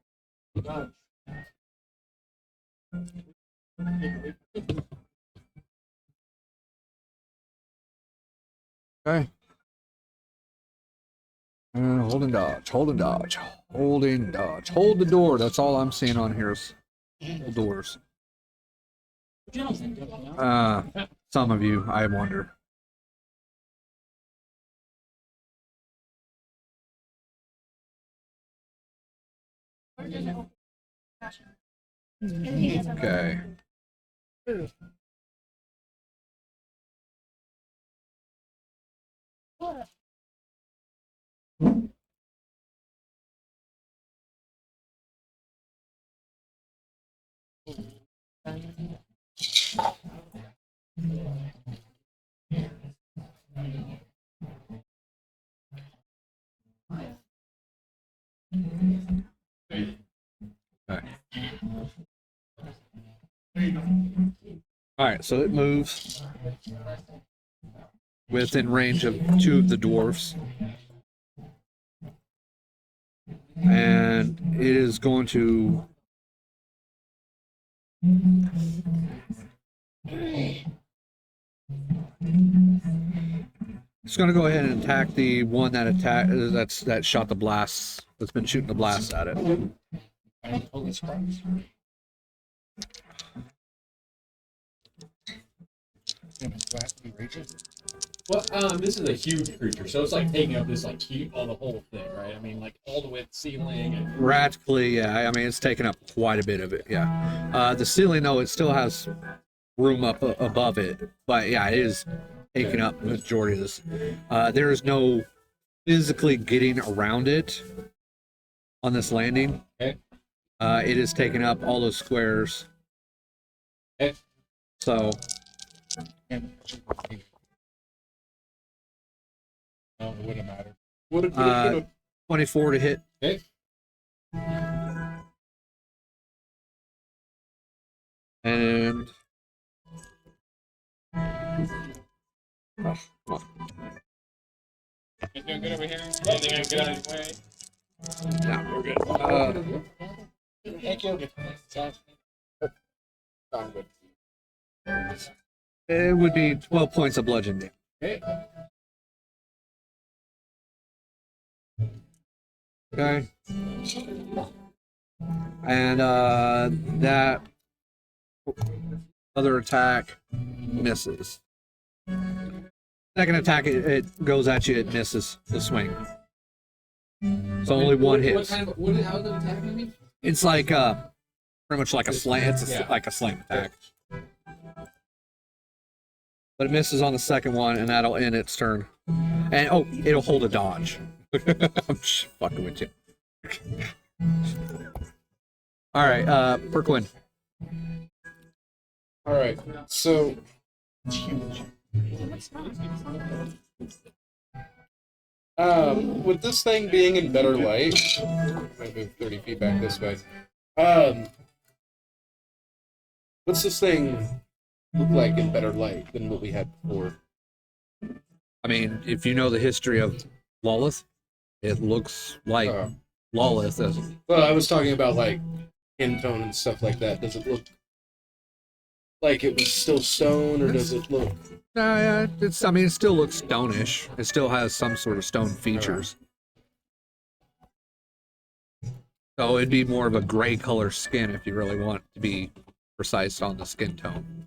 Speaker 2: Dodge.
Speaker 1: Okay. Hold and dodge, hold and dodge, hold and dodge. Hold the door. That's all I'm seeing on here is hold doors. Some of you, I wonder. Okay. All right, so it moves within range of 2 of the dwarfs. And it is going to it's going to go ahead and attack the one that shot the blasts, that's been shooting the blasts at it.
Speaker 5: I'm totally surprised. Damn it, do I have to be raging?
Speaker 9: Well, this is a huge creature, so it's like taking up this like the whole thing, right? I mean, like all the way to the ceiling. And...
Speaker 1: Practically, yeah. I mean, it's taken up quite a bit of it. Yeah. The ceiling, though, it still has room up above it, but yeah, it is taking up the majority of this. There is no physically getting around it on this landing.
Speaker 9: Okay.
Speaker 1: It is taking up all those squares.
Speaker 9: Okay.
Speaker 1: So.
Speaker 5: No, it wouldn't matter.
Speaker 6: What did it
Speaker 1: 24 to hit.
Speaker 9: Okay.
Speaker 1: And come on.
Speaker 2: You doing good over here? Anything I can get out of your way?
Speaker 1: Yeah, we're good.
Speaker 5: Thank you.
Speaker 1: It would be 12 points of bludgeon damage.
Speaker 9: Okay.
Speaker 1: Okay. And that other attack misses. Second attack, it goes at you, it misses the swing. So only one hits.
Speaker 9: How is it attacking me?
Speaker 1: It's like pretty much like a slam. It's like a slam attack. But it misses on the second one, and that'll end its turn. And oh, it'll hold a dodge. I'm just fucking with you. All right, Priqrin.
Speaker 6: All right, so with this thing being in better light, might move 30 feet back this way. What's this thing look like in better light than what we had before?
Speaker 1: I mean, if you know the history of Lolth, it looks like Lolth.
Speaker 6: Well, I was talking about like skin tone and stuff like that. Does it look like it was still stone, or does it look?
Speaker 1: Yeah, it's. I mean, it still looks stonish. It still has some sort of stone features. So it'd be more of a gray color skin if you really want to be precise on the skin tone.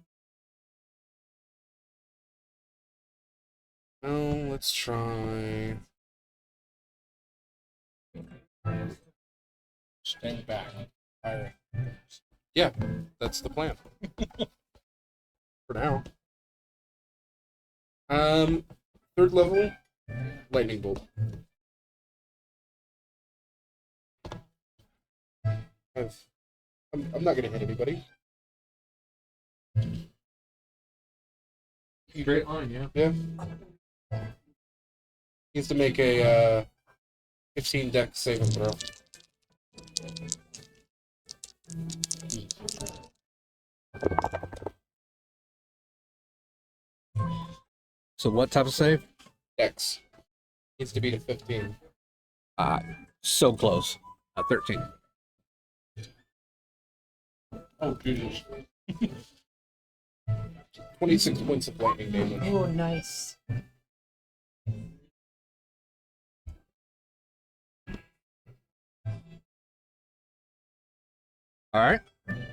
Speaker 6: Oh, let's try.
Speaker 5: Stand back. Fire.
Speaker 6: Yeah, that's the plan. For now. Third level, lightning bolt. I'm not gonna hit anybody.
Speaker 9: Straight line, yeah.
Speaker 6: Yeah. Needs to make a 15 dex saving throw.
Speaker 1: So what type of save?
Speaker 6: Dex. Needs to beat a 15.
Speaker 1: So close. 13.
Speaker 5: Oh, Jesus.
Speaker 6: 26 points of lightning damage.
Speaker 4: Oh, nice.
Speaker 1: All right.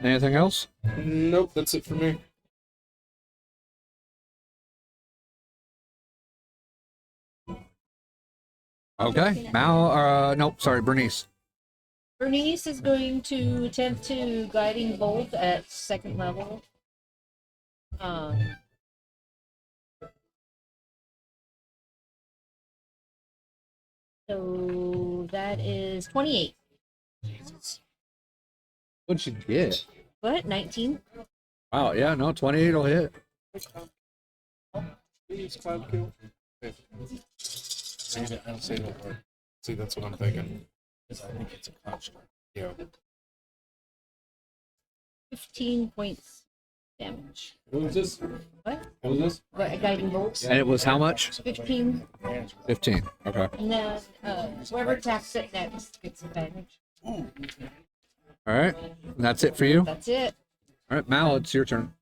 Speaker 1: Anything else?
Speaker 6: Nope, that's it for me.
Speaker 1: Okay. Nope, sorry, Bernice.
Speaker 4: Bernice is going to attempt to guiding bolt at second level. So that is 28.
Speaker 1: What'd you get?
Speaker 4: What? 19?
Speaker 1: Wow, yeah, no, 28 will hit.
Speaker 6: Please, cloud kill. I don't say no word. See, that's what I'm thinking.
Speaker 5: I think it's a construct.
Speaker 6: Yeah.
Speaker 4: 15 points damage.
Speaker 9: What was this?
Speaker 4: What?
Speaker 9: What was this?
Speaker 4: A guiding bolt?
Speaker 1: And it was how much?
Speaker 4: 15.
Speaker 1: 15. Okay.
Speaker 4: And then whoever attacks it next gets advantage.
Speaker 1: All right. And that's it for you?
Speaker 4: That's it.
Speaker 1: All right, Mal, it's your turn.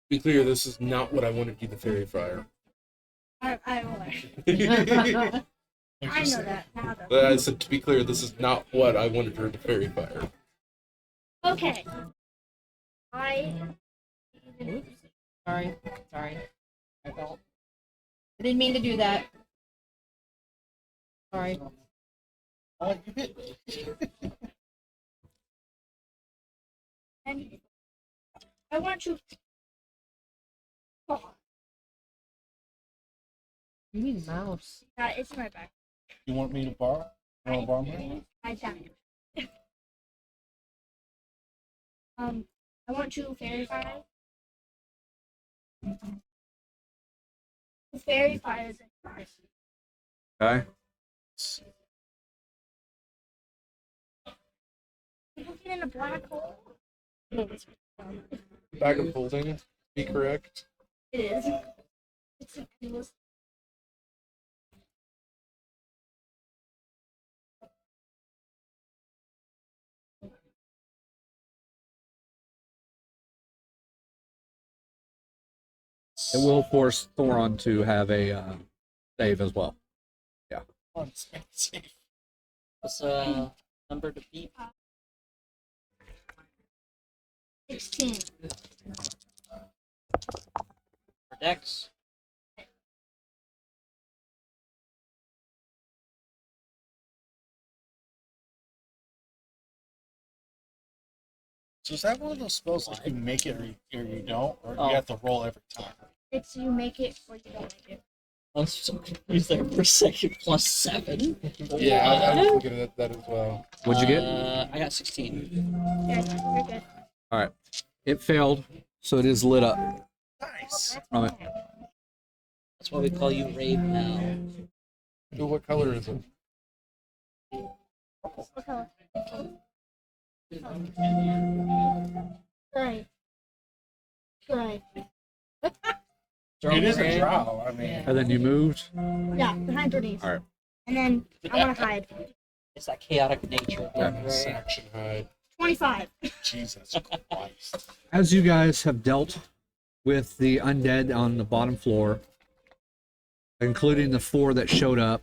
Speaker 6: Be clear, this is not what I wanted to do the fairy fire.
Speaker 8: I will. I know that now, though.
Speaker 6: But I said, to be clear, this is not what I wanted her to fairy fire.
Speaker 8: Okay.
Speaker 4: Oops. Sorry. My fault. I didn't mean to do that. Sorry.
Speaker 5: Oh, you hit me.
Speaker 8: And I want you. Oh,
Speaker 4: You mean mouse?
Speaker 8: it's in my back.
Speaker 5: You want me to borrow? You want to borrow mine?
Speaker 8: I tap. I want you fairy fire. The fairy fire is
Speaker 1: Okay.
Speaker 8: people get in a black hole.
Speaker 6: Bag of holding, be correct.
Speaker 8: It is. It's an endless.
Speaker 1: It will force Thoron to have a save as well.
Speaker 7: What's number to beat?
Speaker 8: 16.
Speaker 7: For Dex?
Speaker 5: So is that one of those spells that you make it or you don't? Or
Speaker 7: Oh.
Speaker 5: you have to roll every time?
Speaker 8: It's you make it or you don't make it.
Speaker 7: I was so confused there for a second. Plus 7.
Speaker 6: Yeah, I was looking at that as well.
Speaker 1: What'd you get?
Speaker 7: I got 16.
Speaker 8: Yeah, you're good.
Speaker 1: All right. It failed, so it is lit up.
Speaker 5: Nice.
Speaker 1: From it.
Speaker 7: That's why we call you Rave now.
Speaker 6: So what color is it?
Speaker 8: What color? Right. Right.
Speaker 5: It is a drow. I mean,
Speaker 1: And then you moved.
Speaker 8: Yeah, behind Bernice.
Speaker 1: All right.
Speaker 8: And then I want to hide.
Speaker 7: It's that chaotic nature of Blood Ray.
Speaker 6: Action hide.
Speaker 8: 25.
Speaker 5: Jesus Christ.
Speaker 1: As you guys have dealt with the undead on the bottom floor, including the 4 that showed up,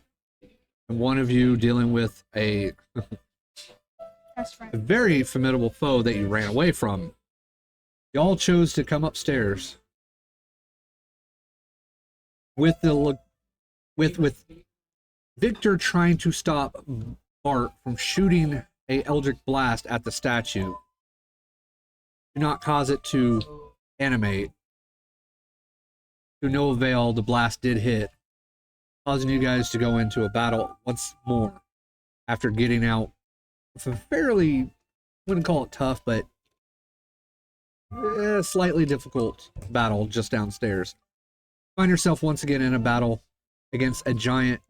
Speaker 1: and one of you dealing with a very formidable foe that you ran away from. Y'all chose to come upstairs with Victor trying to stop Bart from shooting a Eldritch Blast at the statue. Do not cause it to animate. To no avail, the blast did hit, causing you guys to go into a battle once more after getting out of a fairly, wouldn't call it tough, but slightly difficult battle just downstairs. Find yourself once again in a battle against a giant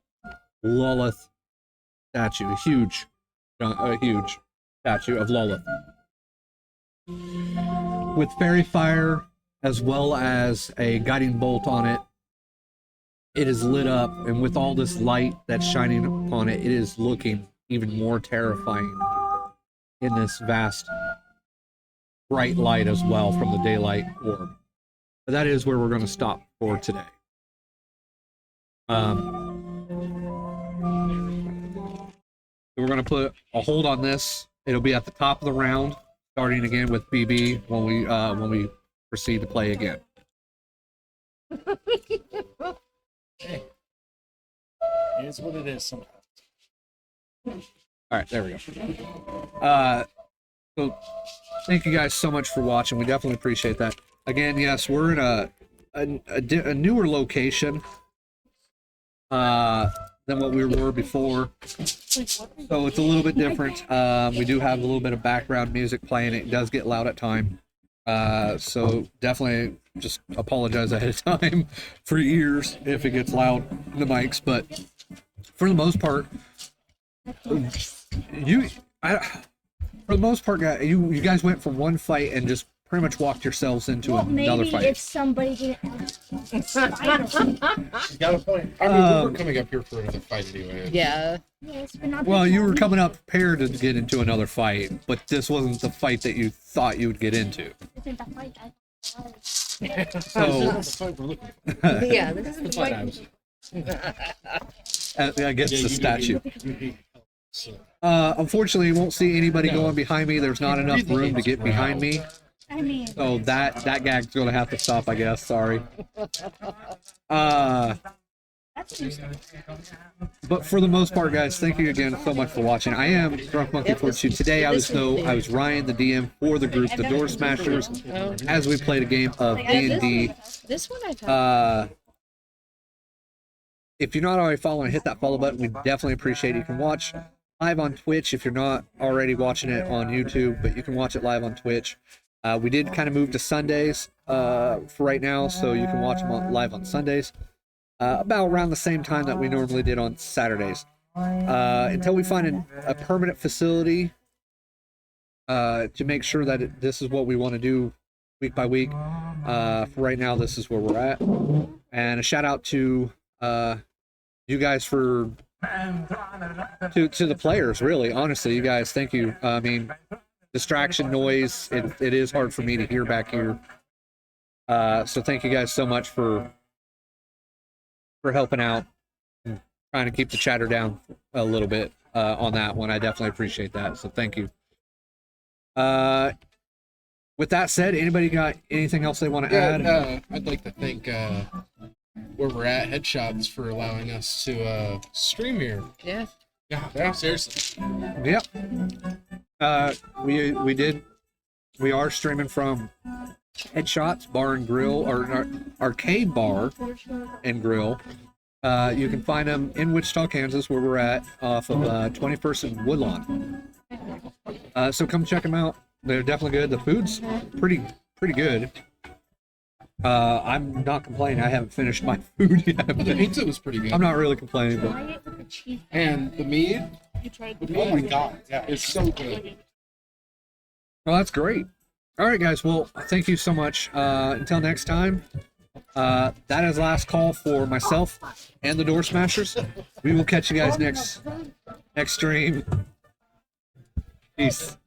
Speaker 1: Lolth statue, a huge statue of Lolth. With fairy fire as well as a guiding bolt on it, it is lit up, and with all this light that's shining upon it, it is looking even more terrifying in this vast bright light as well from the daylight orb. But that is where we're going to stop for today. We're going to put a hold on this. It'll be at the top of the round, starting again with BB when we proceed to play again.
Speaker 5: Hey, it is what it is sometimes.
Speaker 1: All right, there we go. So thank you guys so much for watching. We definitely appreciate that. Again, yes, we're in a newer location than what we were before, so it's a little bit different. We do have a little bit of background music playing. It does get loud at times, so definitely just apologize ahead of time for your ears if it gets loud in the mics. But for the most part, for the most part, you guys went from one fight and just pretty much walked yourselves into another fight.
Speaker 8: If somebody didn't
Speaker 6: She's got a point. I mean, we were coming up here for another fight anyway.
Speaker 4: Yeah.
Speaker 8: yes, but not
Speaker 1: Well, you were coming up prepared to get into another fight, but this wasn't the fight that you thought you would get into.
Speaker 8: isn't the fight.
Speaker 1: So,
Speaker 4: Yeah, this is the fight.
Speaker 1: against the statue. Unfortunately, you won't see anybody going behind me. There's not enough room to get behind me.
Speaker 8: I mean,
Speaker 1: So that gag's going to have to stop, I guess. Sorry.
Speaker 8: that's
Speaker 1: But for the most part, guys, thank you again so much for watching. I am Drunk Monkey 42. Today I was Ryan, the DM for the group, the DoorSmashers, as we played a game of D&D.
Speaker 4: This one I thought.
Speaker 1: If you're not already following, hit that follow button. We definitely appreciate it. You can watch live on Twitch if you're not already watching it on YouTube, but you can watch it live on Twitch. We did kind of move to Sundays for right now, so you can watch them live on Sundays. About around the same time that we normally did on Saturdays. Until we find a permanent facility to make sure that this is what we want to do week by week. For right now, this is where we're at. And a shout out to you guys to the players, really. Honestly, you guys, thank you. I mean, distraction, noise, it is hard for me to hear back here. So thank you guys so much for helping out and trying to keep the chatter down a little bit on that one. I definitely appreciate that. So thank you. With that said, anybody got anything else they want to add?
Speaker 6: I'd like to thank where we're at, Headshots, for allowing us to stream here.
Speaker 4: Yeah.
Speaker 6: Yeah, seriously.
Speaker 1: Yep. We are streaming from Headshots Bar and Grill, or Arcade Bar and Grill. You can find them in Wichita, Kansas, where we're at, off of 21st and Woodlawn. So come check them out. They're definitely good. The food's pretty good. I'm not complaining. I haven't finished my food yet.
Speaker 6: The pizza was pretty good.
Speaker 1: I'm not really complaining, but
Speaker 8: try it with the cheese.
Speaker 6: And the mead,
Speaker 5: Oh my god, yeah,
Speaker 6: it's so good.
Speaker 1: well, that's great. All right, guys. Well, thank you so much. Until next time, that is last call for myself and the DoorSmashers. We will catch you guys next stream. Peace.